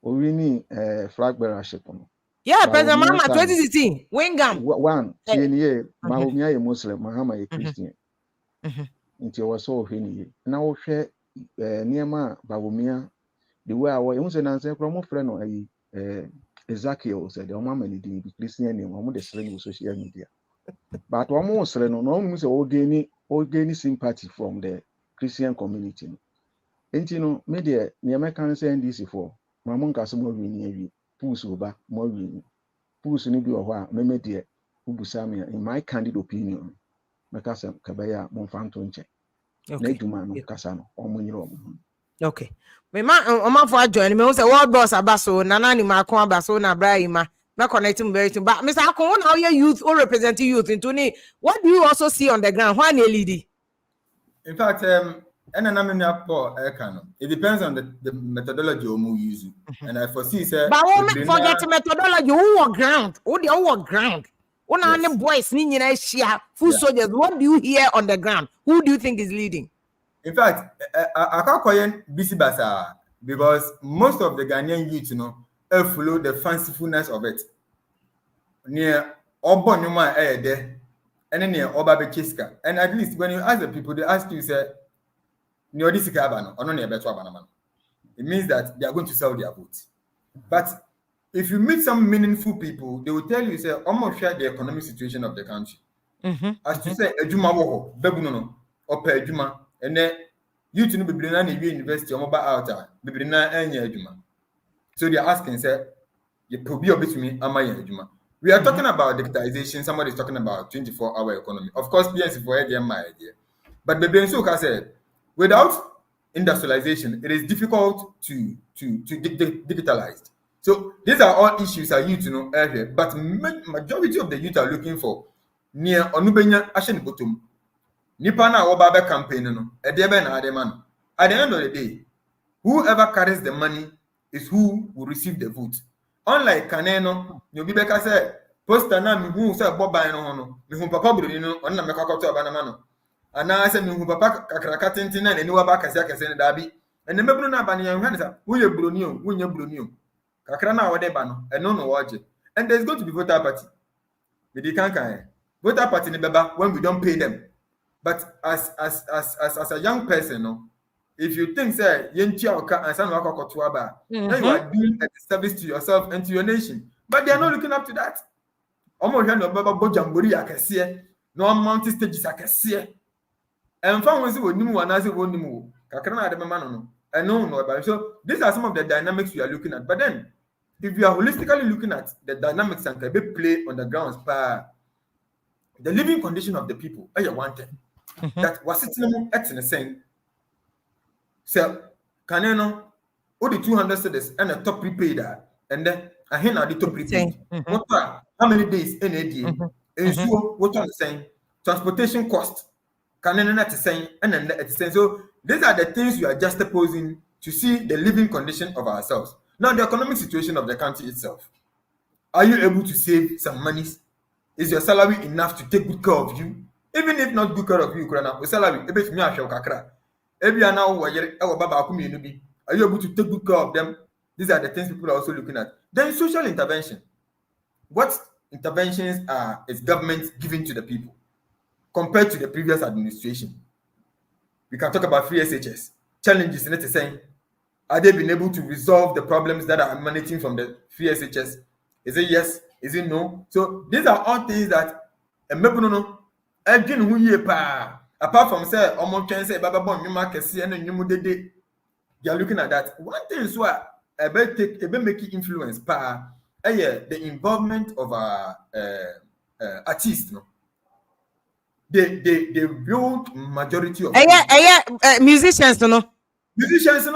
Orini flag bearership. Yeah, President Mahama 2016 Wingam. One, TNA, Bawumia a Muslim, Mahama a Christian. Until I was so hini. Now share near ma Bawumia. The way I was an answer from a friend or Ezekiel said, "Your mama didn't be Christian and one the slang social media." But one more slang on almost all gaining sympathy from the Christian community. And you know, media, the American send this for Mamon Casamo Winnie, Pusuba, more winning. Pus need you a while, media, Ubusamia, in my candid opinion. Macassa Cabaya, Monfantonche. Nedumano Cassano, or Muniro. Okay. Me ma o for join me say world boss abaso nana ni ma kon abaso na Brahima na connecting very soon. But Mr. Akon, how your youth or representing youth into ni, what do you also see on the ground? Why lead? In fact, it depends on the methodology we use. And I foresee, sir. But forget the methodology. Who are ground? Who the who are ground? Who are the boys? Full soldiers. What do you hear on the ground? Who do you think is leading? In fact, I can't call it busy basa because most of the Ghanaian youth, follow the fancifulness of it. Near Obonuma there, and then near Obabe Kiska. And at least when you ask the people, they ask you, say, it means that they are going to sell their votes. But if you meet some meaningful people, they will tell you, say, almost share the economic situation of the country. As to say, Ejuma woho, bebuno, or per Ejuma, and then you to know Bibrina University or mobile outer, Bibrina and Ejuma. So they are asking, say, you could be a bit to me, am I Ejuma? We are talking about digitization, somebody is talking about 24-hour economy. Of course, PNC for my idea. But the Bensuka said, without industrialization, it is difficult to digitalize. So these are all issues that youth know earlier, but majority of the youth are looking for near Onubenya Ashen Bottom. Nipana Obabe campaign, at the end of the day, whoever carries the money is who will receive the vote. Unlike Kaneno, Nubibeka said, Poster na who said Bob Bino, whom Papa Bruno, on the Makakoto Banamano. And now I said, Papa Kakrakatintina and Nuabaka and Dabi, and the Mebruna Banya Hansa, who you Brunio, when you Brunio. Kakrana or Debano, and no watch it. And there's going to be voter party. But you can't voter party in Baba when we don't pay them. But as a young person, if you think say Yenchia and San Waka then you are doing a service to yourself and to your nation. But they are not looking up to that. Almost no Baba Bojambori I can see, no mountain stages I can see. And found when you knew one as you won't move. Kakrana de Mamano. I know about so these are some of the dynamics we are looking at. But then if you are holistically looking at the dynamics and can be play on the grounds the living condition of the people, I want it. That was sitting at the same. So, Caneno, all the 200 cedis and a top prepaid, and then I hear the top prepaid. How many days in a day? And so, what I'm saying, transportation cost, Caneno at the same, and then at the same. So, these are the things we are just opposing to see the living condition of ourselves. Now, the economic situation of the country itself. Are you able to save some money? Is your salary enough to take good care of you? Even if not good care of you, with salary, are you able to take good care of them? These are the things people are also looking at. Then social intervention. What interventions is government giving to the people compared to the previous administration? We can talk about free SHS. Challenges in it is saying, are they being able to resolve the problems that are emanating from the free SHS? Is it yes? Is it no? So these are all things that apart from say say baba bon nyuma kese and nyumu dede, they are looking at that. One thing is what make influence the involvement of our artists. They build majority of musicians musicians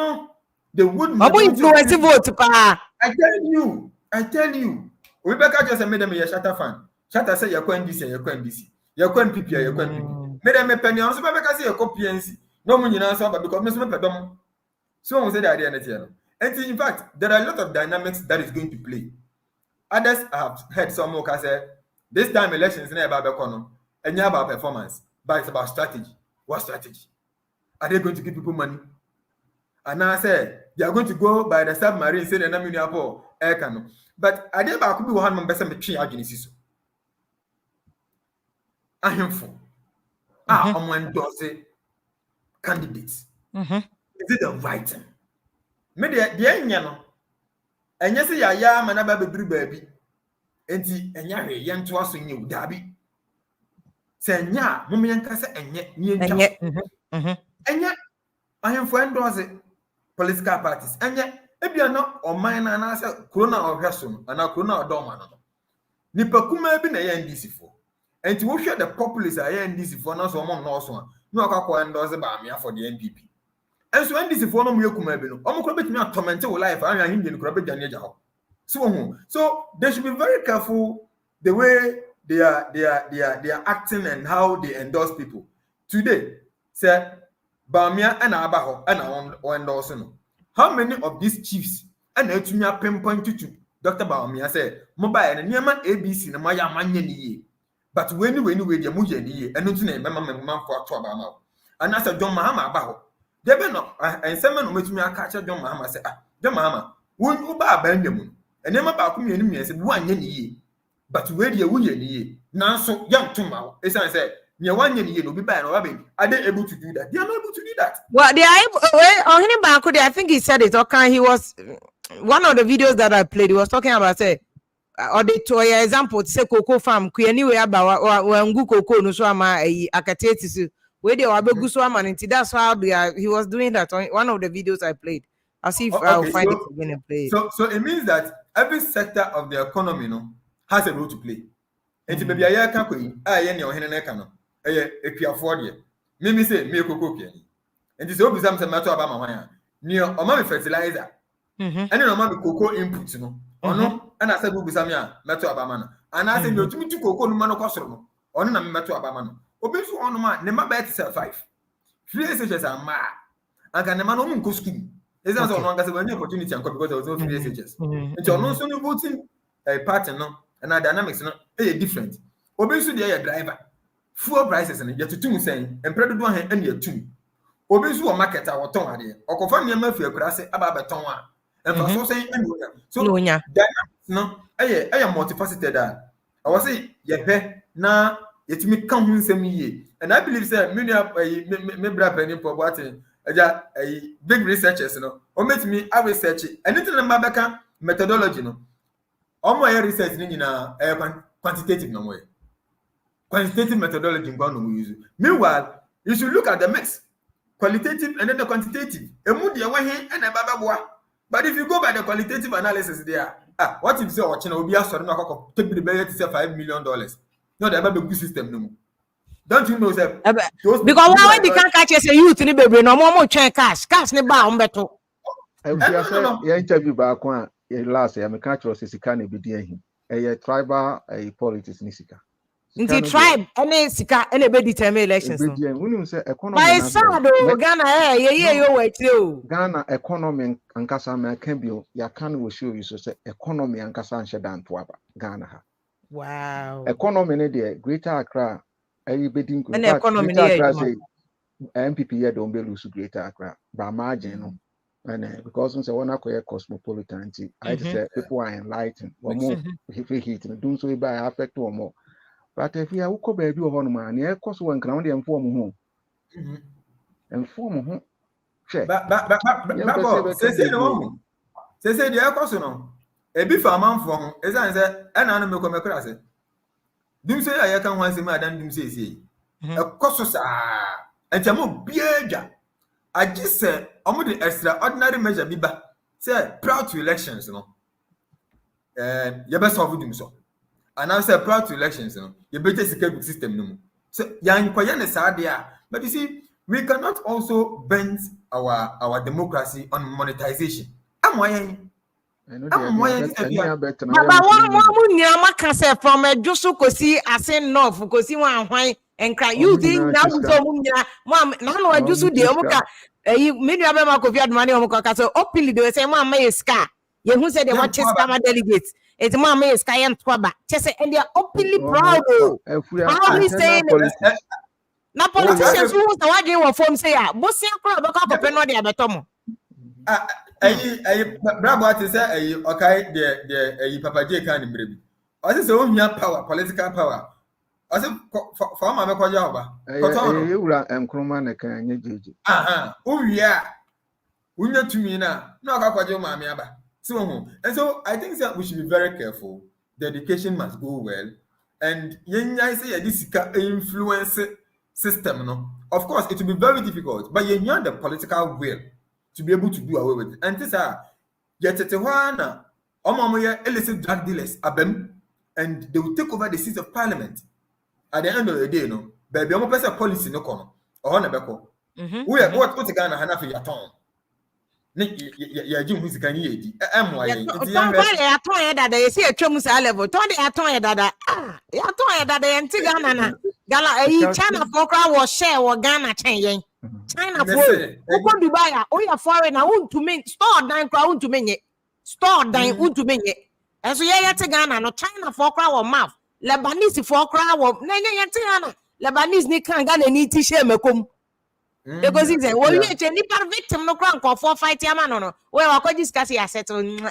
they would influence vote I tell you Rebecca just made them a Shatter fan. Shatter say you're going this, you're going this. You're going PPA, you're going PPA. Made them a penny on so Rebecca say you're PNC. No money answer, but because Miss Pedom. So we say the idea. And in fact, there are a lot of dynamics that is going to play. Others have heard some more say this time elections never about economy and yeah about performance, but it's about strategy. What strategy? Are they going to give people money? And I say they are going to go by the submarine, say the Namuniapo air cannon. But I did about could be one member some tree agencies. I am for endorse candidates. Is it the right thing? Maybe the end, and yes, ya man about baby. Enti enya hwe ye nto aso nye udabi se nya mum ye nkase enye nie ntwa enya ahemfo endorse political parties enye ebia na oman na na se corona ohweso no ana corona odoma no nipa kuma bi na ye ndc fo enti wo hwe the populace a ye ndc fo na so mo no so a no akakọ endorse ba amia for the npp enso ndc fo no mo ye kuma bi no omo kro betimi atorment wo life ahwe ahim de kro be jane ja ho. So they should be very careful the way they are acting and how they endorse people. Today, say Bawumia and Abaho and endorse no. How many of these chiefs and etumia pinpoint to Dr. Bawumia say mobile and Niaman ABC na maya manye ni. But when you the muye ni and no name man for Abama. And as a John Mahama Abaho. They be no and someone who metumia catch John Mahama say John Mahama won uba Benjamin. And never about community and said 1 year, but where you will ye now so young tomorrow. As I said, near 1 year will be bad or are they able to do that? They are not able to do that. Well, they are able. On him back, I think he said it. Okay, he was one of the videos that I played. He was talking about say, or the to example, say cocoa farm. Anyway, about when go cocoa no so ama akatetis where they are go so ama. That's how they are. He was doing that on one of the videos I played. I'll see if I'll find it again and play it. So it means that every sector of the economy has a role to play. And to be a year can I any or hen cano. If you afford it. Mimi say me cocoa candy. And this open some matter about my near or mommy fertilizer. And then mommy cocoa inputs or no, and I said will be some matter about mana. And I said you to cocoa no man costume or no matter about man. Open so on man, never bet sell 5. 3 SHS are mad. And can the man go school. It's not so long as an opportunity because there was no 3 SHS. And you're not only voting a pattern and our dynamics are different. Obviously, they are driver. Fuel prices and yet to saying, and Predator one and your two. Obviously, a market our tongue idea, or confirm your murphy across about a tongue. And for so saying, so dynamics, I am multifaceted. I was saying, yeah, now yet me come some ye. And I believe, sir, many of me brap and for what a big researchers, or make me I research it. And it's a Mabaka methodology, all my research in a quantitative no way. Quantitative methodology we use. Meanwhile, you should look at the mix. Qualitative and then the quantitative. But if you go by the qualitative analysis there, what if you say watching will be asked to take the budget to say $5 million? No, they have a good system no more. Don't you know, sir? Because why they can't catch us a youth in the baby, no more cash ne ba better. I interview back one last year. I catch us as a can be a tribal politics nisika. Inti tribe any sika any be determine elections. When say economy. By sad Ghana yo wait you. Ghana economy ankasa me can be ya can will show you so say economy ankasa anshe dan to aba Ghana ha. Wow. Economy ne there Greater Accra bedding and economy say MPP here don't be lose Greater Accra by margin no. And because we say one acquire cosmopolitan, I say people are enlightened or more heat and doing so by affect or more. But if you are who baby of one man, yeah, cost one crown and form home. And form home. Say the air cost a beef a man from as I said, and animal come across it. Do say I can once a madam do say, a cost and Jamu Bieja. I just said, I'm the extraordinary measure, Biba. Say, proud to elections, you best have them so. And I said, proud to elections, you better secure the system no more. So, young Koyan is idea. But you see, we cannot also bend our democracy on monetization. I'm why. But one can say from a Jusu Kosi, I say no, for Kosi one why and cry. You think now mom, now I just do the Omoka. Many of them have money on Moka. So openly they say, Mamma is scar. You who said they want Chester delegates. It's Mamma is Sky and Twaba. Chester, and they are openly proud. Proudly saying now politicians who was the one you were from say, Bossia crowd, a couple of penalty at the Tomo. Bravo, say, okay, the Papa J. Can baby. I just own your power, political power. I said, for my Koyaba. And Kromana can you? Oh, yeah. We know to me now. No, Mamma. So, and so I think that we should be very careful. The education must go well. And I say this influence system. No? Of course, it will be very difficult, but you need the political will to be able to do away with it. And this are yet at one illicit drug dealers, and they will take over the seats of parliament. At the end of the day, no, baby, I'm a person policy no come or on a beko. We are what's going to happen your tongue. Jim who's can you? I'm why I told that they see a Chomusa level. Told I told that I told that they anti-Ghana. Gala, China for crowd was share or Ghana changing. China for who Dubai, oh, you're foreign. I want to mean store down crowd to mean store down to mean it. And so, yeah, Ghana, no China for crowd or mouth. Lebanese for crowd or Nanya Lebanese Nick can't get any t-shirt. Because he said, well, you any victim no crank or for fight your man no. Well, I could discuss your settle. Yeah,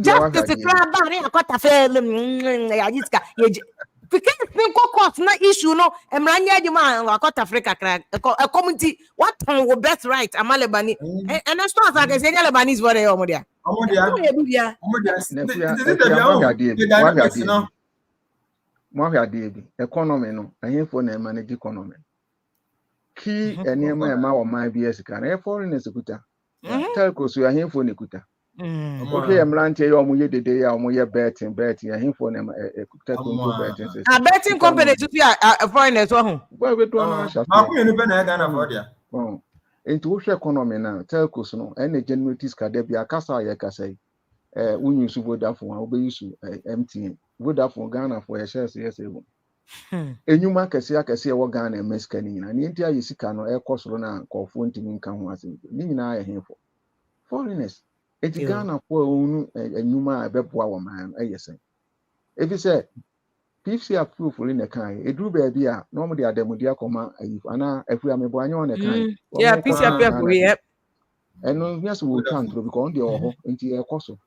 just the crab barrier, I got a fair. I just got we can't think of no issue, no, and Rania the man, I got Africa a community. What time will best right? I'm Alabani, and as far as I can say, Albanese were there. Economy no, I hear for the manage economy. Key and near my my BS can foreigners kuta. Telco so I hear for Nikuta. Okay, I'm ranting your the day I'm your betting, I hear for them a betting company to be a foreigner. Well, we don't into economy now, telcos no, any generators can there be a casa yakasay. When you should Vodafone, I'll be used to MTN. Vodafone Ghana for a shares, yes, and you mark a see what Ghana and Mescanin, and the entire Yisicano air cost run called 20 income was in Nina here for foreigners. It's Ghana for a new man, a bepwa man, yes. If you say, PFC are fruitful in the kind, it drew baby, normally a demodia comma, if we are a boy on the kind. Yeah, PFC are and yes, we can't because the oho into a coso.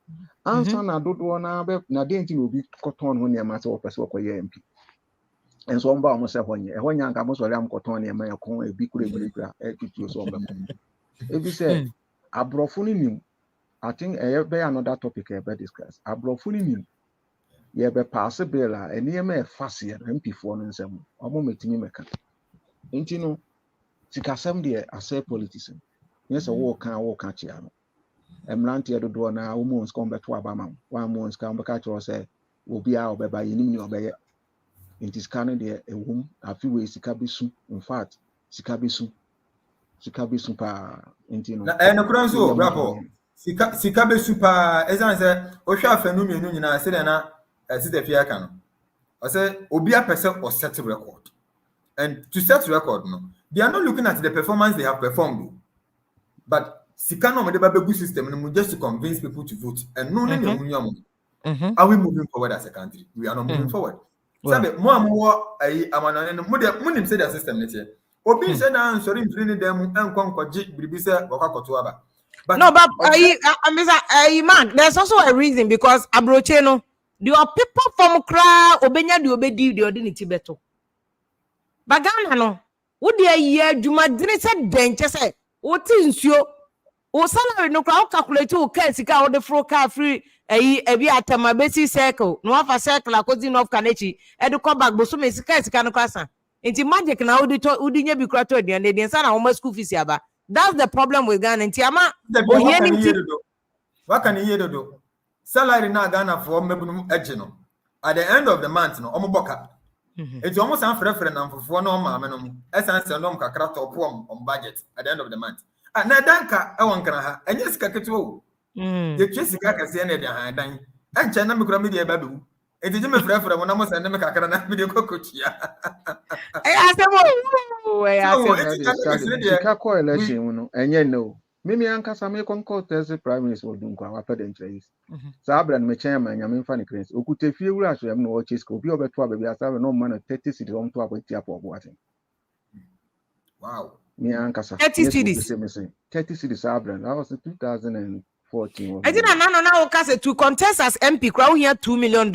Answer na do na be na denti no bi cotton when your master of person for MP. And so on ba almost when you am cotton near my con a big breaker to so. If you say abrofuni nim, I think be another topic I be discuss. Abrofuni nim. Ye be pass bill and near me fast MP for nsem. Omo metimi meka. Enti no sikasem de as a politician. Yes, a walk catch you. Emrantia do door now, woman's come back to Abama. 1 month's come back to us, will be out by you obey. It is Canada, a womb, a few ways, Sikabisu, in fact, Sikabisu pa intino. And a cronzo, bravo. Sikabisu pa, as I said, Osha Fenumi, I said, I said, if you can. I said, Obia person or set a record. And to set record, no, they are not looking at the performance they have performed. But Sikano Medeba system just to convince people to vote. And no, are we moving forward as a country? We are not moving forward. More I say the system. Obi said, I'm sorry, them and conquer Bribisa Wakakotuaba. But no, but man, there's also a reason because Abrocheno, there are people from Kra, Obenya, the Obedi, the Ordinity Beto. Bagana no, would the year Juma didn't say danger say. What is your salary? No crowd calculate to Kelsika or the fro car free a be at my basic circle. No half a circle, I couldn't of Kanechi, and the callback, but so many Kelsika casa. It's magic now, Udinya be crowded and they son almost school fees. That's the problem with Ghana and Tiama. What can you hear to do? Salary now Ghana for Mebunum Ejino. At the end of the month, no Omoboka. It's almost unfair and for no mamma, essence and non craft or poem on budget at the end of the month. And Nadanka, I want can have, and yes, Kakatu. The Jessica can see any behind. And China Micro Media Babu. It is a friend from one almost and never can video coach. I asked him, oh, I asked So him. it's Sika ko election no enye no. Mimi ankasa me konko tese prime minister odunkwa wa pede nkyerɛ. Saa abra no me kyɛn ma nyame mfa ne krens. Okute fie wura so yam no wo chiska obi obeto ababi asabe no man 30 cedi on to abati apo aten. wow. Me ankasa 30 cedis. 30 cedis abra. That was in 2014. I didn't know to contest as MP crowd here $2 million.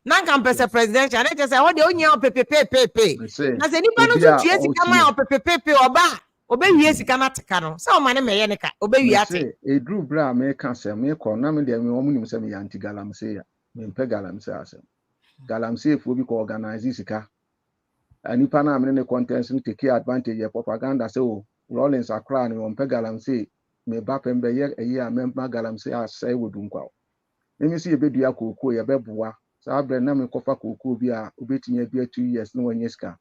Now can pesa presidential. I just say what the only pay. I said nipa no to tie sika ma pay oba. Obe wie sika na taka no. Say o mane me ye nika. Obe wie ate. E drew bra me kan say me ko na me de me omu nim say me anti galamsey ya. Me mpe galamsey asem. Galamsey fo bi ko organize sika. Nipa na me ne contest no take advantage of propaganda say o Rollins akra ni mpe galamsey me ba pembe ye eyi a me ma galamsey asai wodunkwa. Me si ebedua kokoo ye beboa. Sa abre na me kofa kokoo bi a obetinye bi 2 years no wanye sika.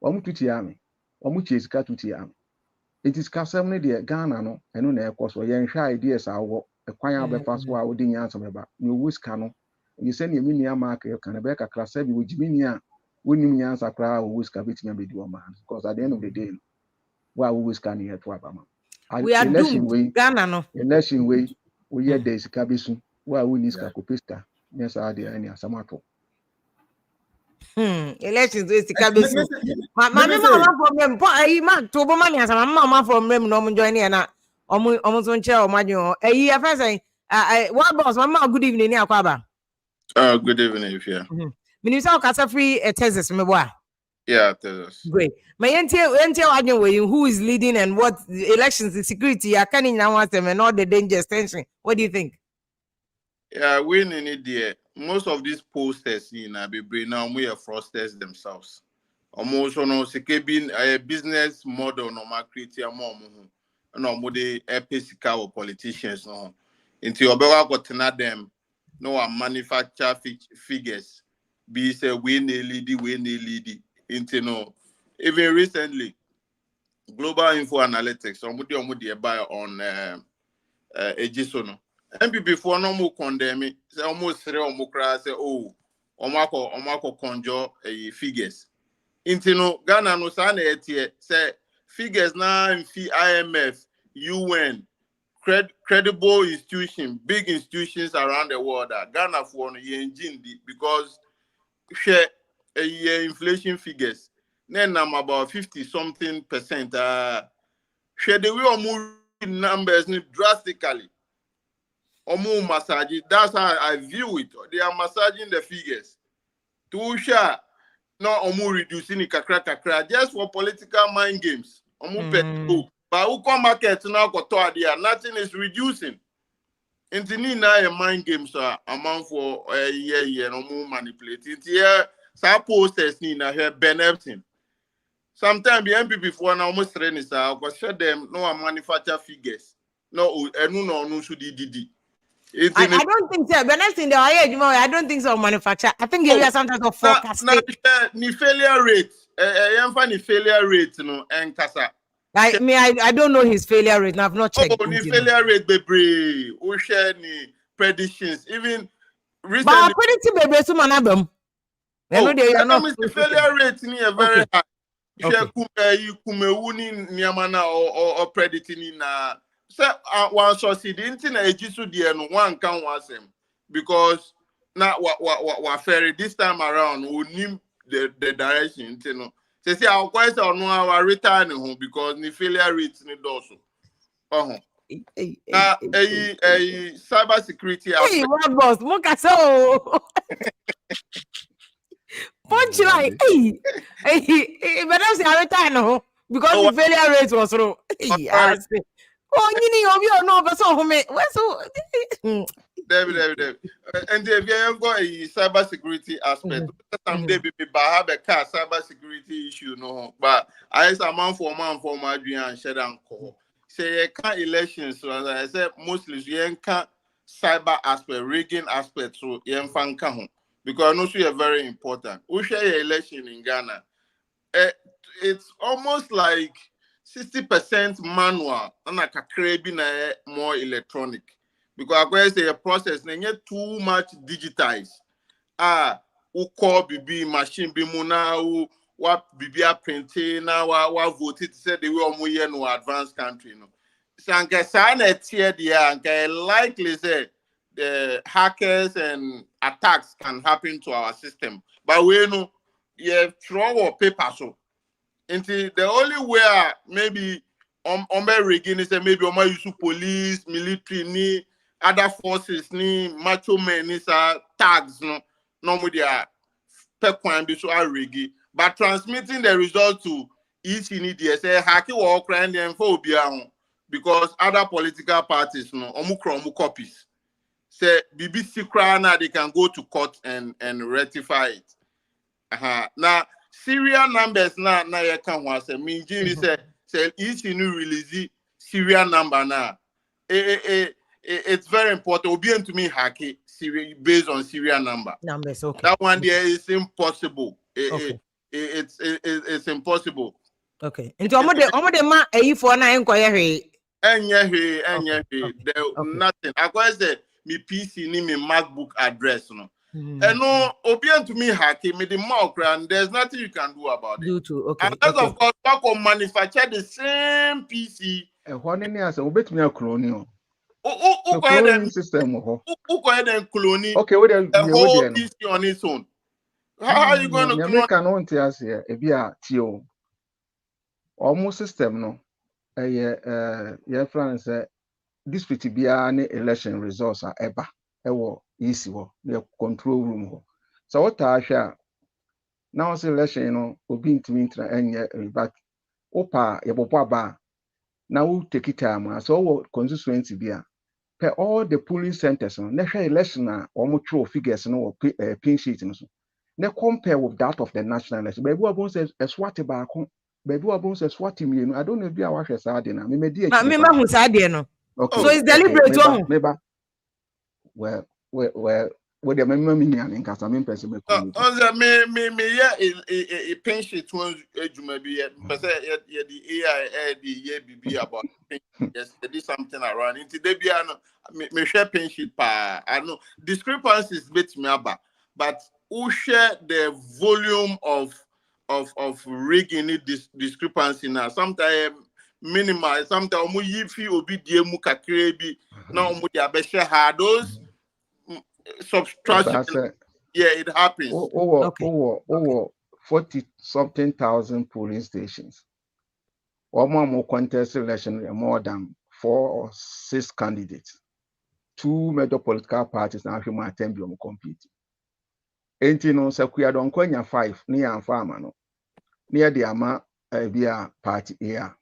Omu tutia me. Omu chie sika tutia me. It is custom ne de Ghana no eno na ekoso ye nhwa ideas awo ekwan abefa so a odi nyanso beba no wuska no you say ne mini ama ka kan be kakra sa bi wojimini a wonim nyansa kra wo wuska betimi abedi o man because at the end of the day wa wo wuska ne yeto abama We are doomed. Ghana no election way we ye dey sika besu wa wo ni sika ko pesta nyesa ade ani asamato elections is sika besu. Ma problem ma to bo mani asama ma problem no mo join na omo so nche o madwon eyi afa say what boss mama good evening ni akwaba. Good evening, if you. Minister Okasa free Texas me boy. Yeah, Texas. Great. My who is leading and what the elections, the security, I can't now ask them and all the dangers, tension. What do you think? Yeah, winning it there. Most of these posters in Abibri now we are fraudsters themselves. Almost no sekebin a business model no ma create a more no more the episcopal politicians no. Into obewa got them no manufacture figures. Be say we lead into no. Even recently, Global Info Analytics, somebody buy on Ejisono. MPP for no more condemn it, say almost 3 or more cry, say, oh, Omako conjure figures. Into no Ghana no san say figures now in IMF, UN, credible institutions, big institutions around the world. Ghana for no engine because share inflation figures. Then I'm about 50-something%. Share the way or move numbers drastically. Or move massage. That's how I view it. They are massaging the figures. To share, not or reducing the kakra just for political mind games. Or move but who come market now got nothing is reducing. Into a mind games amount for a year no more manipulating. Here, some posters need na here benefit. Sometimes the MPP for now almost training because share them no manufacture figures. No, no should did. I don't think so. But next thing I don't think so. Manufacture. I think you are sometimes of forecast. Ni failure rate. Ni failure rate no and kasa. I don't know his failure rate. I've not checked. Ni failure rate bebre. We share ni predictions. Even recently. But predicting bebre so manabem. The failure rate ni very high. Okay. Kumewu ni niamana or predicting na. So one succeed into na ejisu die no one can was him because na wa ferry this time around we need the direction you know. Say our question on our return home because the failure rate ni doso. A cyber security aspect. Hey, what boss? Moka so. Punch like hey, but that's our return home because the failure rate was low. Oh, you know, but so me. David. And if you got a cyber security aspect, someday be have a car cyber security issue, no. But I is a man for my dream and share and call. Say you can't elections, so as I said, mostly you can't cyber aspect, rigging aspect, so you can't come because I know you are very important. We share your election in Ghana. It's almost like 60% manual and like a more electronic because I say a process na too much digitized. Who call BB machine be muna what BB printing now what voted said they were more no advanced country no. So anke sana tier dia anke likely say the hackers and attacks can happen to our system. But we know you throw paper so. Until the only way maybe rigging is maybe use police, military, ni other forces, ni macho men, ni tags no with their pequan be so rigging. But transmitting the result to each need say haki or crime and phobia because other political parties no omukron copies. Say BBC Krana they can go to court and rectify it. Now serial numbers na you can was a mean say each new release serial number now. It's very important. Obi to me hacky based on serial number. Numbers, okay. That one there is impossible. Okay. It's impossible. Okay. Into omo de ma eyi for na enkoye hwe. Enye nothing. I say me PC ni me MacBook address no. And no, Obian to me hacking me the mock and there's nothing you can do about it. Okay. Unless of course back on manufacture the same PC. And one in here, so bet me a clone. Cloning system. Who go ahead and clone okay, what a whole PC on its own? How are you going to clone? You can want to ask here, if you are TO. Almost system no. Your friend said this pretty be an election results are ever. Easy the control room. So what I share now election, obi ntimi ntra enye but opa yebopo ba now take it time so constituency bia per all the polling centers no na election na omo throw figures no pin sheet no so na compare with that of the national election baby wabon says SWAT back baby wabon says SWAT mienu I don't know bia wa hwese ade na me di me ma hu sa ade no okay so it's deliberate one well what the memory and in Casamin person me a pension to Juma be the AI the BB about yes, they did something around into the me share pension pa I know discrepancies bet me about but who share the volume of rigging it this discrepancy now sometimes minimal sometimes mu yifi obi die mu kakre bi na mu dia be share those subtraction. Yeah, it happens. Over 40-something thousand polling stations. Or more contest election more than 4 or 6 candidates. 2 major political parties now human attempt to compete. 18 on Sakuya don't coin 5 near farmer no. Near the ama via party here.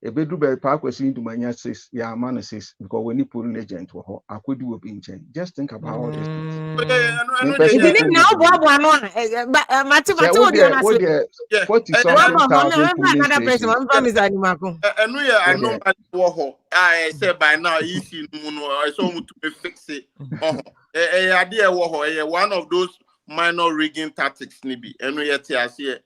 A bedroom park was into my 6 yeah man 6 because when you polling agent I could do a pinch. Just think about all these things. Even now, Bob, Matthew, 40-something thousand. And we are no war. I said by now, easy I saw to fix it. Idea war, one of those minor rigging tactics, maybe. And we are here.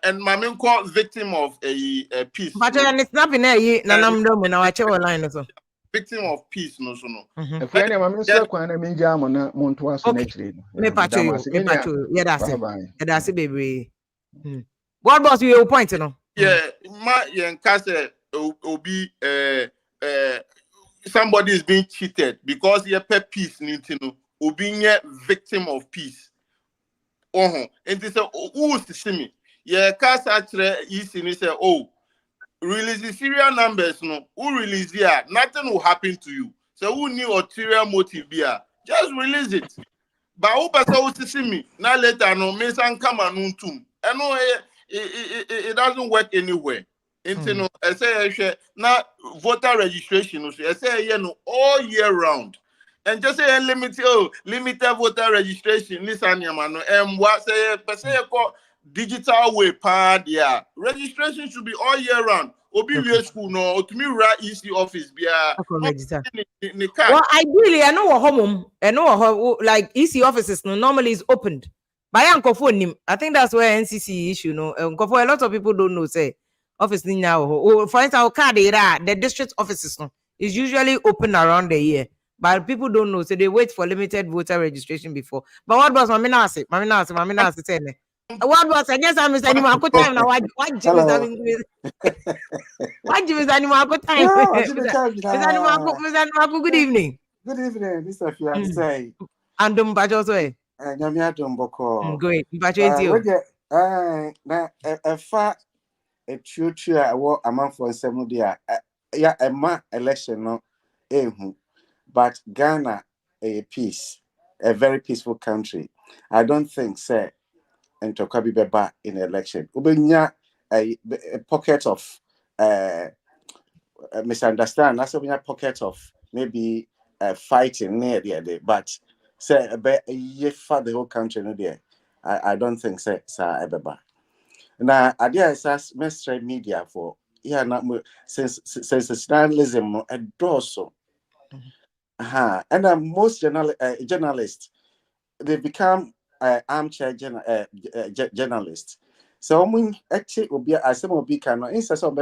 And my main call victim of a peace. But it's not been a nanam when I check line so. Victim of peace, no. If any of my minister can mean German, Montois, me pacho you, yeah, that's it, baby. What was your point, you know? Yeah, my young cousin will be somebody is being cheated because you pay peace, you know, will be a victim of peace. And they say, who's to see me? Yeah, cast actually easy say, oh, release the serial numbers, no, who release here, nothing will happen to you. So who knew ulterior motive here? Just release it. But who person to see me? Now later no, me san come and untum. And no, it doesn't work anywhere. Into no, I say now voter registration. I say all year round. And just say limited voter registration. Listen, man, and what say digital way pa dia registration should be all year round. Obi we school no to me right easy office bia. Well, ideally, I know home. I know like EC offices no normally is opened. By Uncle phone, I think that's where NCC issue no. For a lot of people don't know say office now. For instance, the district offices no is usually open around the year. But people don't know, so they wait for limited voter registration before. But what was Mami Nasi? Mami Nasi saying? What was I guess I'm Mr. Animal time now? What Jimmy what Jimmy Animal time? Mr. Animal, good evening. Good evening, Mr. Fiancé. And Bajo way. Nyamiadum Boko. Great. Bajo Na a fat a church I walk a month for 7 years. Yeah, a ma election no but Ghana a peace, a very peaceful country. I don't think say and to be back in election. Ubenya a pocket of misunderstand. That's a pocket of maybe fighting near there, but say a year for the whole country no there. I don't think say ever back. Now idea is as mainstream media for not sensationalism endorse. And most journalists they become armchair journalists. So when actually will be as some will be kind of instance of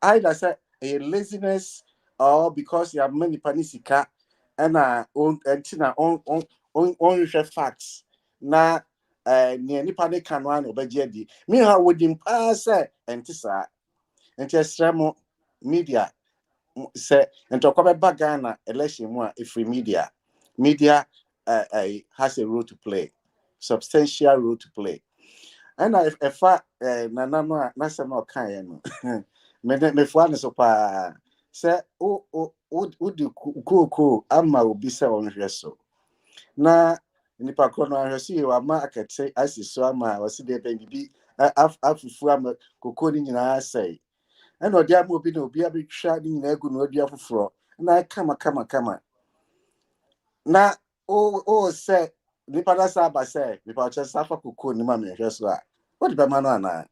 either say a laziness or because you have many panisika and on facts na near ni panic can one obejedi me how would impass and tisa and just media say and talk about Ghana election more if media has a role to play, substantial role to play. And if I no kind me for so pa say do cool ama obi say on hweso na nipa kono ahwese wa market say asiso ama wasi de bi afufu ama kokoni nyina say and odi ama obi na obi abetwa ni nyina egu na odi afufuro na kama na say nipa da saba say nipa cha safa kokoni ni ma me hweso a what the man na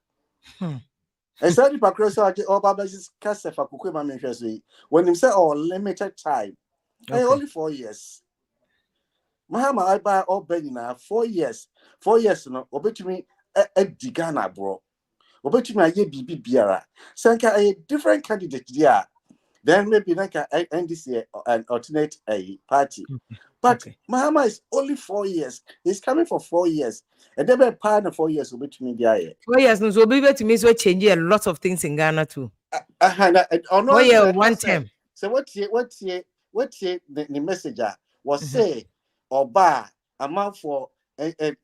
I said nipa kroso age oba basis kasefa kokoni ma me hweso when him say limited time only 4 years Mahama I buy all benina 4 years 4 years no obetumi edi Ghana bro obetumi aye bibi biara sanka a different candidate there then maybe like NDC an alternate a party but Mahama is only 4 years he's coming for 4 years and they be partner 4 years obetumi there 4 years no so be to me so change a lot of things in Ghana too. One term. So what the messenger was say Oba amount for and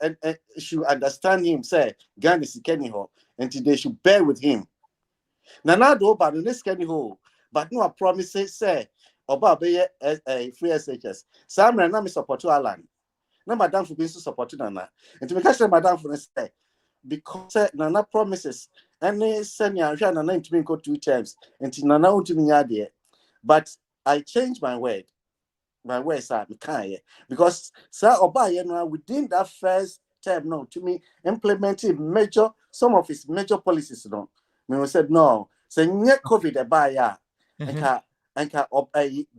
should understand him say Ghana is Kenny ho and they should bear with him. Now do Oba no Kenny ho but no promises say Oba be a free SHS. Sam na me support Alan. Na madam for being support Nana. And to make sure madam for say because Nana promises and send ya Nana to me go 2 times and Nana want to me there. But I changed my word. My words are because Sir Oba within that first term no to me implementing some of his major policies no. Me said no. Say COVID a buy and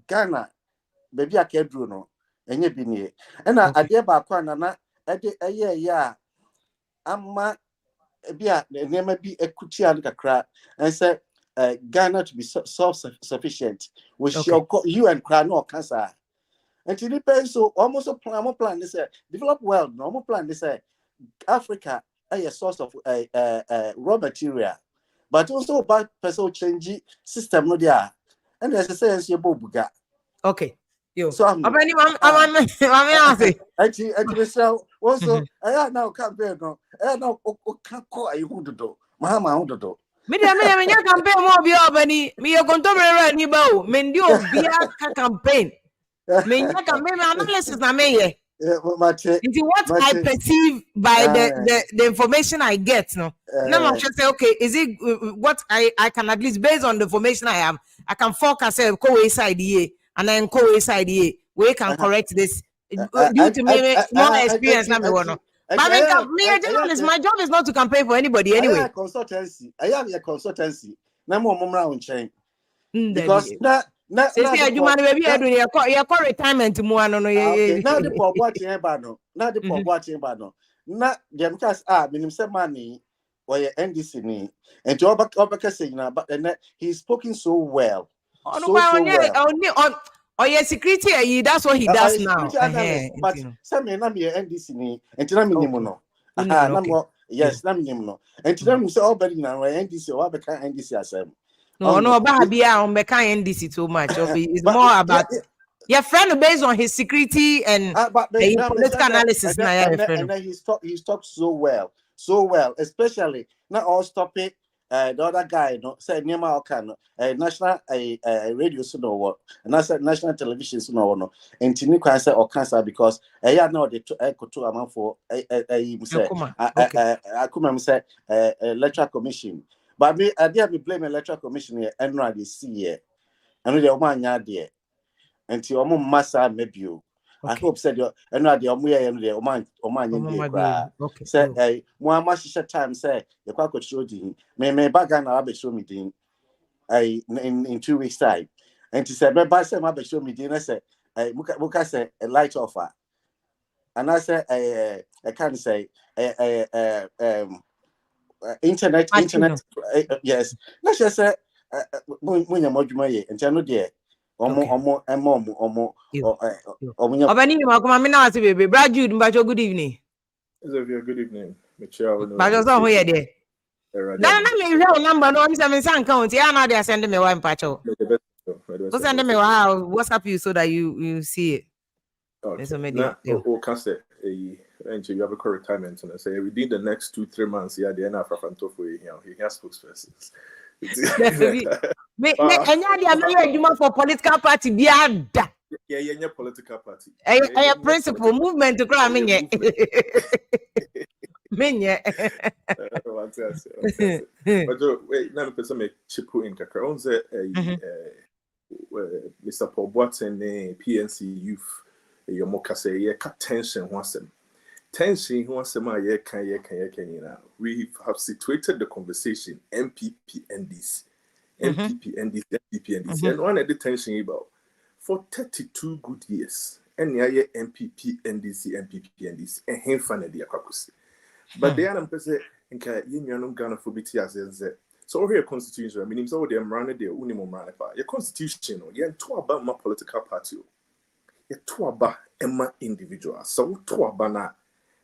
Ghana baby I can do no. Enye bi nie. And I dey ba kwa na yeah ama bia nema bi ekuti an kakra and say Ghana to be self-sufficient with you and cry no cancer. And it depends so almost a plan this develop world normal plan this Africa a source of raw material but also about person change system no there and there's a sense you bobuga yo so I'm actually so also I now campaign no now can call a hundo Mahama hundo me campaign mo bi obani me ye kontomere ni ba o me ndi obi aka campaign me campaign analysis na me ye what I perceive by the information I get no now I'm just say okay is it what I can at least based on the information I have I can focus say go side here and then go side here we can correct this due to me more experience na me wono but me a journalist my job is not to campaign for anybody anyway. I have a consultancy na mo mra on chain because na say adwuma na baby edu ye call retirement mu ano no ye now the pobuatin ba no na dem cast minim say money or your NDC ni and to obaka say na but he's spoken so well Oh yeah, security. That's what he does now. Security analyst, but some na me NDC ni enti na minimum no. Aha, na mo yes, na minimum no. Enti na me say obedi na NDC o abeka NDC asem. No, but Bia on Beka NDC too much. It's more about your friend based on his security and political analysis. And then he's talked so well, especially not all topic. The other guy, no, said Nema Okano, national radio, so no what, and I said national television, so no, and Tinika said or cancer because I know the echo to amount for I come say electoral commission, but me, I did blame electoral commission here, and I see here, and the one yard there, and to your massa maybe. I hope said you and the Omuya and the Oman in cry. Say, Muama Shisha time say, the Quaco showed him, may bagan Abbey show me in 2 weeks' time. And to say, by some Abbey show me dinner, say, Muka say a light offer. And I say, I can't say, internet, yes. Let's just say, when you're Mojumaye and Channel dear. Good evening. Good evening, Michelle. Number no, I'm 7 count. Yeah, now they are sending me one patch. Send me what's up you so that you see it. Okay. Now, can say you have a correct retirement and say within the next 2-3 months, yeah, the NF he has spokespersons. For political party beyond yeah, political party. A principle movement to cry me. But wait, now person make chipu in kakra. On say Mr. Paul Boateng PNC youth your moka say yeah tension wasem. Tension wasem a can we have situated the conversation MPP NDC. MPP NDC, MPP NDC. And one of the tension about for 32 good years. And yeah, MPP NDC, MPP NDC, and him fan the Akakusi. But they are not person in Union Ghana for BTS. So here constitution, I mean, so they are running their unimo manipa. Your constitution, you're two about my political party. You're two about Emma individual. So two about na.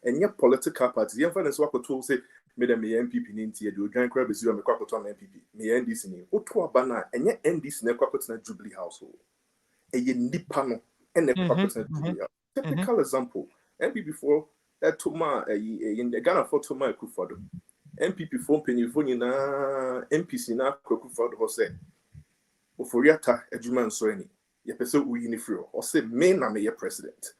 And your political party, you're finding so I could say. Made me MPP ninti do join crab is you me kwakwoto MPP me NDC ni oto aba na enye NDC na kwakwoto na Jubilee household eye nipa no ene kwakwoto na Jubilee. Typical example MPP for Toma in the Ghana for Toma Akufo-Addo MPP for penifo nyina MPC na Akufo-Addo ho say oforiata adwuma nso ani ye pese uyi ni free o say me na me ye president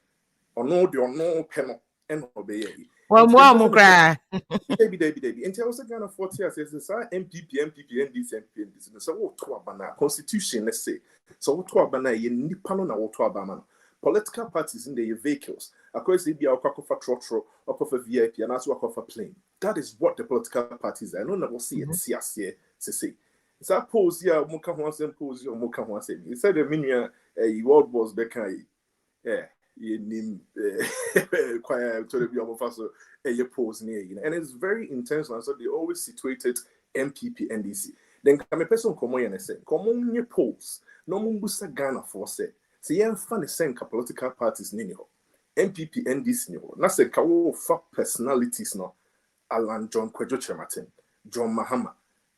ono de ono pe no en obeye. Well, more cry. Baby. Until I was Ghana 40 years, it's MPP, NDC. So, what to constitution, let's say. So, what to abana, ye nipano na what to abana. Political parties in their vehicles. Of course, they be our for trotro, up of a VIP, and also up of a plane. That is what the political parties are. I don't know what see it, see, say. It's a pose here, Moka once and pose your Moka once. He said, the minia, a world was Bekai. Yeah. Quiet to be almost a pose near you, and it's very intentional. So they always situated MPP NDC. Then come a person come on and say, come on your polls. No mumbusa Ghana for say. See, you find the same political parties nino. MPP NDC no. Na say kawo fa personalities no. Alan John Kwejo Martin, John Mahama,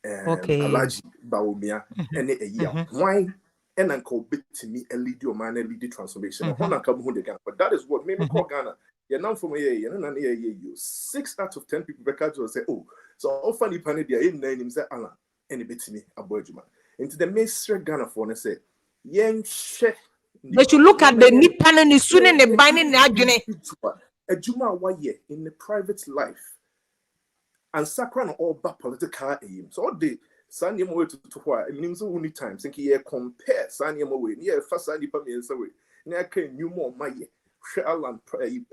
Alaji Bawumia, and a year. Why? And uncle bit to me a lead your man, a lead transformation. But that is what made me call Ghana. You're now from a year, and you 6 out of 10 people back will say, oh, so often you panic their name, say Alan, and a bit to me a boyjuma. Into the ministry Ghana for and say, Yen she. But you look at the Nipan and the soon and the binding a Juma waye in the private life and sacral all but political aim. So all the Sandy Moe to why it means only time thinking ye compare Sandy Moe, yeah, first Sandy Pamians away. Now can you more my Shalan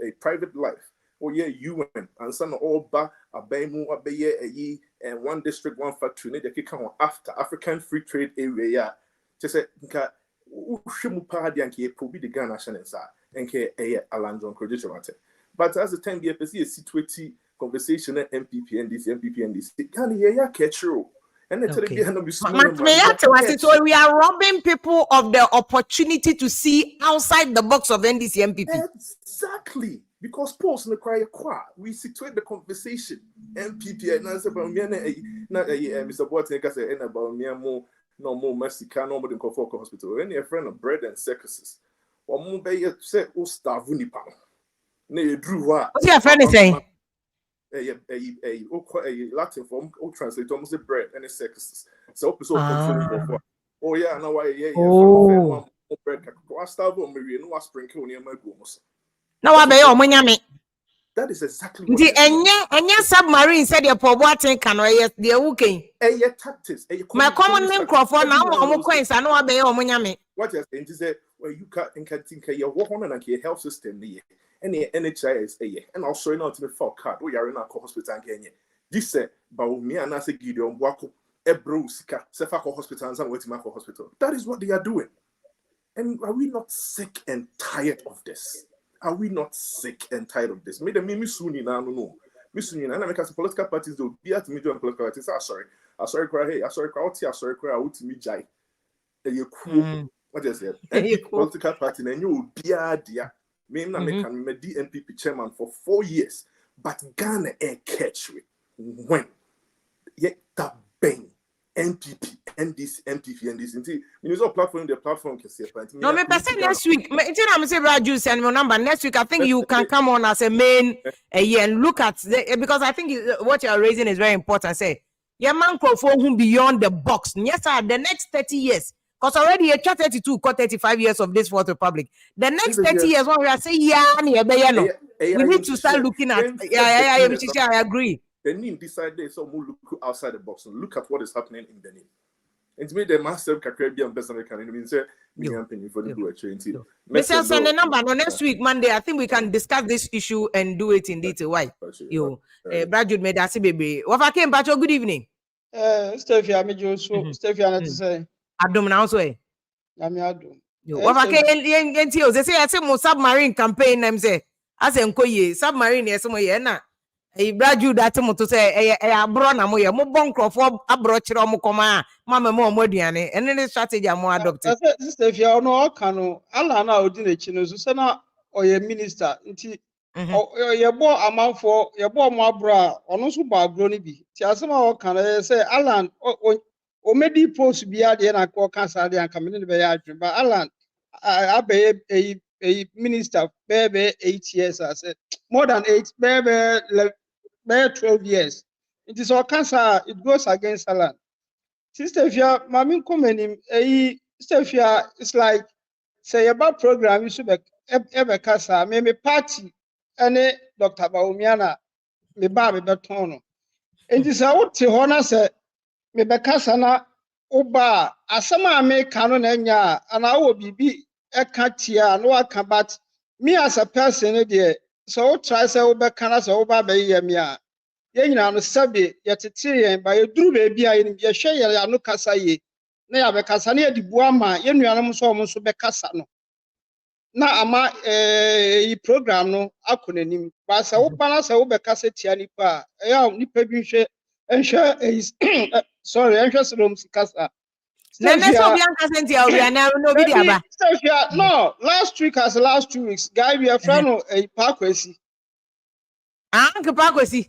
a private life. Oh yeah, UN and some all ba a baimu a baye a ye and one district, one factory, need to come after African free trade area. Just say Shimu Party and K Pobi the Ghana Shanesa and K a Alan John Credit. But as the 10 year is situated conversation at MPP and this MPP and this can ya catch you. And it's Okay. a So we are robbing people of the opportunity to see outside the box of NDC MPP. Exactly. Because polls in the cry we situate the conversation. MPP and answer about me Mr. Boateng say about me more no more Mexican no more than Kofoko Hospital. Any friend of bread and circuses. Or more by say o star vunipa. Ne drew what? What's your friend saying? A Latin form or translate almost a bread and a circuses. So control. Oh yeah, no why Oh. bread. I start with Maria no sprinkle near my goals. Now I be omonyame. That is exactly what The enya submarine said your poor Boateng can yes the wuken. tactics. My common name Crawford now omo coins I know I be omonyame. What you're saying is that where you can think your walk on and your health system and the NHIS and also not to the full card we are in our hospital and Kenya. This said Bawumia and I say Gideon Wako Ebrusika Sefako hospital and Wetimako hospital. That is what they are doing. And are we not sick and tired of this? Are we not sick and tired of this? Made a mimi suni now no. Miss Suni and I make us political parties do be at me doing political parties. I sorry cry hey, I sorry cry out here, I sorry cry out to me jai. You cool. What is it? Political party and you will be a dear. Me na me can me DNPP chairman for 4 years. But Ghana catch me. When? Yet that bang. NPP, NDC, MPP, NDC. When you platform, the platform can see. No, me person next week. I'm say Raju send me number next week. I think you can come on as a main and look at because I think what you are raising is very important. Say, your man who beyond the box. Yes, sir. The next 30 years, because already you 32, 35 years of this Fourth Republic. The next 30 years, when we are saying we need to start looking at. I agree. Benin decided so we'll look outside the box and look at what is happening in Benin. And to me, the massive Caribbean best American means for the blue change. Mr. Send the number no next week, Monday. I think we can discuss this issue and do it in detail. Why? You Brad made us baby. What I came back, good evening. Stefia, me just Stefia, not to say. Adom now, so I'm Adom. What I came they say I say more submarine campaign. I'm say as enkoye submarine yes mo ye na. Braju that to say abro na mo ye mo bon crofo abro chiro mo koma mama mo aduane ene ne strategy am adopted. Sister if you no kanu ala na odi na chi no so say na oye minister nti ye bo amanfo ye bo mo abro a ono so bo abro ni bi ti asema o kan say alan o medi post bi ade na ko kan sa ade anka me ne be ya adwen ba alan abe a minister bebe 8 years I said more than 8 bebe 12 years. It is all cancer, it goes against Alan. Sister, if you are Mammy Comenim, Sister, if you are, it's like say about program, you should ever casa, maybe party, and Dr. Bawumia, me baby betono. And this out to honor say, me becasana, oba, asama me canon enya, and I will be a catia, no I can, but me as a person, dear. So try say oba kana say oba be yemia ye nyina no sabe yetete yen ba yeduru be bia ye hwe ye anu kasa ye na ya be kasa na yedibu ama ye nuanom so omo so be kasa no na ama yi program no akonanim ba say oba na say oba kasa tia nipa ya nipa bi hwe sorry enhwe serom kasa No, last week as last 2 weeks, guy, we are from a parkway. Uncle Parkway.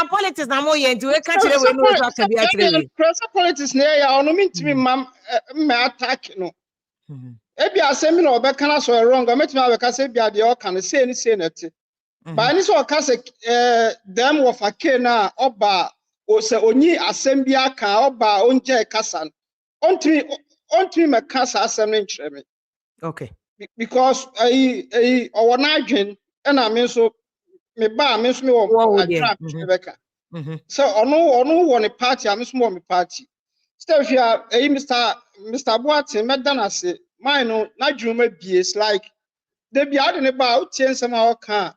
Politics na mo ye nti we ka kire we no so aka bi atire we. Press politics na ya ono mintimi mam me attack no. E bi asemi na obeka na so wrong, metimi abeka se bi ade o kan say na ti. Ba ni so o ka se dem wo fa ke na oba o se onyi asem bi aka oba onje kasa. Ontimi me kasa asem no nkyere me. Okay. Because o wona adwen na me so me ba me so me wo attract Rebecca. So ono won party am so me party. Stefia Mr. Boateng medana say mine no na dwuma bies like they be ade ne ba o tie nsem a o ka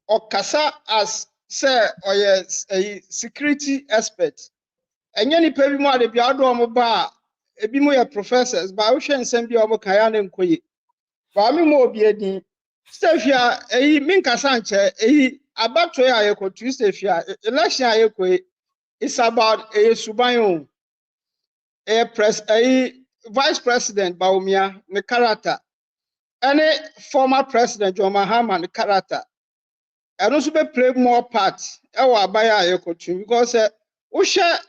o kasa as say o ye security expert. Enye ni pa bi mo ade bi ado o mo ba ebi mo ye professors ba o hwe nsem bi o mo ka ya na nkoye. Ba me mo obi edin Stefia, min kasa nche about to Tuesday election it's about a subayo a vice president Bawumia the character any former president John Mahama the character and also be play more part our abaya because we share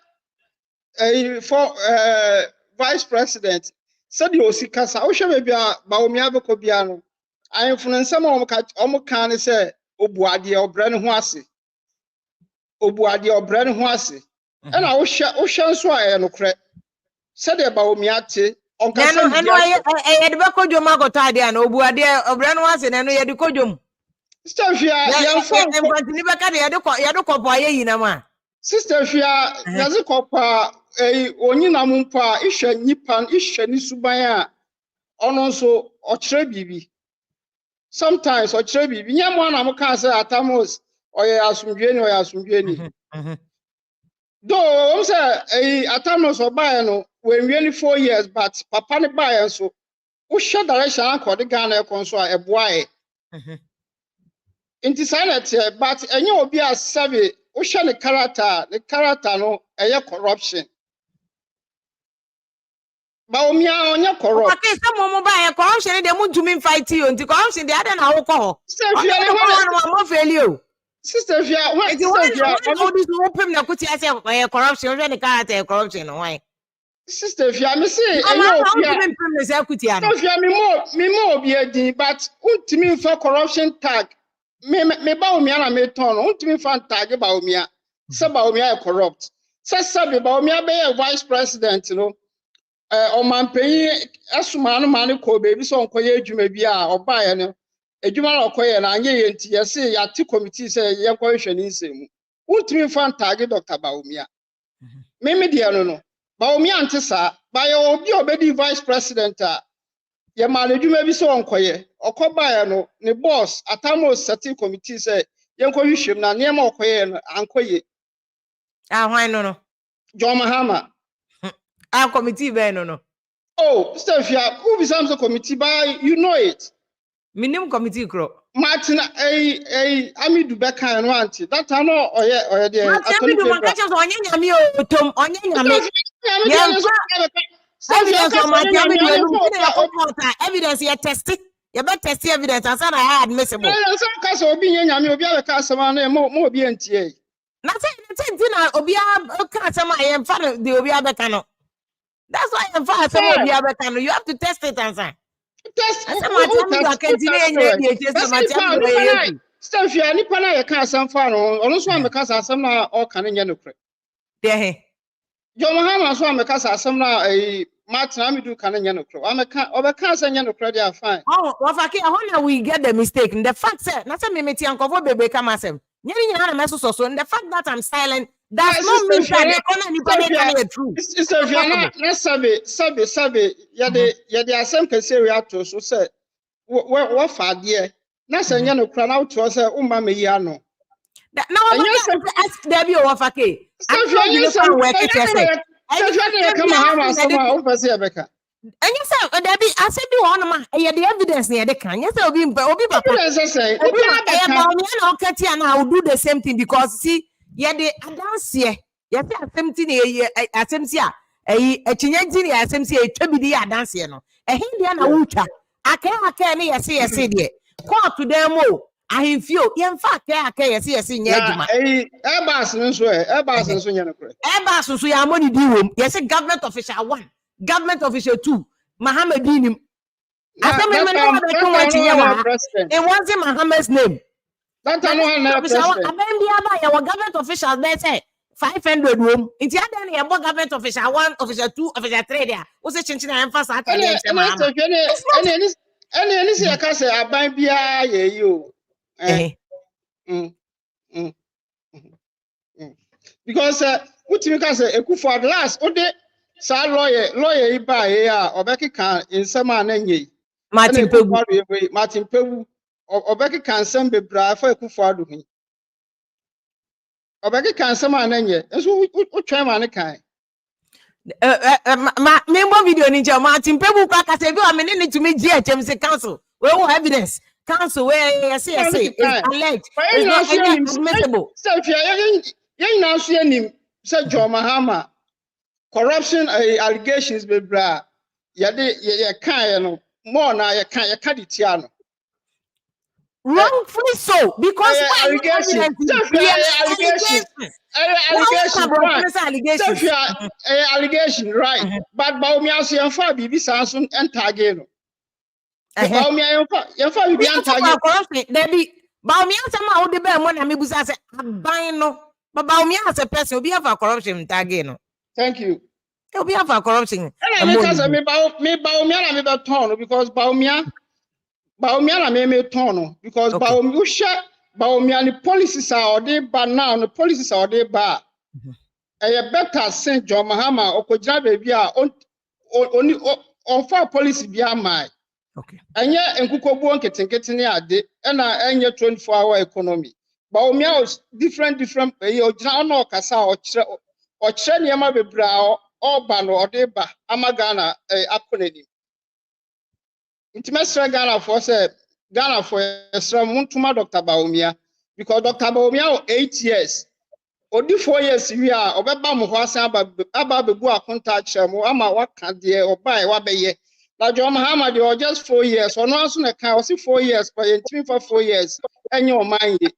a for vice president said you see kasa we share maybe Bawumia be kobiano I influence some omo kan say obuade obrane ho ase obuade obrane ho ase e na wo hwe nso a no kre said Bawumia te on kasa eno e de be kodwom agota de na obuade obrane ho ase na no ye de kodwom sister Fia ya fo enfantini be ka de ye de kopo aye yina ma sister Fia ya ze kopa onyina mu mpa ihwe nipa ihwe ni suban a ono nso o kire bibi sometimes o kire bibi nyamo na mo ka say atamos oye asumdwe ni though say atamos obaye no when really 4 years but papa ne baye so wo hwe direction akọ de Ghana ekon so a eboae inti silent but enye obi a sabe wo hwe ne character no eye corruption Bawumia onye corrupt okay some mo baye corruption de muntumi fight you nti corruption de ade na wo ko sister Fia ne ho mo failure sister Fia why sister Fia all this open na kuti ase corruption we ne character corruption why sister Fia me say enye obi a sister Fia me mo obi edin but untimi fa corruption tag me Bawumia na me turn untimi fa tag Bawumia say Bawumia e corrupt say Bawumia be vice president no omanpanyi asuma no mane ko bebi so onkoye adwuma bi a obaye no adwuma na okoye na anye ye nti yesi ya ti committee say ye nkohwe ni nsemu untimi fa tag Dr. Bawumia me de no Bawumia ntesa baye obi obedi vice president a ye mane adwuma bi so onkoye okobaye no ne boss atamo setting committee say ye nkohwe na nema okoye no ankoye hwan no John Mahama committee be no oh sister Fia who be some committee by you know it minim committee kro Martin Amidu Beka no auntie that no oye dey Amidu man catch us onye nyame o tom onye nyame evidence ye test ye be test evidence as na admissible some case obi nyame obi abeka asema na mo obi antie na say na obi aka asema ye mfa de obi abeka no. That's why I'm fast. You have to test it and say. Test. Stuff you any pana you can't some far on. Also, because some all can in Yanukre. There. John Mahama, so I'm a casa, some a Martin Amidu can in Yanukre. I'm a cat over casa and Yanukre, they are fine. Oh, how we get the mistake? The fact said, not a mimiti uncle baby come as him. Nearly a message so, and the fact that I'm silent. That's not mean that the true. It's a very sabe. Yade asem kese we ato so say what fa de na senya no kra na to say umma me ya no. Now I ask Debbie or Wafake. I'm work it come Mahama sama o pese ebeka. And you say Debbie I said you on ma the evidence near the can. Yes obi papa. Evidence say obi na okati and I will do the same thing because see yeah, the dance here. Yes, assembly a chinyanti assembly a trebidi dance here no. A Hindian ucha. I can't yes, dear. Call to them all. I feel in fact, yes, in Yadima. Airbus and so you are money do. Yes, a government official 1, government official 2, Muhammad Dinim. It wasn't Muhammad's name. That I know government officials they say 500 room. It's a government official 1, official 2, official 3 there. What's the change in emphasis? Any say I can say I buy beer you. Because what you can say for last ode sa lawyer iba here obeki kan insema na nyi Martin Pewu obeki kan sem bebra fa ekufo ado hi obeki kan sem ananye enso utwa ma ne kan me mo video ni je Martin Pewu kwa ka se bi o me ni to me GHM say council we won evidence council where say is alleged. It's not any admissible. So if you now see him, say John Mahama, corruption allegations, be bra. You can't more now. You can't it here. Wrongfully so, because allegation, allegation, right? But Bawumia say you for bibi sansun enter again. Bawumia you for bibi enter again. Corruption, there be Bawumia sama wo de be mo na me busa say aban no, but Bawumia as a person obi have corruption enter again. Thank you. Obi have corruption. And I me Bawumia na me be turn because Bawumia na me turn because Bawumia the policies are they ba now the policies are they ba. Better send John Mahama okojira baby a on for policy bia mai. Okay. Enye enkukobu nketenkete ne ade na enye 24-hour economy. Bawumia was different ojira na okasa ochire niam bebra oba no odeba amagana akonedi. Intimate Ghana for Muntuma Dr. Bawumia because Dr. Bawumia 8 years. Odi 4 years we are obeba mo hwasa aba bebu akonta chemo ama waka de obai wa beye. Na John Mahama de just 4 years. Ono aso na kan o si 4 years but yentimi for 4 years. Enye o man ye.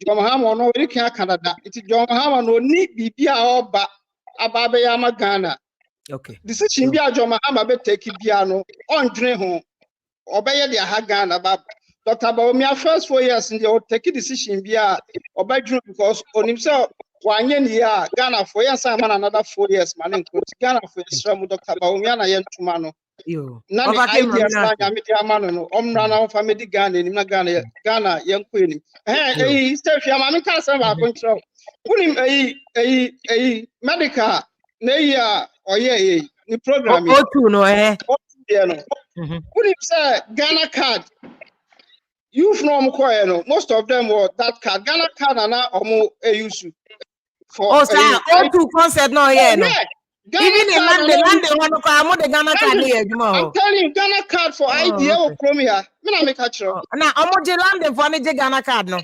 John Mahama no we kan Canada. It John Mahama no ni bibia oba aba be ya Ghana. Okay. Decision bia John Mahama be take bia no ondwene ho. Obey the Hagan about Dr. Bawumia first 4 years in the take decision via obey because on himself 1 year Ghana for years man another 4 years man in Ghana for Israel Dr. Bawumia na yen tumano. Nani idea na media man no omrana family Ghana ni na Ghana yen queen. Eh Steph ya mama ka say ba control. Unim medical na ya oye ni program o tu no What if say Ghana card? You've no most of them were that card. Ghana card and now use for all two concept no here no. Even in land they want to come the Ghana card here. I'm telling you, Ghana card for idea or Chromia. Me na make a sure. Now land for the Ghana card no.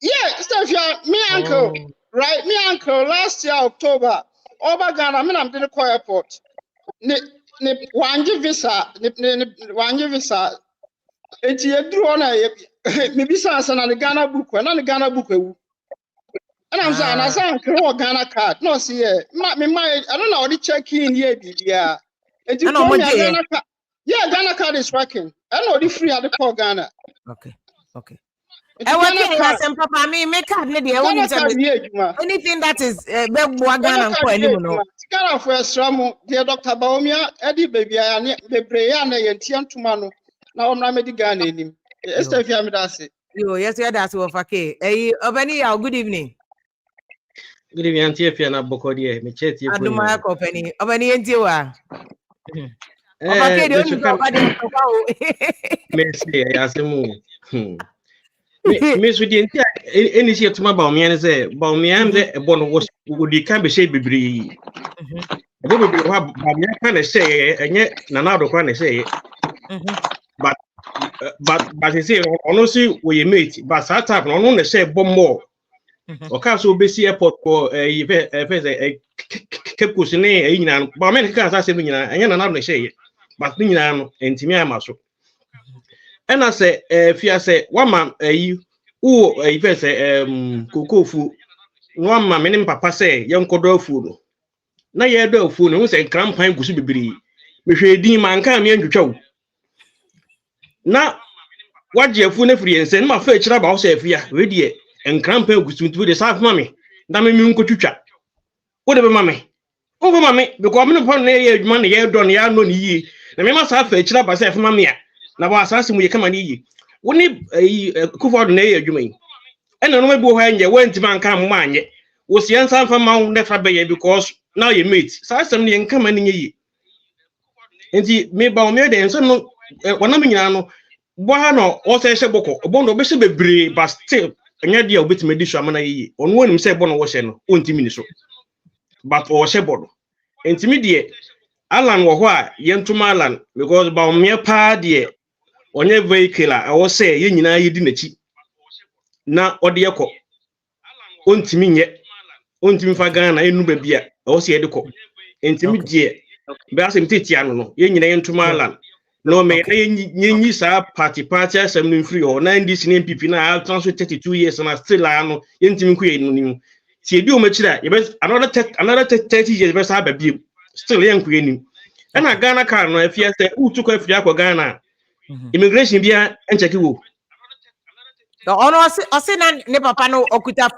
Yeah, stuff me uncle, right? Me uncle last year October over Ghana. Me I'm the airport. Ne wanje visa enti edru ona me bisa asa na Ghana book na the Ghana book ewu and I'm saying na say nkre Ghana card no see here me I don't know the check in here bibia enti Ghana card Ghana card is working I know the free at the call Ghana okay Papa me card ne anything that is Ghana ko animo no Ghana for Sramu dear Dr. Bawumia Eddie baby I bebre ya na yentiam tuma no na omra medi Ghana enim Esther me dase yes we dase wo fake obani ya good evening auntie Fia na bokodi me chat ye aduma company obani enti wa fake de onu ko de ko me say asemu me so di enti eni si etuma Bawumia ne say Bawumia am de ebo no wo di kan be say bibiri ebo bibiri wa Bawumia kan na say enye na na do kan na say but he say ono si we mate but that type no na say bombo o ka so be si airport ko kepkus ne nyina Bawumia kan sa se nyina enye na na do say but nyina no entimi amaso and I say Fia say one man kokofu no ma me papa say yenkodo afu no na ye do afu no say krampan gusu bibiri me hwedin man kan me antwetwa na waje afu na firi ense na ma fa kira ba wo say Fia we de enkrampan gusu ntu de saf mame na me nkotwetwa wo de be mame wo go mame because me no pon na ye adwuma na ye do na ya no ni yi na me ma sa fa kira ba say fa mame a na ba asase mu ye kama ni yi woni kuford na ye adwuma yi ena no mebu ho anye wanti man kan ma anye wo se yansa fa ma wo nefa be ye because now you mate sa asem ne kama ni yi enti me Bawumia de enso no wona me nyina no bo ha no o se hye boko bo no be hye bebre but still enya dia obetime di so amana yi ono wonim se bo no wo hye no ontimi ni so but o hye bodo enti me de Alan wo ho a yentuma Alan because Bawumia pa de onye vehicle a wo say ye nyina ye di nachi na ode yekọ ontimi nye ontimi fa Ghana enu ba bia wo say de kọ entimi die be asem tetia no ye nyina ye ntuma ala no me na ye sa party asem no free ho na ndc na MPP na transfer 32 years na still ano ye ntimi ku ye no nim tie bi o ma kira ye be another 30 years be sa ba bi still ye nku ye nim na Ghana car no afia say utuko afia kwa Ghana immigration bia encheki wo ono ose na ne papa no okuta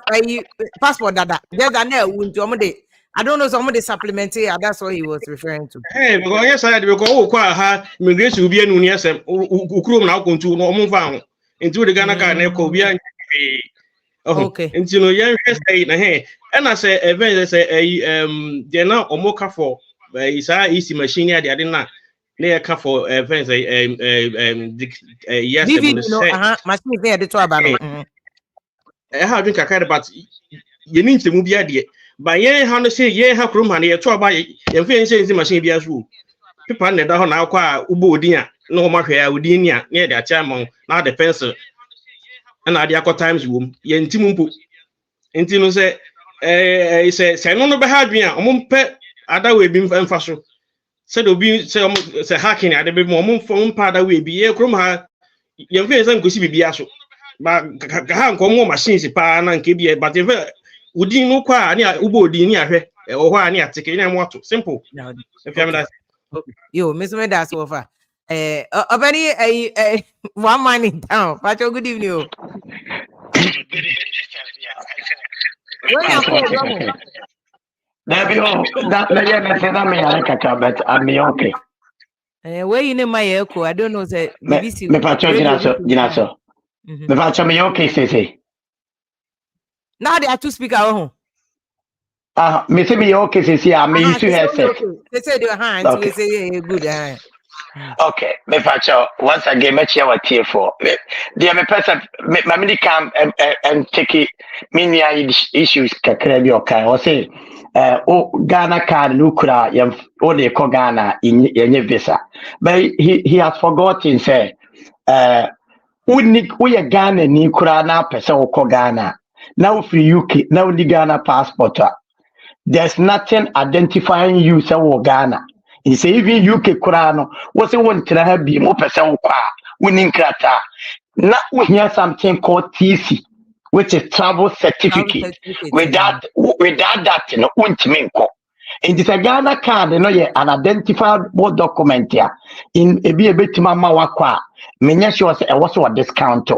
passport dada just that na wunti omde I don't know some de supplement here that's what he was referring to because yes I because wo kwa ha immigration bia nu ni asem ukuro na akontu no omo fa ho enti wo de Ghana car na ko bia okay enti no yan hwe say na na say event say de na omo ka for isa easy machine ya de na na ka for events yes machine there de to aba no ha drink akade but ye ni ntemu bia de ba ye ha no say ye ha krom ha na ye to aba ye mfe nse machine bia so people na da ho na akwa ubo odin a na ho mahwe a odin ni a na de acha amon na de pencil na de akọ times wom ye ntimu mpo enti no say say no be ha adwen a ompe ada we bi mfa so said obi say hacking ade be mo mfa da we bi ye krom ha ye mfe nse nkosi bibia so ba ha nko mo machines pa na nke bi but if udin no kwa ani ubo odin ni ahwe o ho ani atike ni mo ato simple if you that yo miss me that's over obani one man in town Pacho good evening o where you name my echo I don't know say BBC me Pacho jinaso me Pacho me okay say now they are two speaker oh me say me okay say I me used to headset they say your hands we say good okay me Pacho once again me share what here for there me person me many come and take it many issues kakra bi okay o say Ghana card no kura o de ko Ghana yenye visa but he has forgotten say we Ghana ni kura na pese o ko Ghana now for UK now the Ghana passport there's nothing identifying you say wo Ghana he say even UK kura no what say won tira ha bi mo pese wo kwa woni nkrata na we hear something called TC which is travel certificate without that no untimi nko and this Ghana card no ye an identifiable document ya in ebi ebetima ma wakwa menya sure say e was a discount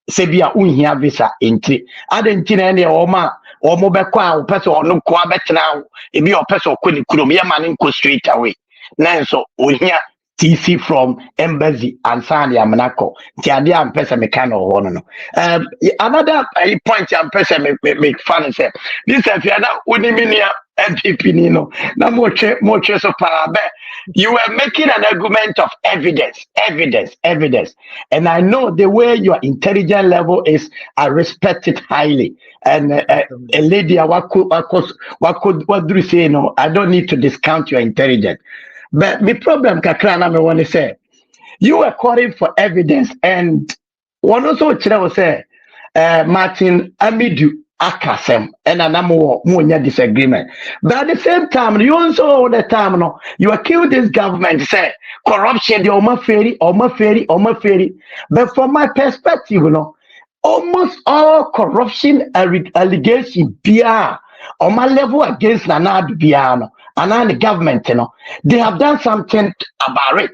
se bia unhia visa entry adenti na ne o ma o mo be kwa o pese onu ko abetena ebi o pese o koni kurom ye ma nko straight away na so ohia TC from embassy and Sandy Amanako. Tiadi am pesa mekano no. Another point am pesa make fun say. This if you are uniminia MPP nino. Na mo so parabe. You were making an argument of evidence. And I know the way your intelligence level is, I respect it highly. And a lady what do you say no? I don't need to discount your intelligence. But the problem, Kakrana, I want to say, you were calling for evidence, and one also say, Martin Amidu Akasem, and another more disagreement. But at the same time, you also all the time, no, you accuse this government, say corruption, the Oma Ferry. But from my perspective, you know, almost all corruption allegations are on my level against Nana Biano. And the government, you know, they have done something about it.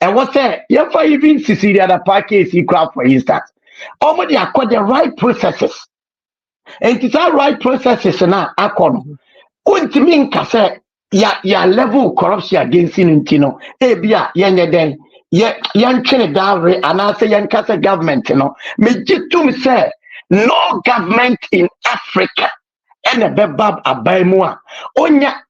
And what's that? You for even Cecilia the package he crowd, for instance. Already acquired the right processes. And it's all right processes now. Accord. Wouldn't mean say ya level corruption against Intino. Ebia, yanya then, yan Trinidad, and I say yan Casa government, you know. Me to say no government in Africa. And a bebab abaimua onya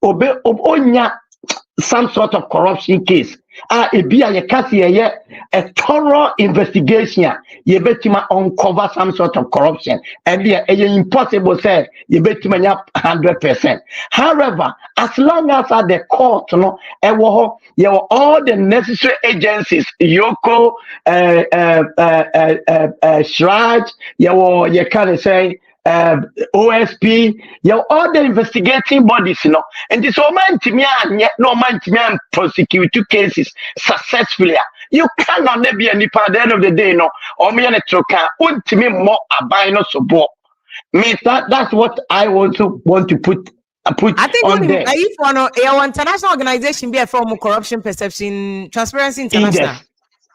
some sort of corruption case ebia ye kasi ye a thorough investigation ye betima uncover some sort of corruption and ye impossible say ye betima 100%. However, as long as at the court no you have all the necessary agencies Yoko Shraj you can say OSP, you all the investigating bodies, and this man to me and yet no man to me and prosecute 2 cases successfully. You cannot be any part at the end of the day, or me and a troca, to me more abino support. Me that's what I also want to put I think on there. if one international organization be a form of corruption perception, Transparency International,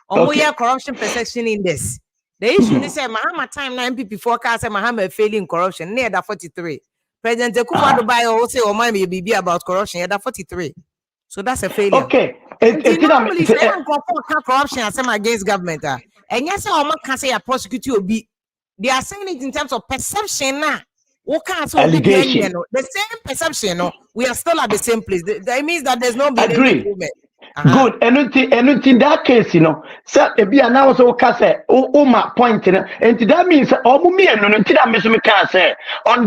or corruption perception index. The issue is that Mahama time na MPP forecast Mahama failing corruption near that 43. President Akufo-Addo buy also or my be about corruption at 43. So that's a failure. Okay. Normally say corruption as against government. And yes, our can say a prosecutor be they are saying it in terms of perception now. Allegation. The same perception, we are still at the same place. That means that there's no improvement. Good. And in that case, so if you now so say, my point, and that means on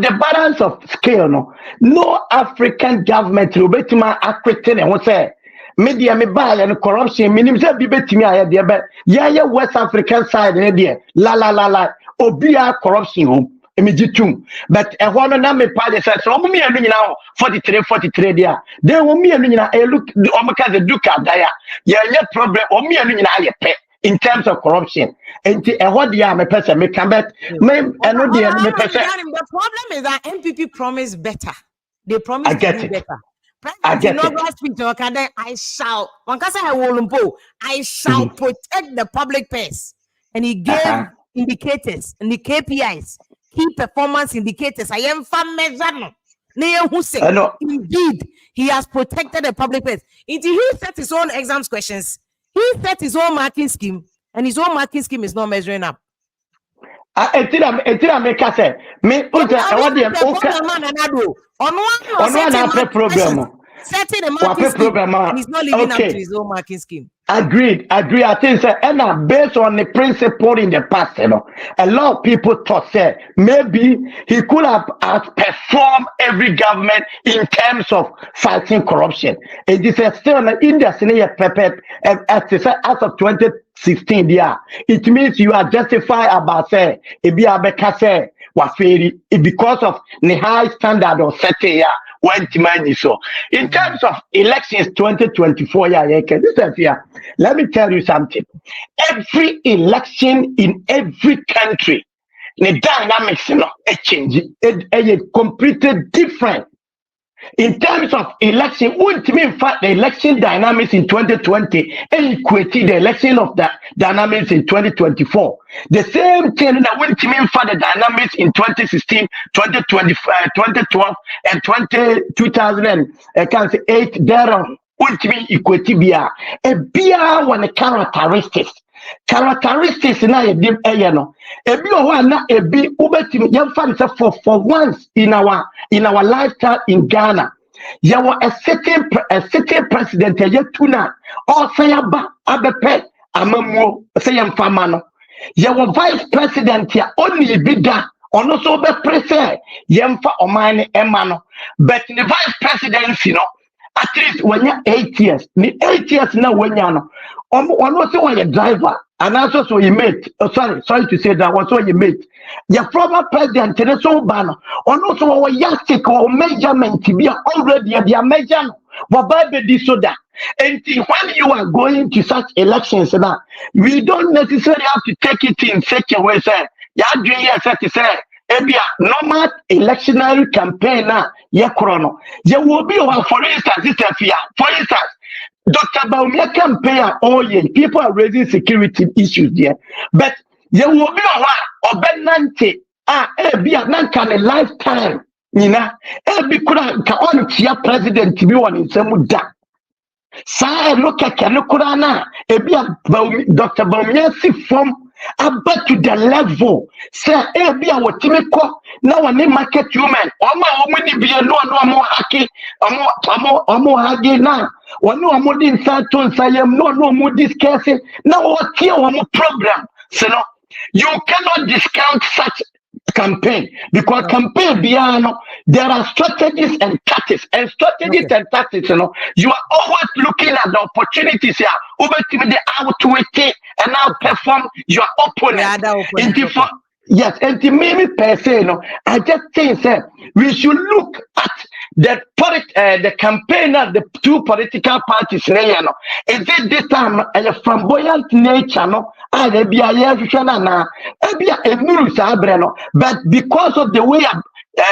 the balance of scale, no African government will be my accurate and what say. Media me buy and corruption minimum say be betimi aye de be ya West African side there la obia corruption home emijitum but e ho no na me pa de say so mo me anu nyina 43 there they wo me anu nyina e look o me ka the duka daya ya problem o me anu nyina aye pe in terms of corruption and e ho dia me person me can bet me eno dia me person. The problem is that MPP promise better. They promise to do better. I get it. I shall protect the public purse. And he gave indicators and the KPIs, key performance indicators. I am indeed, he has protected the public purse. He set his own exams questions. He set his own marking scheme, and his own marking scheme is not measuring up. Setting a marking scheme, and he's not living up to his own marking scheme. Agreed. I think and based on the principle in the past, a lot of people thought maybe he could have outperformed every government in terms of fighting corruption. It is still in the scenario as of 2016 it means you are justified about because of the high standard of setting in terms of elections 2024, let me tell you something. Every election in every country, the dynamics change. It's completely different. In terms of election, in fact, the election dynamics in 2020 equated the election of the dynamics in 2024. The same thing that went in fact the dynamics in 2016, 2025, 2012, and 2008. There ultimately equated bia a bia one characteristics na e dim no ebi o wa na ebi ubetimi yam fa for once in our lifetime in Ghana there was a certain president yetuna or sayaba abepe amamuo sayam fama no there was vice president ya only bida ono so be prese yam fa oman ema no but the vice presidency at least when you're 8 years, 8 years now when you're no, one was a driver, and also so you mate. Sorry to say that was so you mate. Your former president, Tereso Bano, and also our yastic or measurement to be already at their measure. What baby so that. And when you are going to such elections now, we don't necessarily have to take it in such a way, sir. You're doing to say. Normal electionary campaign chrono. There will be for instance, Dr. Bawumia campaign people are raising security issues there. But there will be a benante a lifetime. President to be one in some look at Dr. Bawumia from aba to the level say e bia wotimi kɔ na woni market women omo ni bia no omo haki omo hagi na woni omo di nsa to nsa yam no omo discuss na what tie omo program so no you cannot discount such campaign because campaign beyond there are strategies and tactics and tactics, you know. You are always looking at the opportunities here over to the outwit and now perform your opponent. Yes, and to me per se, you know, I just think that we should look at the campaign of the two political parties. You know, is it this time a flamboyant nature? No, but because of the way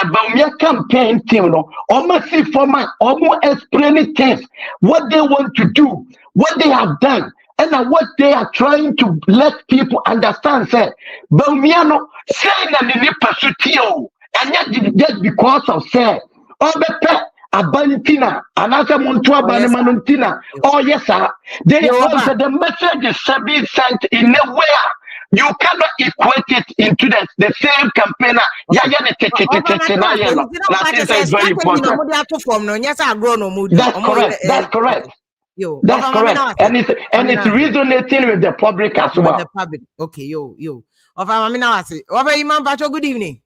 Bawumia campaign team, no, almost see format, almost explaining things, what they want to do, what they have done. And what they are trying to let people understand, say, Bawumia no saying that they pursue and yet just because of say, oh, better Abantina, another Montua Banamantina. Oh, yes, sir. They want the message is being sent in a way. You cannot equate it into the same campaigner. That's correct. That's correct. And it's resonating with the public as well. The public. Okay, yo. Of I'm now I say, over Imam Bacho, good evening.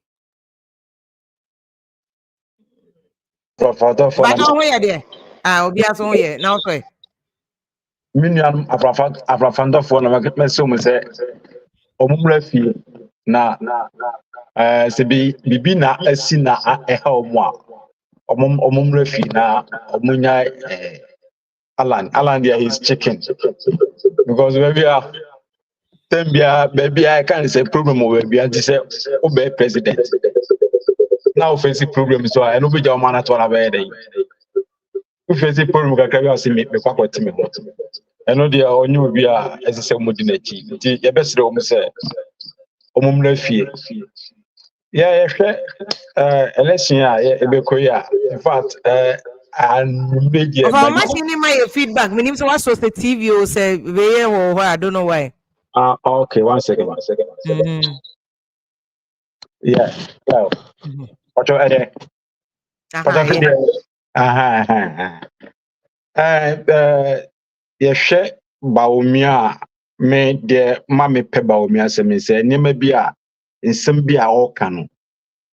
Bacho, where there? I'll be as on here. Now, sorry. Miniam Afrafanda for Namakasum say, Omumrefi na Sebi Bibina Esina Ehelmwa Omumrefi na Omunya Alan there is chicken because maybe I can't say problem over be anti say obey president now offensive problem so I know be your man at one away day offensive problem can carry us me kwakwa team I know there only be as say modinati nti ye best do say omumra fie yeah election in fact and media. My feedback. My name was the TV or say where I don't know why. Okay, one second. Yeah. What you there? Yes, Bawumia me de mame pe Bawumia se me say nyema bia nsem bia o kanu.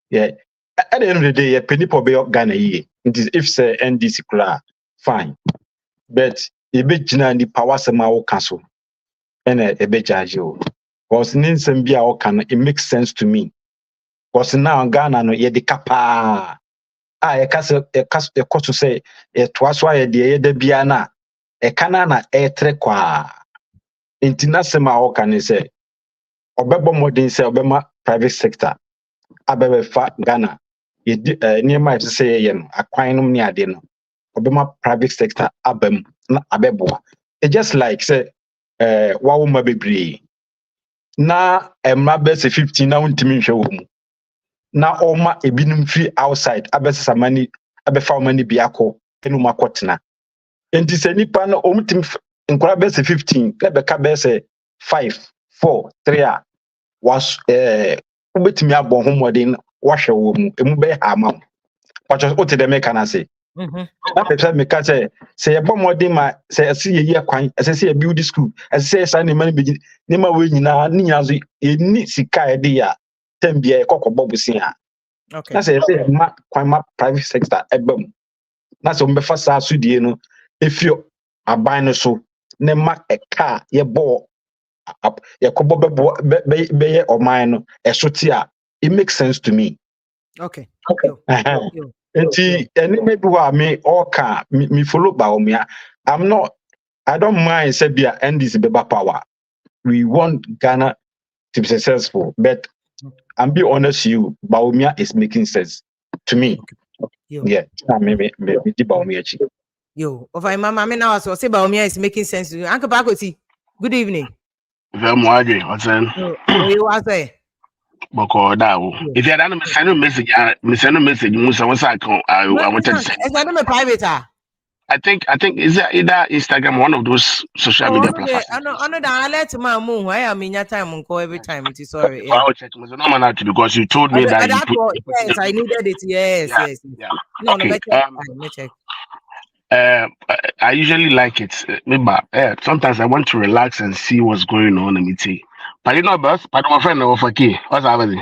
Yeah. At the end of the day, penny po be Ghana ye. If say NDC kula, fine. But if jina ni power sema o cancel, and a be charge you. Because ninsem bia o can it makes sense to me. Because now Ghana no ye de kapa. A cost to say it was why the biana a canana a trequa. Intinasema o can say Obebo modern say Obema private sector. Abebe fa Ghana. Near my say aquinum near dinner. Obama private sector abem na abebo. It's just like say Bawumia bebree. Na best 15 na untimi hwe na oma ebinum free outside abesa mani abefa mani biako enu makotena. Enti se nipa na omtim nkora best 15 na beka best 5 4 3 was ubetimi abon homodin wahwe wo mu emu be ha ma. Pacho ote de meka na say na pepsa me ka say say bomodin ma say see ye kwan say ye build school say say na man be ni ma we nyina ni nyazo ni sika e de ya tambia e kokobọ busin ha na say ma kwan ma private sector ebam na say mbefa sa asudie no efio aban no so ne ma e car ye bo ye kobo be ye oman no e so ti a it makes sense to me. Okay. Enti any maybe wa me oka me follow Bawumia. I don't mind say bia NDC beba power. We want Ghana to be successful, but I'm be honest you, Bawumia is making sense to me. Yeah, maybe Bawumia. Yo, over mama me now so say Bawumia is making sense to you. Uncle Bakoti, good evening. Very much, what's in? You are there. Boko dawo. If you don't send a message, Musa was I want to say. It's not a private. I think is it either Instagram, one of those social Oh, media no, platforms. I know that I let my move. I am in your time on call every time. It is sorry. I will check because you told me that you That's put, what, you put yes, I needed it. Yes, yeah, yes. yeah. No, Okay. no, check. I usually like it. Maybe sometimes I want to relax and see what's going on in me. But you know, boss, but my friend over key. What's happening?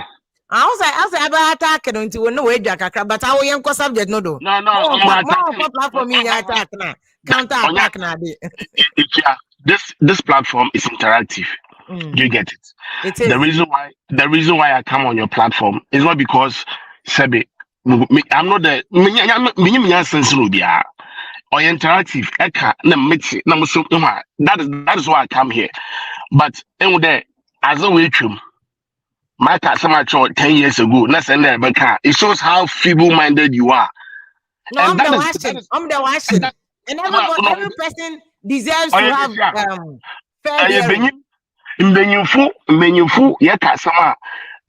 I was about attacking until we know where Jack, but I will not subject no do. No, More platform me attack now. Counter attack now. This platform is interactive. Do you get it? It is. The reason why I come on your platform is not because Sebi, I'm not the or interactive. That is why I come here. But as a way my customer 10 years ago, it shows how feeble-minded you are. No, I'm the watching. And every person deserves to have fair hearing. Mbenyufu ye customer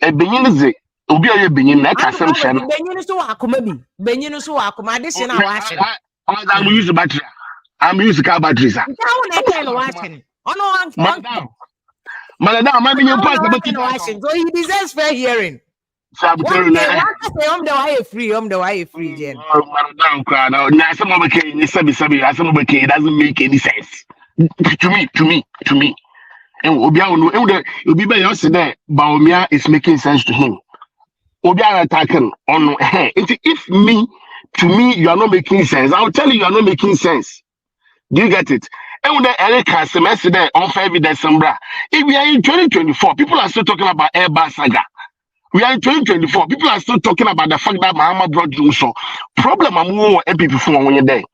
benyinize obi aye benyin na kasem hye no benyin so akoma bi benyin so akoma additional watching. I'm use battery. I'm use car batteries. Watching. Madam, I'm being watching. So he deserves fair hearing. I'm the why free, Jen. It doesn't make any sense to me. And Bawumia is making sense to him. Obia attacking on if to me you are not making sense. I'll tell you are not making sense. Do you get it? And the Erica semester there on 5 December. If we are in 2024, people are still talking about Airbus saga. We are in 2024. People are still talking about the fact that Mahama brought you so. Problem I'm more MPP for when you're there.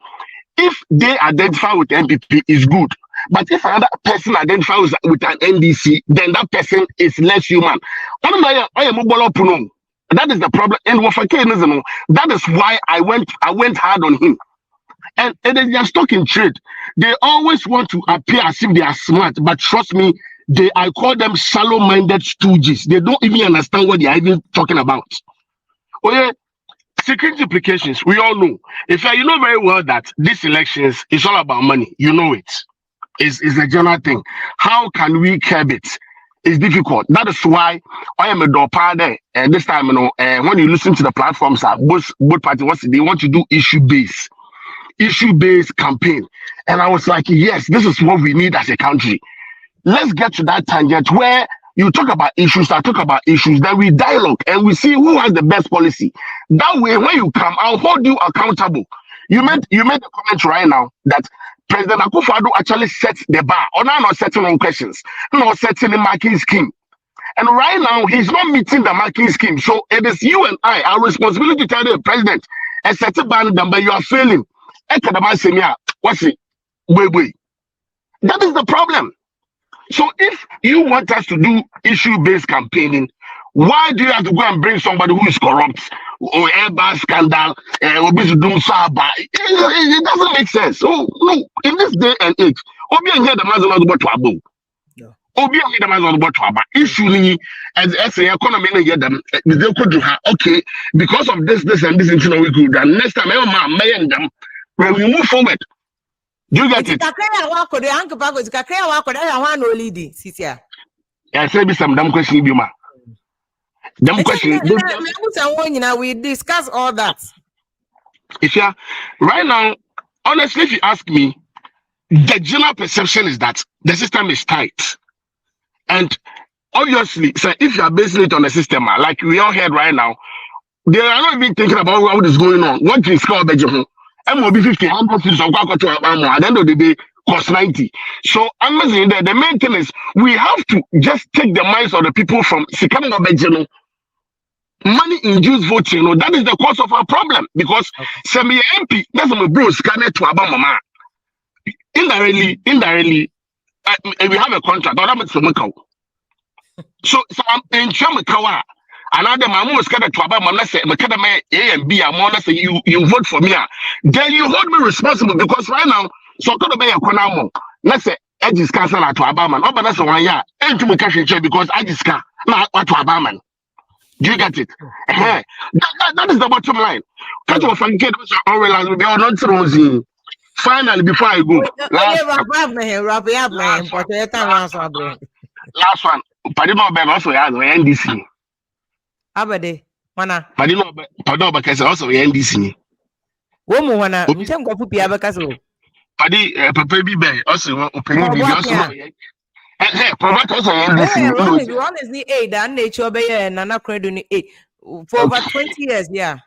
If they identify with MPP, is good. But if another person identifies with an NDC, then that person is less human. That is the problem. And that is why I went hard on him. And they are stuck in trade. They always want to appear as if they are smart, but trust me, I call them shallow-minded stooges. They don't even understand what they are even talking about. Oh yeah, security implications. We all know. In fact, you know very well that these elections is all about money. You know it. It's a general thing. How can we curb it? It's difficult. That is why I am a door there. And this time, when you listen to the platforms, both parties, they want to do issue-based campaign. And I was like, yes, this is what we need as a country. Let's get to that tangent where you talk about issues, I talk about issues, then we dialogue and we see who has the best policy. That way, when you come, I'll hold you accountable. You made a comment right now that President Akufo-Addo actually sets the bar, or now not setting on questions, not setting the marking scheme. And right now, he's not meeting the marking scheme. So it is you and I, our responsibility to tell the president, a set ban number, you are failing. What's it? Wait. That is the problem. So if you want us to do issue-based campaigning, why do you have to go and bring somebody who is corrupt or Airbus scandal or it doesn't make sense. So no, in this day and age, Obi and the man is about to above. Obi and the man is about to above. Issue as the economy get them they could do okay because of this and this we could and next time them when we move forward. Do you get it? I said some dumb question, Bima. Dumb question. We discuss all that. If you right now, honestly, if you ask me, the general perception is that the system is tight. And obviously, so if you are basing it on the system, like we all heard right now, they are not even thinking about what is going on. What is called the MOB 50, 100 cities of Kwakwato at the end of the day, cost 90. So I'm saying that the main thing is we have to just take the minds of the people from Sikano Bejano. Money induced voting, that is the cause of our problem. Because semi MP, that's my bro, scanner to Abama. Indirectly, we have a contract. So I'm in Chamakawa. Another mamu was kind of to about my say, A and B, I'm on say you vote for me. Then you hold me responsible because right now, so could be a Konamo. Let's say Edges Castle to Abaman. Oh, but that's 1 year. And to me cash because I just can't not to Abaman. Do you get it? That is the bottom line. Catch of and get all realize we are not rosy. finally, before I go, last one. Padino Beg also has NDC. Abade, mana. Padino Beg also NDC. Woman, wana, mchem kwa fupi abakaso. Padi, Papa Bibe also opinion video also. Promote also NDC. Ron is the aid and nature be nana credo ni aid for over 20 years, yeah.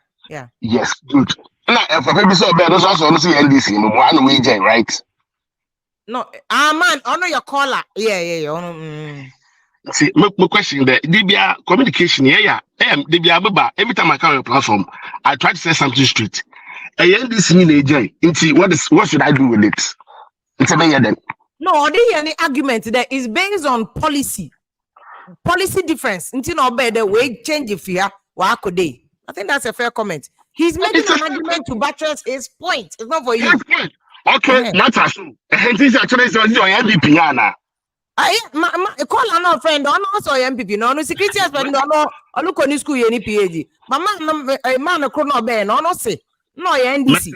Yes, good. Now, Papa Bibe so bad also NDC. No one way, right? No, man, honor your caller. Yeah. See, my question there. Dibia communication, yeah. Dibia Baba. Every time I come on a platform, I try to say something straight. NDC in AJ. What should I do with it? It's a mayor then. No, there any argument that is based on policy difference. Until no better way change if you are I think that's a fair comment. He's making an argument to buttress his point. It's not for you. Okay, not as soon. He's actually your MVP, Anna. Call an friend on also MPP. No security husband. No, look on school any PhD. Mama, a man, a chrono bear. No, say no, NDC.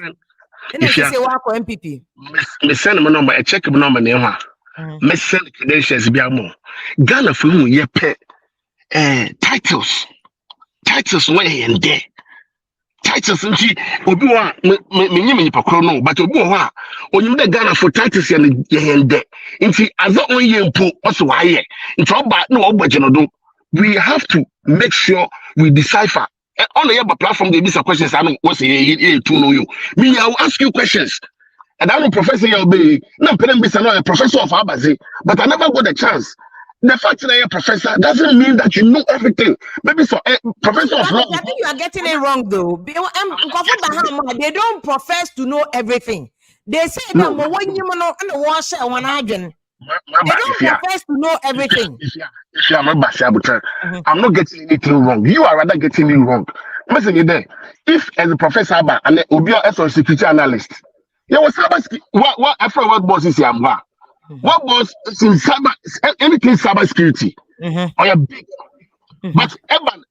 If you say work for MPP, me send my number, a check number near me send credentials be more. Ghana for whom ye pay titles way and there. Titles and she obi wa me pakro but obi wa onyim de Ghana for titles and there. Nti azo onye mpo also why nti oba no obaje no do. We have to make sure we decipher. On the platform, they miss a questions. I don't what's to know you. Me, I will ask you questions. And I'm a professor, you'll be no professor of Abazi, but I never got a chance. The fact that you're a professor doesn't mean that you know everything. Maybe so, professor of law. I think you are getting it wrong, though. They don't profess to know everything. They say that when you know and wash one agent. They don't profess to know everything. If you are I'm not getting anything wrong. You are rather getting it wrong. Listen, there. If as a professor and Obio as a security analyst, you was what after what boss is what boss is in cyber anything cyber security or a big but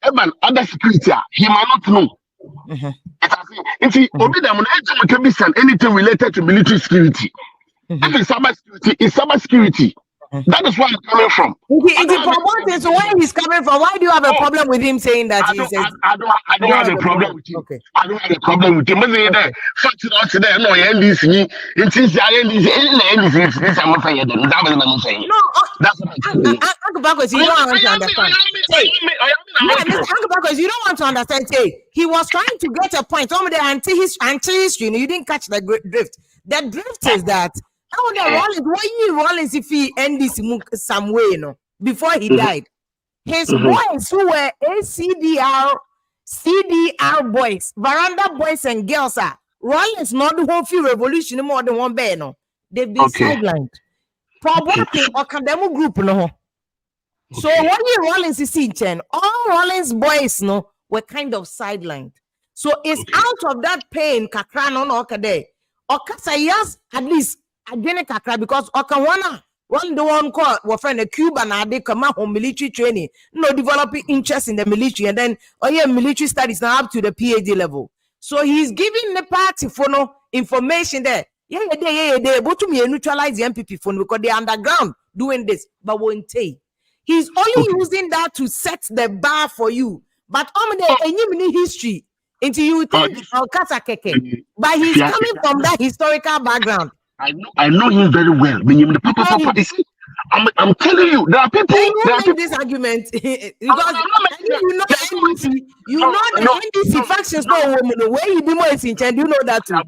Evan other security he might not know. If he anything related to military security. If it's cyber security, that is where I'm coming from. So where he's coming from, why do you have a problem with him saying that? He says, I don't have a problem with him. Okay. I don't have a problem with him. But fact today, no, NDC, no, that's what I'm saying. Uncle Backwards, you don't want to understand. Uncle Backwards, you don't want to understand. He was trying to get a point. Some of the anti-history, you didn't catch the drift. The drift is that Rollins if he end this some way, before he died. His boys who were CDR boys, veranda boys and girls are Rollins not the whole few revolution more than one bear, no. They've been sidelined. Problem or academic group, no. So when you Rollins is in all Rollins boys were kind of sidelined. So it's out of that pain, Kakrano no Okade. Okasa yes, at least again kakra because Okawana one the one called our friend a Cuban they come out on military training, no developing interest in the military, and then military studies now up to the PhD level. So he's giving the party for no information there. They able to neutralize the MPP phone because they're underground doing this, but won't take. He's only using that to set the bar for you. But any history into you think but he's coming from that historical background. I know him very well. I'm telling you, there are people. This argument because you know the NDC, the NDC factions no woman. The way you do more is in China, you know that too.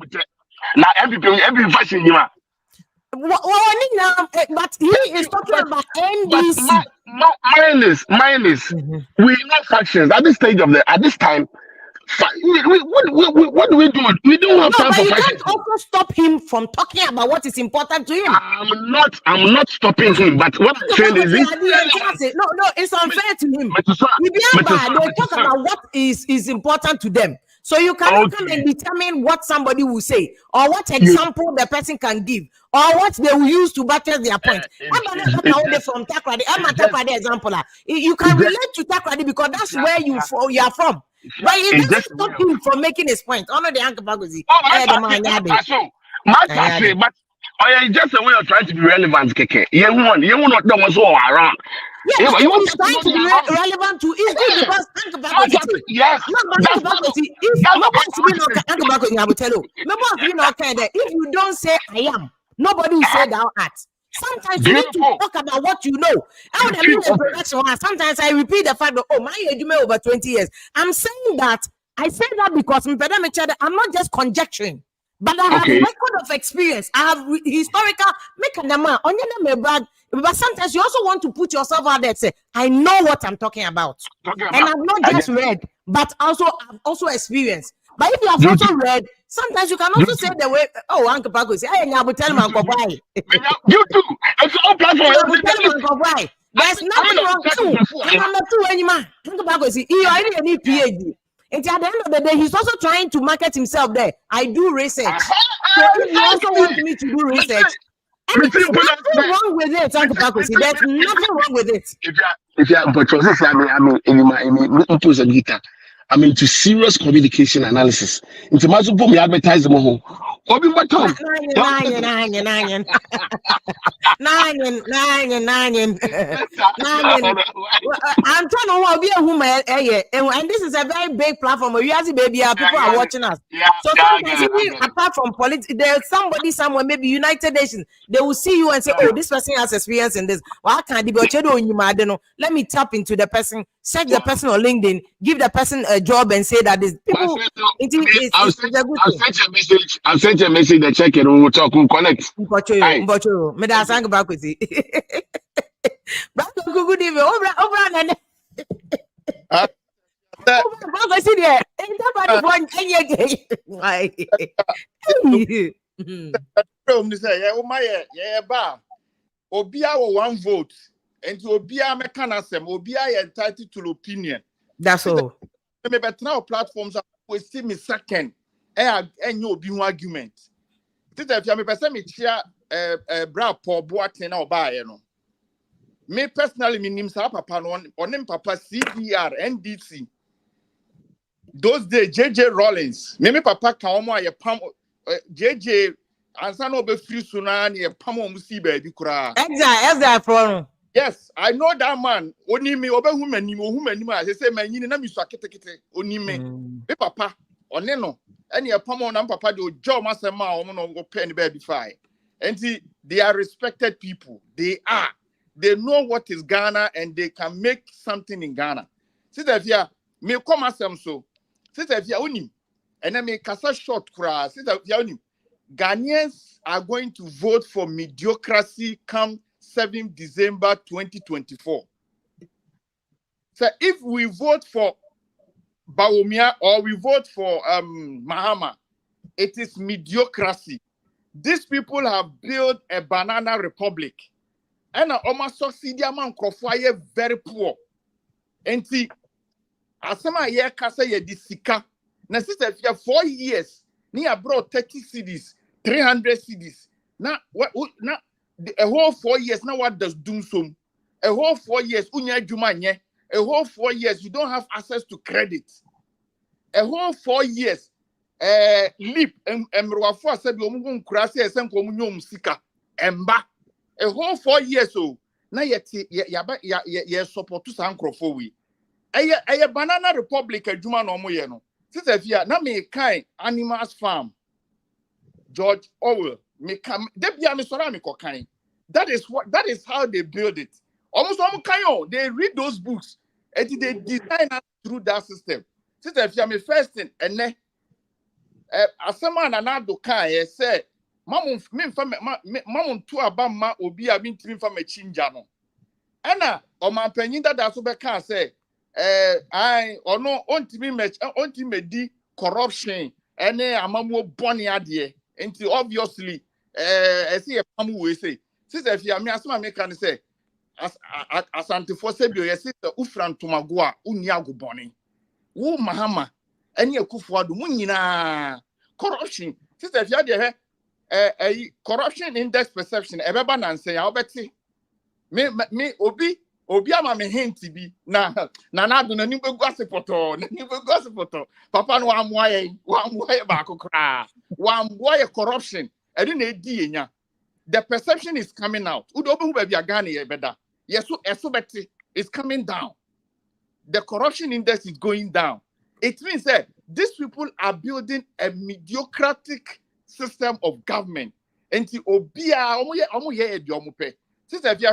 Now every faction you are. But he is talking about NDC. Minus. We know factions at this stage of at this time. What do we do? We don't have time for factions. You can't also stop him from talking about what is important to him. I'm not stopping him. But what I'm saying is no, it's unfair to him. They talk about what is important to them. So you cannot come and determine what somebody will say or what example the person can give or what they will use to buttress their point. From Takrady, I'm a Takrady example. You can relate to Takrady because that's where you are from. But it doesn't stop him from making his point. Honor the Uncle Bagozi. Master say, but just a way of trying to be relevant, keke. You want not the ones who are around. Yeah, Yeah, but but if you want he's people trying to to know be they are wrong. relevant to, it's good because Uncle Bako Yes, no, but that's Uncle part Bako of if that's the my boss point to I be want no to make. Uncle Bako, I will tell you, my boss be no kind of if you don't say I am, nobody will say thou art. Sometimes you need to Beautiful. talk about what you know. I would You have been feel in okay. production. Sometimes I repeat the fact that my age may over 20 years. I'm saying that I say that because I'm not just conjecturing. But I have Okay. record of experience. I have historical mechanism. But sometimes you also want to put yourself out there and say, I know what I'm talking about. Talking And about. I've not I just get it. read, but I've also experienced. But if you have You also too. read, sometimes you can You also say too. the way, oh, Uncle Paco say, I will tell him Uncle Why. You too. It's all platform. I will tell him Uncle Why. There's nothing wrong. Oh, and number two, anymore. Uncle Paco say, you already need PhD. And at the end of the day, he's also trying to market himself there. I do research. So if you also want me to do research, and there's nothing wrong with it, Uncle Paco. See, there's nothing wrong with it. If you're but into the guitar. I'm into serious communication analysis. Into my boom advertisement. Obi Baton. I'm trying to be a woman, and this is a very big platform. Where you as baby, people are watching us. So sometimes, even apart from politics, there's somebody somewhere, maybe United Nations, they will see you and say, "Oh, this person has experience in this." Well, I can't do. Let me tap into the person, search the person on LinkedIn, give the person a job, and say that these people. I'll send you a message. I'll send you a message. The check it. We'll talk. We'll connect. Mbocho, me da sang back with it. Good evening. Over. Back see there. Ain't nobody born Obia one vote, and to Obia mechanism, Obia entitled to opinion. That's all. Maybe now platforms will see me second. And you be argument. If you have me share bra po boatin or buy no. Me personally, me name sa papa no on him papa CDR NDC. Those days JJ Rollins. Me papa ka omo aye pam JJ ansa no be free suna na ye pam omo si ba bi kura. Exactly. Yes, I know that man. Oni me obehu manim I say manyini na mi so aketekete oni me. Me papa one no any a pam on papa de ojo masema omo no go pen ba bi fine. And they are respected people. They know what is Ghana and they can make something in Ghana. Sister Fia, me come asem so. Sister Fia unim. And then me kasa short kra. Sister Fia unim. Ghanaians are going to vote for mediocrity come 7 December 2024. So if we vote for Bawumia or we vote for Mahama, it is mediocrity. These people have built a banana republic. And almost succeed man crofire very poor. And see, as some year kasa ye disika. Na sister if you have 4 years, ni abroad 30 cities, 300 cities. Now what now a whole 4 years now what does doom some? A whole 4 years unya jumanye. A whole 4 years you don't have access to credit. A whole 4 years leap emrwafo asabi omugun kurase esen ko munyom sika emba. A whole 4 years so na yet ye support to sankrofo we a banana republic adwuma no mo ye no sister fia na me kan animals farm George Orwell me kam debia me sora me kokan. That is how they build it. Almost they read those books and they design through that system. Sister fia me first thing ene asema na na do kan ye say mamun tu abama obi a bintimi fa machinja no ana o mampanyin dada so be kan say I ono ontimi di corruption ene amamu boni ade enti obviously ese pamu we say sister fia me asema me kan say asante for say bio yes sister ufrantomago a uni agoboni wo Mahama ene akufuado munyina corruption sister fia de corruption index perception ebeba nanse ya obeti me obi ama me hint bi na do na ni begu asepoto papa no wa amwaye ba kokra wa amwaye corruption I didn't know the perception is coming out. Udobu baby agani better. Yes, so esobeti is coming down. The corruption index is going down. It means that these people are building a mediocratic system of government. And the obia omo ye edi omo pe. Sister if you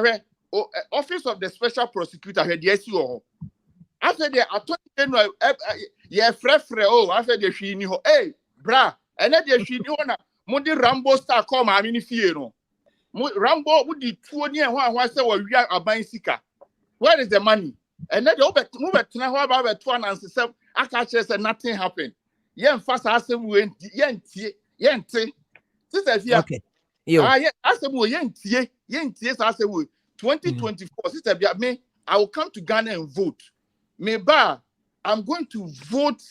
office of the special prosecutor here the SU after the attorney yeah frefre oh after the shini ho hey bra and then the shini ho na modi Rambo star come ami ni fie no Rambo would the 2 near one say we are buying sika. Where is the money? And then the move it now about 2 and 7 I catch say nothing happened. Yen fast as we yen sister here. Okay. Yo. Yeah, as we yen tie as we 2024 sister me I will come to Ghana and vote. Maybe I'm going to vote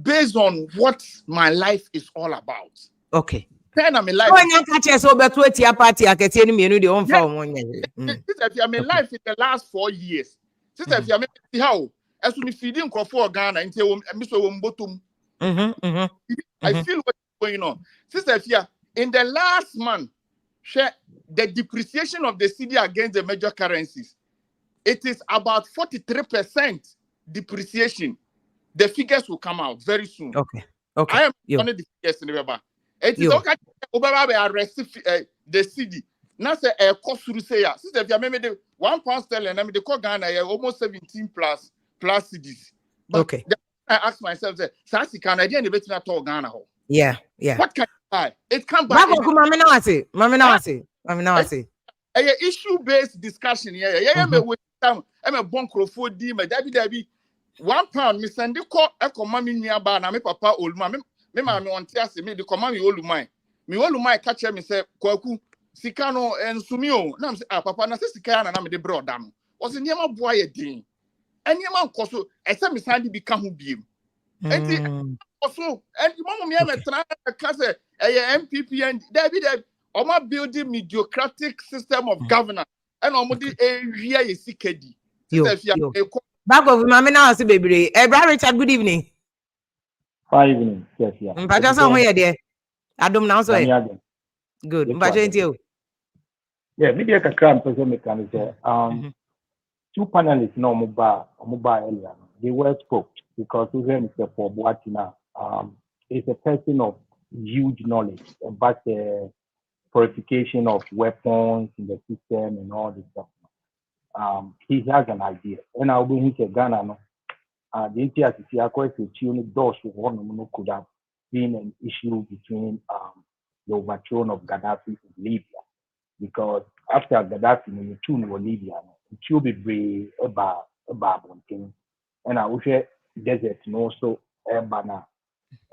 based on what my life is all about. Okay. I'm in life. When you catch us over to a party, I can tell you the own phone. Sister, if I'm in life in the last 4 years, sister, if I'm how as we feeding for Ghana until bottom. I feel what's going on. Sister, if you in the last month, share the depreciation of the cedi against the major currencies. It is about 43% depreciation. The figures will come out very soon. Okay. Okay. I am on the figures in the it is okay. Arrest the cedi. Now say a cost through say sister if you remember the £1 sterling, I mean the call Ghana almost 17 plus cedis. But okay. I ask myself, say, Sasi Canadian debate not talk Ghana. Yeah, yeah. What can you buy? It can't buy. Mami now I say. A issue-based discussion here. Yeah, me wait time. I'm a bonkro di me Debbie. £1 me send the call a command me nearby na me papa old man. Me mama on tiase me the command me old man. Me old man catch me say kwaku sikano and sumio. Na me say papa na say sikana na me de bro dam. Was in yama boy a din. And yama koso esa me sandi bi ka ho biem. And also and mama me am try ka say MPP and Debbie Oma building mediocratic system of governance and omodi area yesikedi. Back of Mami now say baby. Brother Richard, good evening. Fine evening. Yes, yeah. Mpacha so ho ye de. Adom now so good. Mpacha enti o. Yeah, media kakra mpese me kan say two panelists no omoba earlier. They were spoke because we hear Mr. For Boatina is a person of huge knowledge about the purification of weapons in the system and all this stuff. He has an idea. And I'll be here Ghana. No, the entire endorse one could have been an issue between the overthrow of Gaddafi in Libya. Because after Gaddafi, in Libya, it will be brave about thing. And I wish desert and also Bana,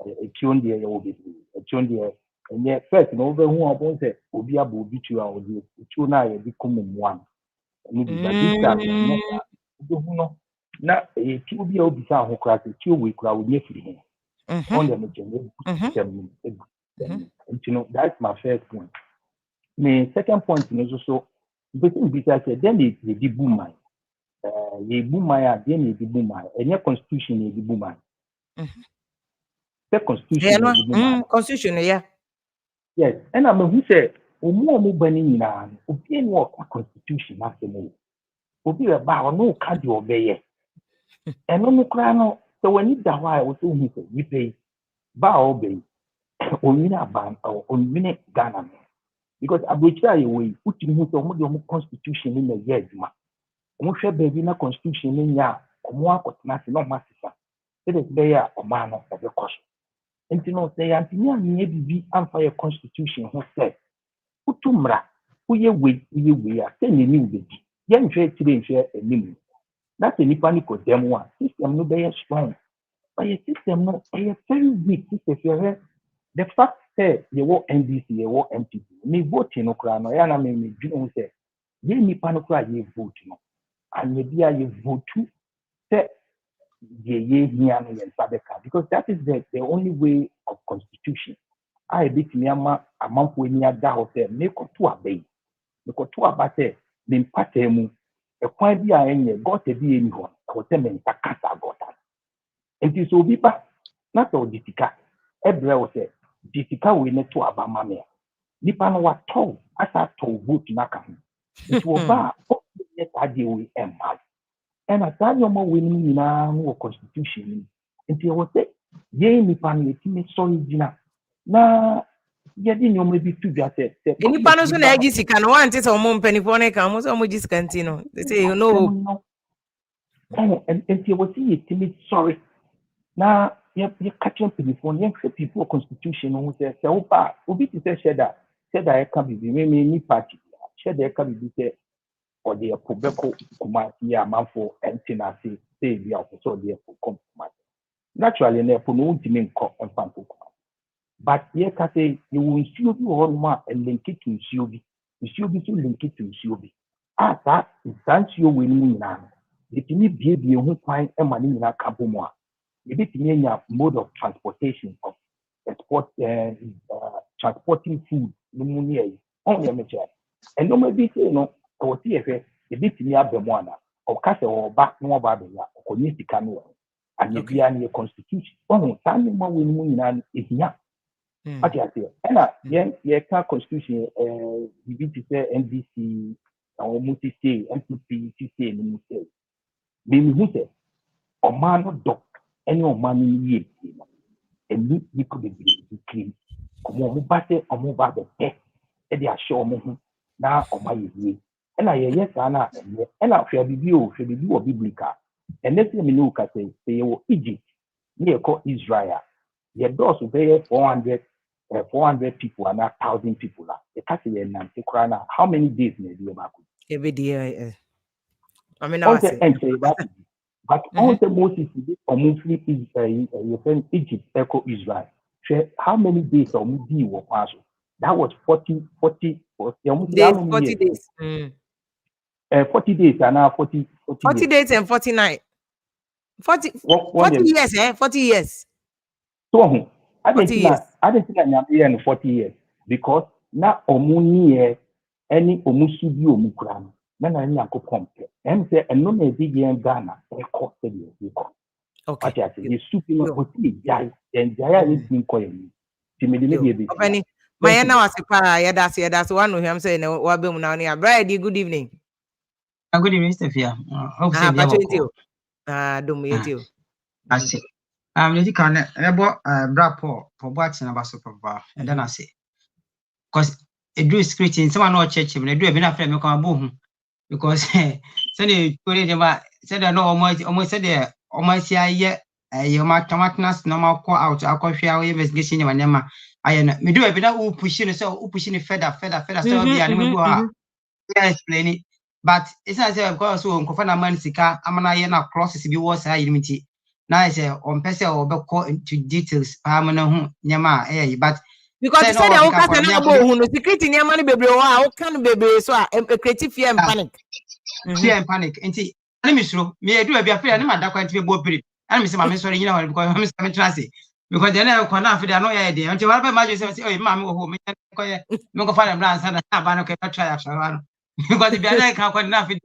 a tune there will be a tune there. And yet, first, and over who I want to be able to you or the tuna become one. And this time, no, now a two be able to crack a 2 week crowd with him on the machine. And you know, that's my first point. My second point is also because then they did boom mine. Ye boom my then they boom my and your constitution is the boom mine. The constitution, constitution, yeah. Yes, and I'm who say, more burning in obey what constitution has to know. Obey about no can't obey. And no crown, so when you die, I was saying, we pay bow obey, only a ban or on minute Ghana. Because I will try away, putting him to constitution in the year. I'm sure baby na constitution in ya, or more nothing, no master. It is there or man of the caution. And you know, they are maybe unfair constitution who said, Utumra, we are sending you baby. Young trade today share a limit. That's a panic of them one. System no very strong. But your system no a very weak system. The fact that you want NDC, you want MPP, me vote in Ukraine, I am me you say, ye ni panokra ye vote no. And maybe you vote to say ye because that is the only way of constitution. I beat me a month when you are down there, make a two obey. Make a two about it, then patemu, a quite be a got a be anyone, or them Takata got that. And this will be back, not all difficult. Everywhere was said, difficult we need to Abamamia. nipa no wa tɔ asa tɔ vote n'aka ho nti ɔba a ɔyɛ saa deɛ wei ɛmma ɛna saa nneɛma wei no nyinaa no wɔ constitution no nti ɛwɔ sɛ yɛn nipa no yɛtumi sɔre gyina na yɛde nneɛma bi to dwa sɛ nipa no so na ɛgye sika no wante sɛ ɔmo mpanimfoɔ no ka ɔmo sɛ ɔmo gye sika nti no sɛ you know nti ɛwɔ sɛ yɛtumi sɔre na yɛka kyerɛ mpanimfoɔ no yɛhwɛ pipu wɔ constitution no ho sɛ woba a obi te sɛ hyɛda ɛka biribi meme ni party hyɛda ɛka biribi sɛ ɔde ɛpo bɛkɔ kumase yɛ amanfoɔ ɛnte no ase sɛ ebi a ɔpɛ sɛ ɔde ɛpo kɔ kumase naturally na ɛpo no wontumi nkɔ ɛmfa nkɔ kumase but yɛka sɛ yɛwɔ nsuo bi wɔ hɔnom a ɛlinke to nsuo bi so linke to nsuo bi a saa nsuo wei no mu nyinaa no yɛtumi biebie ho kwan ma ne nyinaa ka bɔ mu a yɛbɛtumi anya mode of transportation of transporting food no mu ne ɛyɛ ɔnyɛ mekyerɛ ɛnɔma bi sei no ɛwɔ sɛ yɛhwɛ yɛbɛtumi aba mu ana ɔka sɛ ɔba na wɔba abɛyɛ a ɔkɔnyɛ sika no wɔ ho anyɛ biara no yɛ constitution ɔho saa nneɛma wei no mu nyinaa no ɛhia ate aseɛ ɛna yɛka constitution biribi te sɛ ndc na wɔn mu sisei npp sisei no mu sɛ mehu sɛ ɔman no dɔ ɛne ɔman no yie tie no ɛni nipa bebree kiri ɔmo ba sɛ ɔmo ba bɛpɛ ɛde ahyɛ ɔmo ho na ɔmo ayɛ yie ɛna yɛyɛ saa na ɛnyɛ ɛna hwɛ biribi wɔ biblical ɛnɛ sɛ mi ne oka sɛ yɛwɔ Egypt ne yɛkɔ Israel yɛdɔɔso bɛyɛ 400 people and 1,000 people a yɛka sɛ yɛnante koraa na how many days na ɛdi ɔbaako but all the Moses did Mostly Egypt echo Israel. How many days are we were passed? That was 40 days. 40 days and now 40 days and 49. 40 years, 40 years. So I didn't think 40 years because now Omuni any Omusubi Omukran. Nana nyako pompe em say eno na edi yen Ghana e ko se de e ko okay ati ye supi no hoti jai en jai ni tin ko yen ti me de ne be opani my na wase pa ya da se one no him say na wa be mu na ya bride good evening good evening Mr. Fia hope say dia do mu yeti o ase lady kan e bo bra po bo ati na ba so papa and then I say cause e do scripting someone no church me do e bi na frame me kan bo hu because say the story about said no almost said there almost here you ma tomatnas no ma call out akɔhwɛ investigation ni manema ayɛ me do e bi na who pushing so who pushing further so be ani me go a explain it but it's not say because so nkofa na man sika amana yɛ na crosses bi wɔ saa yimiti na say on person obɛkɔ into details pa amana hu nyama but because you said I woke up and I go no security near money baby o can baby so creative fear and panic. Fear and panic. Enti ani misro me do be afia ni madakwa enti be bo piri. Ani me say ma sorry nyina because me translate because then I ko na afia no ya dey. Enti wala be ma say oh ma me ho me ko ye me ko fa na brand sana na ba no ko try after one. Because be na kan ko na afia.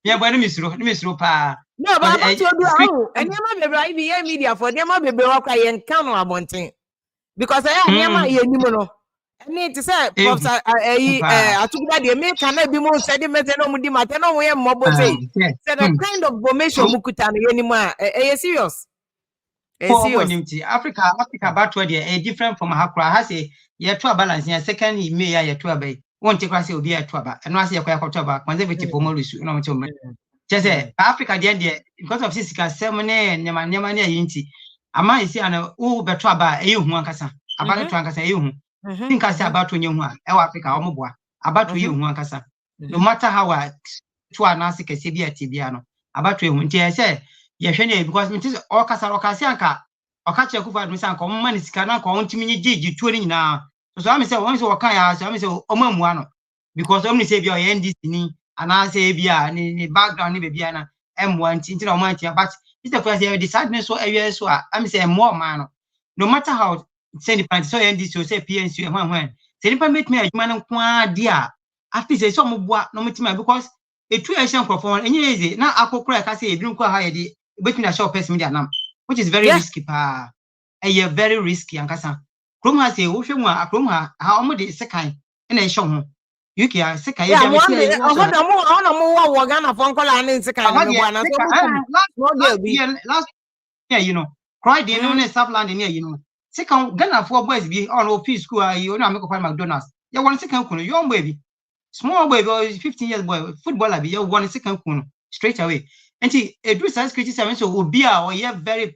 Me bo ni misro pa. No but I told you and you ma baby be media for them ma baby wa kwa ye nkan no abonten. Because I am here ni no. Need to say professor atukuba de me can be mo said me say no mu di mate no we mmobo say. Say the kind of information mukuta no ye ni mu a serious. Africa batwa there a different from Hakra has a year to balance in second me ya to abay. Won't take us be a twaba and was ya kwa twaba conservative for Morris no to just say Africa there because of physical ceremony nyama ne yinti. Ama isi ana u betwaba e hu ankasa aba to ankasa e hu think as about to nyu a e wa Africa omoboa about to hu ankasa no matter how to anase kese bia tibia no about to hu nti e say ye hwe ne because me tis okasa anka okache kufa admi sanka omma ni sika na anka ontimi nyi gigi tuo ni nyina so am say won say wokan ya so am say omamu ano because omni say bia o NDC ni anase bia ni background ni bia na M1 nti na omantia but Mr. President, decide so I'm saying more man. No matter how send the party so NDC say PNC when say the make me a man kwa dia after say some boa no metima because a two Asian perform any easy now akokora ka say e drink kwa ha ye between a shop person media nam which is very risky pa very risky ankasa krom ha say wo hwe mu a krom ha how mo de second and I show him. You can say, yeah, one day, I Ghana phone call and it's a kind of last year, you know, cried the only subland in here, you know. Second, Ghana for boys be on office school, you know, make a McDonald's. You want second, your baby. Small baby, 15 years boy, footballer be your 1 second straight away. And he a do size criticism so will be our very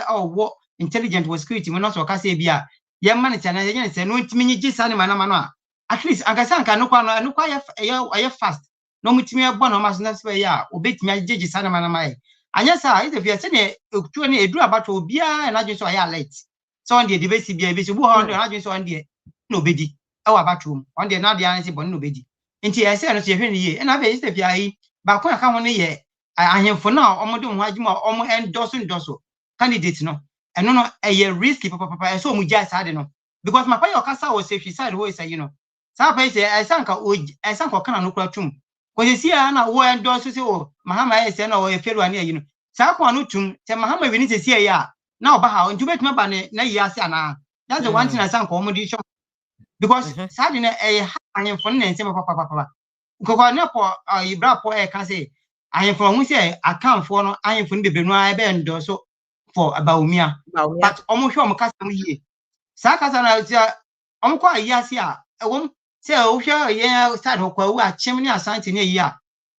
or what intelligent was creating when also Cassia be a young man and say no mini just animal. At least I can no quite a fast. No me a bon or must way ya obey me judges animal. And yes, I if you're saying a do about to be and I just saw ya late. So on the debate be a bit of I just on the nobody. Our bathroom on the not the answer, but nobody. Until I said, and I based if I but when I come on here, I am for now, almost endorsing dosso candidates no, and no, a risky papa, so we just had no, because my papa casa was if she said, who is you know, some place I sank a can of no tomb. When you see Anna, who endorses you, Mahama is or a fellow near you know, Saquanutum, tell Mahama we need to see ya. Now, Baha, and to make my banner, na yasana. That's the one thing I sank accommodation. Because sadly, I am for name, papa. Because now, you brought for a can say, I am from say, I can't for I am from the Benoit bend also for Bawumia. But almost sure my custom ye. Sakazana, Uncle Yasia, a woman say, oh, sure, yeah, start her chimney assigned in a year.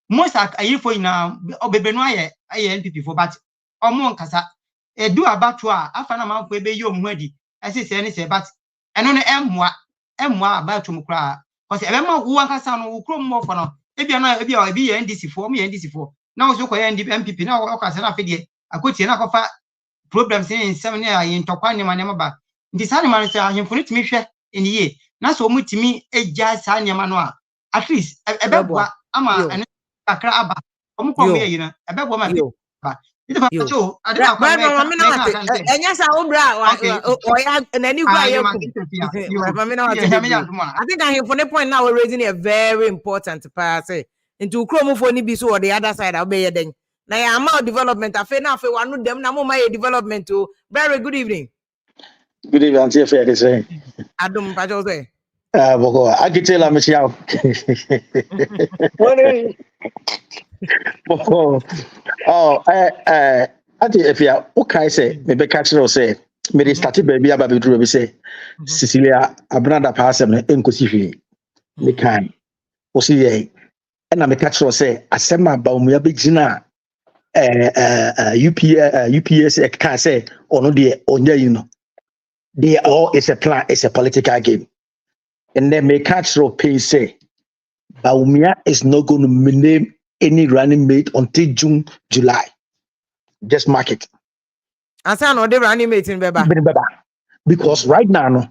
Most are a year for now, or Benoit, I am people, but Omon Casa, a do about to I found a month with you ready, as it say, but and on the about to cry. Because everyone who wants to come more for now. If you're not, if you're NDC for me, NDC for now, so I end the MPP now. Okay, so I could see enough of problems in 7 years in Topani, my name about this animal. I am for it to me in the year. Not so much to me, a jazz animal. At least a bad one. I'm a crab. I'm coming here, you know, a bad woman. And yes, I will and then you I think I have for the point now we're raising a very important pass into Chrome for Nibisu or the other side. I'll be then. Now I'm out development. I feel now for one of them. Now my development too. Very good evening. Good evening, Auntie Fair to say. I don't say. I can tell I'm a shout. I think if you are okay, say, maybe catch or say, maybe started baby about the dream, say, Cecilia, a brother pass him in Cosifi. Me can. And I'm a catch or say, I send my Bawumia Bigina, UPS, can say, or no, dear, you know. They all is a plan, it's a political game. And then may catch or pay say, Bawumia is not going to name any running mate until June, July. Just mark it. I say no, they running mate in Beba. Because right now, no,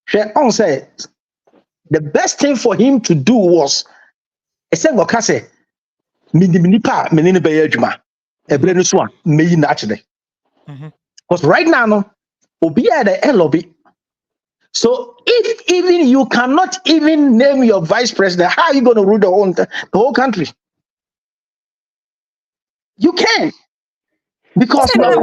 Sheon said the best thing for him to do was I said, "Gokase, minipa, menini beyejuma, ebrenu swan, meyi naturally." Because right now, no, obi at the lobby. So if even you cannot even name your vice president, how are you going to rule the whole country? You can. Because you are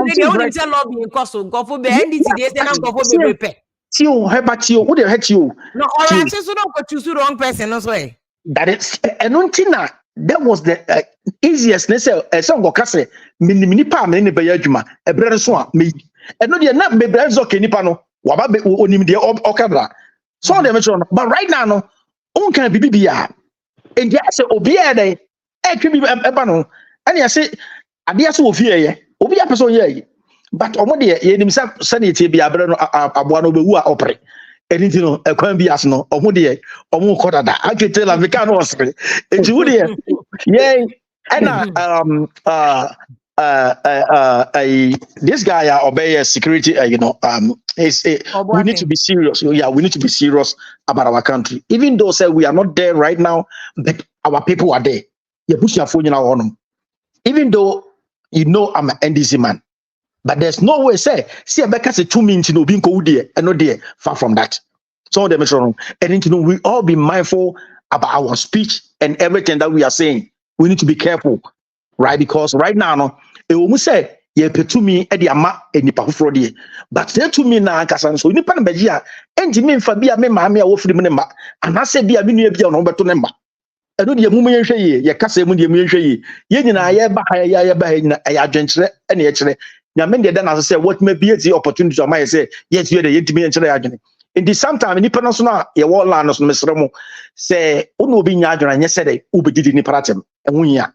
lobbying because go for the NDC they not go for the you but you would hurt you. No, all right, so don't go choose the wrong person as well. That is that was the easiest necessary some go kase mini pa mini be adwuma ebrere so a me eno de na me brere so kenipa no wa ba onim de okabra so dem sure but right now no on kan bibia and ya say obi e dey e twi bi eba no and ya say ade so ofie ye obi a person ye but omo de ye nim sanity bi abre no aboa no bewu a opre anything no ekwan bi as no omo de omo kodada akete la vika no osre enti wo de ye this guy obey security we need to be serious. Yeah, we need to be serious about our country, even though say we are not there right now, but our people are there. You push your phone on, even though you know I'm an NDC man, but there's no way say see Becca say 2 minutes no being cold there and not there, far from that. So them and you know we all be mindful about our speech and everything that we are saying. We need to be careful, right? Because right now, no, it will say ye petumi e de ama enipa foforo de but say to me na ankasa so nipa na beji a enti me mfa bia me maame a wo firi me ne ma anase bia me nua bia no beto ne ma eno de mu yenhwe ye ye kasa mu de mu yenhwe ye nyina ye ba ha ye ba ha nyina ya adwenkyere ene ye kyere nyame de da na say what may be the opportunity am I say yes you de yentimi yenkyere ya adwene enti sometime nipa no so na ye wo land no so mesere mu say ono obi nya adwene anye say de ubedidi nipa ratem enhu nya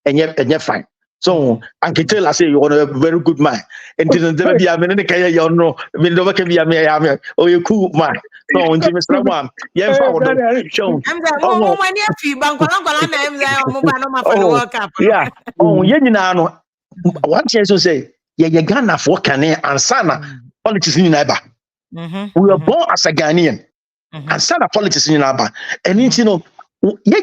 enye fine. So I can tell I say you're a very good man. And didn't be a minute you know, oh you cool man. So until Mr. One, yeah, show. Yeah. Oh, yeah, one chance to say, yeah, you Ghana for Canadian and Sana politics in Naba. We were born as a Ghanaian and Sana politics in Naba. And you know, they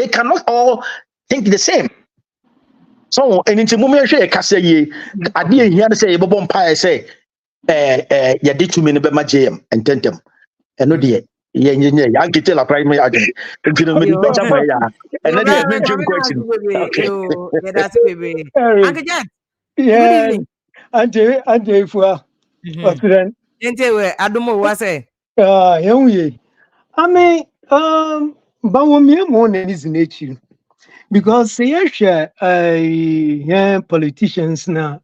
cannot all think the same. So and into moment share kasa ye ade ehia say yebo bompa say ye de tumi ne be ma jam ententem eno de ye nye ya nkete la primary agent into no me becha ma ya eno de me dream question okay yeah that's baby Uncle Jan yeah anje fua president ente we adomo wa say yenwe I mean Bawumia Mahama is in nature because yeah politicians na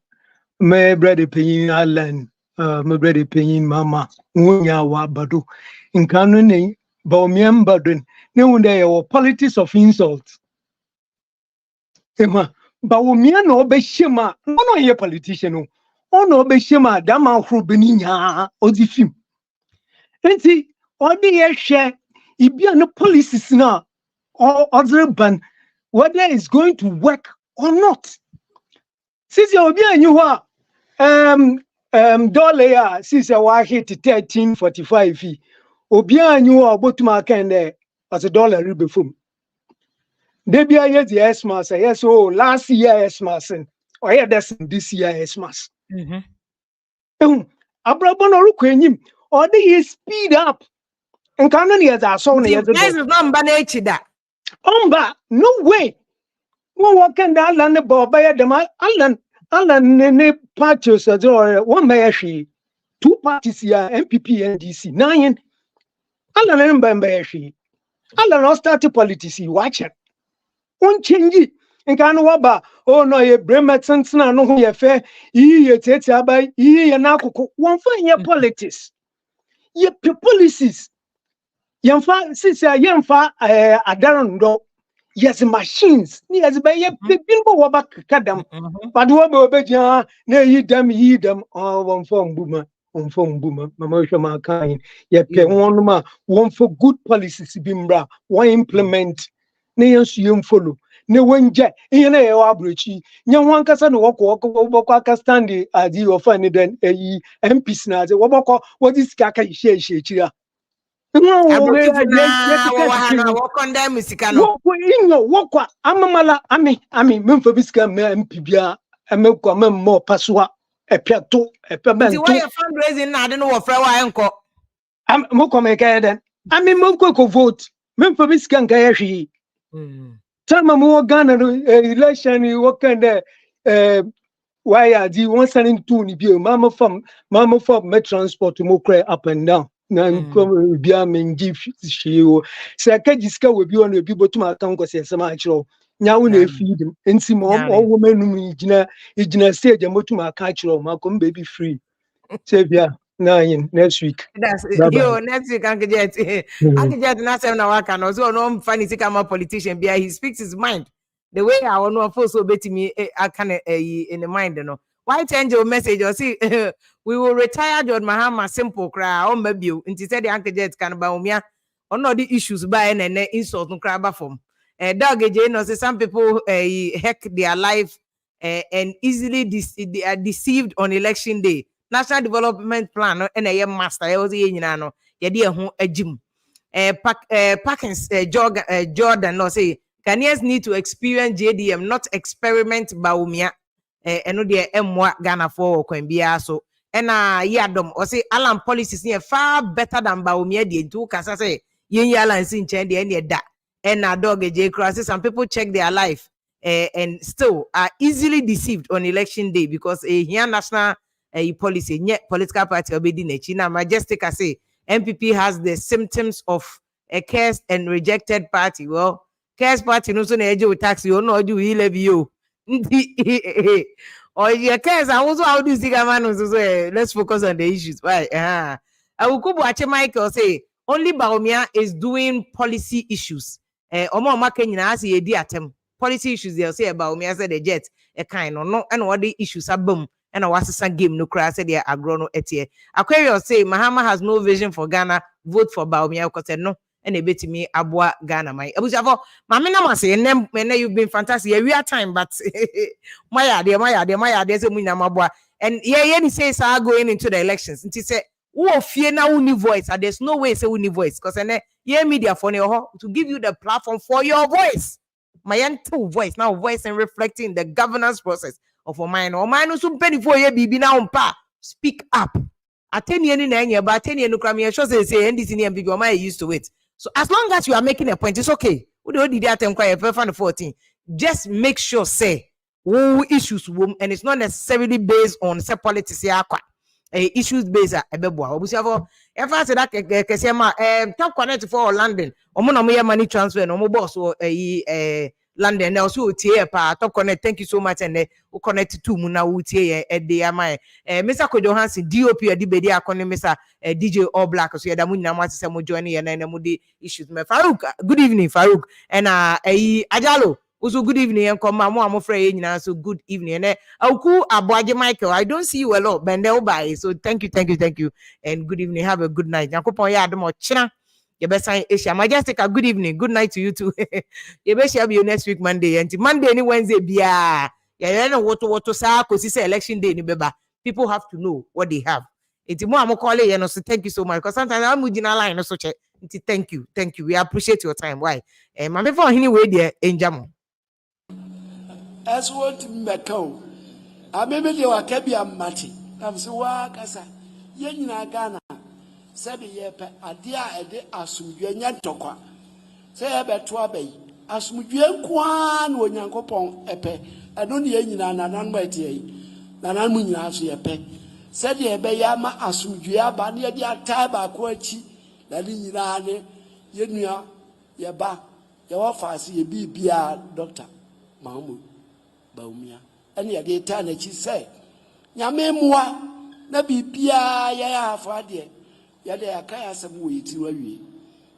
my brother paying Alan my brother paying Mama Wunya wa badu in canon Bawumia Mbadun no there were politics of insult Emma Bawumia no be shema no here politician no be shema that man who beninya ozifim enti odi share ibia no policies now or other ban whether it's going to work or not. Since you be and you are dollar since you are hit 1345 fee. Obia you are about to mark and there as a dollar ribefum. Debia yes the Xmas, yes, oh last year Xmas or yeah that's this year Xmas. Abrabono Ruquenim or they speed up and canon years are so near the that. No way. One walking down land about by them Alan ne parties or one may she 2 parties here MPP and DC 9 Alan and she Alan not start politics watch it. One change it and can waba oh no ye bremerton no ye fair ye tete by ye na one for your politics ye policies yamfa since yamfa adarondo yes machines yes by ye people waba kadam but what be ja na yi dem one form boomer mama shoma kan ye pe one ma one for good policies bimbra one implement na yem follow ne wonje ihe na ye wa abrochi nya wan kasa no woko aka stand adi ofa ni den MPs na ade woboko wodi sika ka hie chira wokwa amamala ami memfa biska mpibia emekwa memmo paswa epiato epebento why fundraising na ade no wo fra wa enko mokwa meka den ami mokwa ko vote memfa biska nka ya hwi tama mo Ghana election wakanda why are the one sending to ni bi mama from me transport mo cry up and down na nkom bia mengi hweo se ka jiska we bi on bi botuma kan ko se sama akiro nya wo na feed enti mo wo manum igina stage motuma kan akiro ma kom baby free se bia na yin next week that's yo next week Uncle Jet na say na waka no so no funny sika ma politician bia he speaks his mind the way I want to force obetimi I can in the mind no why change your message or see we will retire John Mahama simple cry on maybe nti said the Uncle Jet can Bawumia on all the issues by and insult no cry from dog no say some people heck their life and easily they are deceived on election day national development plan and a master was nyina no ye de ho agim Parkins Jordan no say Ghanaians need to experience JDM not experiment Bawumia eno de emwa Ghana for kwan bia so na yadom or say Alan policies near far better than Bawumia de ntu kasa say yen Alan sin chen de na da na dog je cross some people check their life and still are easily deceived on election day because here national policy, yet political party obedi nechi. Now, Majestic I say MPP has the symptoms of a cursed and rejected party. Well, cursed party no so na eje with tax you no do we levy you. Or your curse, I also how do you see man so let's focus on the issues. Why? Awukubu Ache Michael say only Bawumia is doing policy issues. Omo maka nyina ase yedi atem. Policy issues they say Bawumia said the jet a kind or no and what the issues are boom and a wasa game no crash said they agrono etie. Aquarius say Mahama has no vision for Ghana, vote for Bawumia because no and a bit me abwa Ghana my abusavo mamina mase and you've been fantastic a real time but maya there's a munya mabwa and yeah says are going into the elections and he said who fear now uni voice and there's no way say uni voice because and yeah media for to give you the platform for your voice my voice now voice and reflecting the governance process of a mine or mine some penny for ye bibi now pa speak up attend any nine but 10 years no crime sure say and this in MPP or my used to it. So as long as you are making a point, it's okay. We don't need that 14. Just make sure say who issues and it's not necessarily based on say politics issues based ebeboa. Obusafo if I say that kesema top connect for London. Omo na mo money transfer no mo boss London now so tie pa top connect. Thank you so much and we connect to mu na wo tie de am Mr. Kojo Hansen DOP edi bedi akone Mr. DJ All Black so yada mu nyina mo asese mo join ye na mo de issues me Farouk good evening Farouk and Ajalo also good evening and come mo amofra nyina so good evening and Auku Aboaje Michael I don't see you a lot bende obai so thank you and good evening have a good night yakopon ya adom ochina your best sign Asia Majestic good evening good night to you too you best shall be next week Monday and Monday any Wednesday bia yeah what sa kosi say election day ni beba people have to know what they have it's more I'm calling you know so thank you so much because sometimes I'm with line so check thank you we appreciate your time why my before anyway there enjamo as what mekao ameme de wakabia mati am so wa kasa ye nyina Ghana sabi ye pe ade a ede asumdwe nya ntokwa say ye beto abai asumdwe kwa na onyankopon epe eno ne ye nyina nanan ma tie yi nanan mu nyina so ye pe said ye be ya ma asumdwe aba ne ye de atai ba ko achi na ni nyina ne ye nua ye ba ye wa faase ye bibia doctor Mahama Bawumia and ye de ta na chi say nyame mua na bibia ya afa de ya de akaya asem wo yiti wawie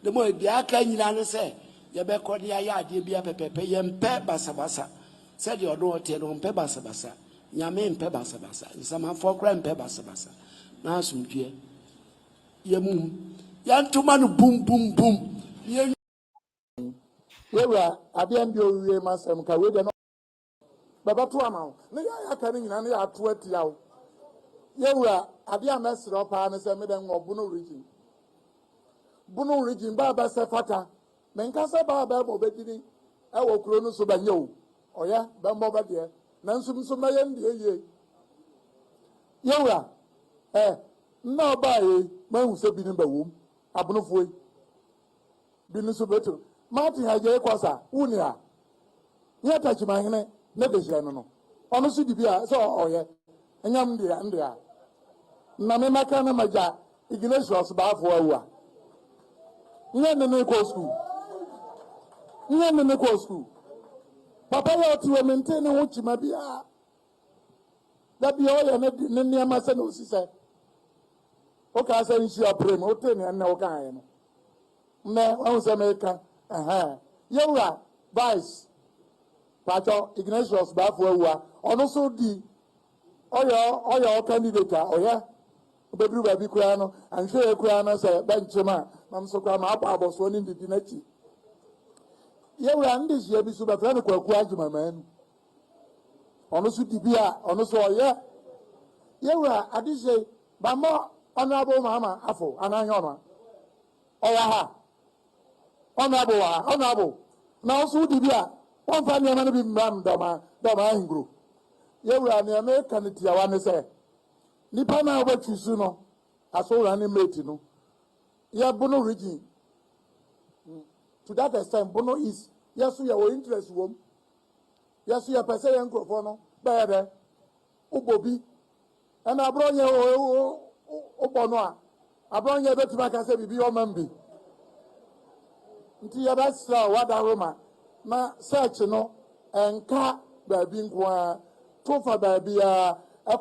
de mo de aka nyina no say ye be kɔ de ya ade bia pepepe ye mpe basabasa say de odo ote no mpe basabasa nyame mpe basabasa nsama fo kra mpe basabasa na asumdue ye mum ya ntoma no bum ye Wera abia mbi owie masem ka we de no baba to ama ne ya ka ne nyina ne ya to atia wo yewura abia mesro pa ne se me de ngobu no region ba se fata men ka se ba mo begini e wo kuro no so ba nye o oya ba mo ba de na nsum so ma ye ndie ye yewura na ba ye ma hu se bi ne ba wom abunofo bi ne so beto Martin haje kwasa unia nye tachimahene ne de no ono so bibia so oye enyam ndia na me maka na maja Ignatius ba afọ awa nye ne ko school papa ya otiwe maintain ho chima bia da bia oye ne niam se na osise o ka se nshi aprem o te ne na o ka aye no ne o se me ka yewura vice pacho Ignatius ba afọ awa ono so di oyo candidate oya obedru ba bi kura no anhwe kura no se benchema nam so kwa ma akwa aboso ni ndidi nachi yewura ndi je bi so ba fra ne kwaku ajuma manu ono so di bia ono so oya yewura adise ba mo honorable Mahama afọ ananyo ono oya ha honorable na so di bia won fa ne ma bi mbam dama ngro yewura ne America ne tiawa ne se nipa na wa chusu no aso ran mate no ya bono region to that extent bono is yes we are interest wom Yes, you are person uncle for no better. Ubobi. And I brought you Obonoa. I brought you to make us a baby or mambi. Until you best what I Roma. Ma search no and car baby, tofa baby, a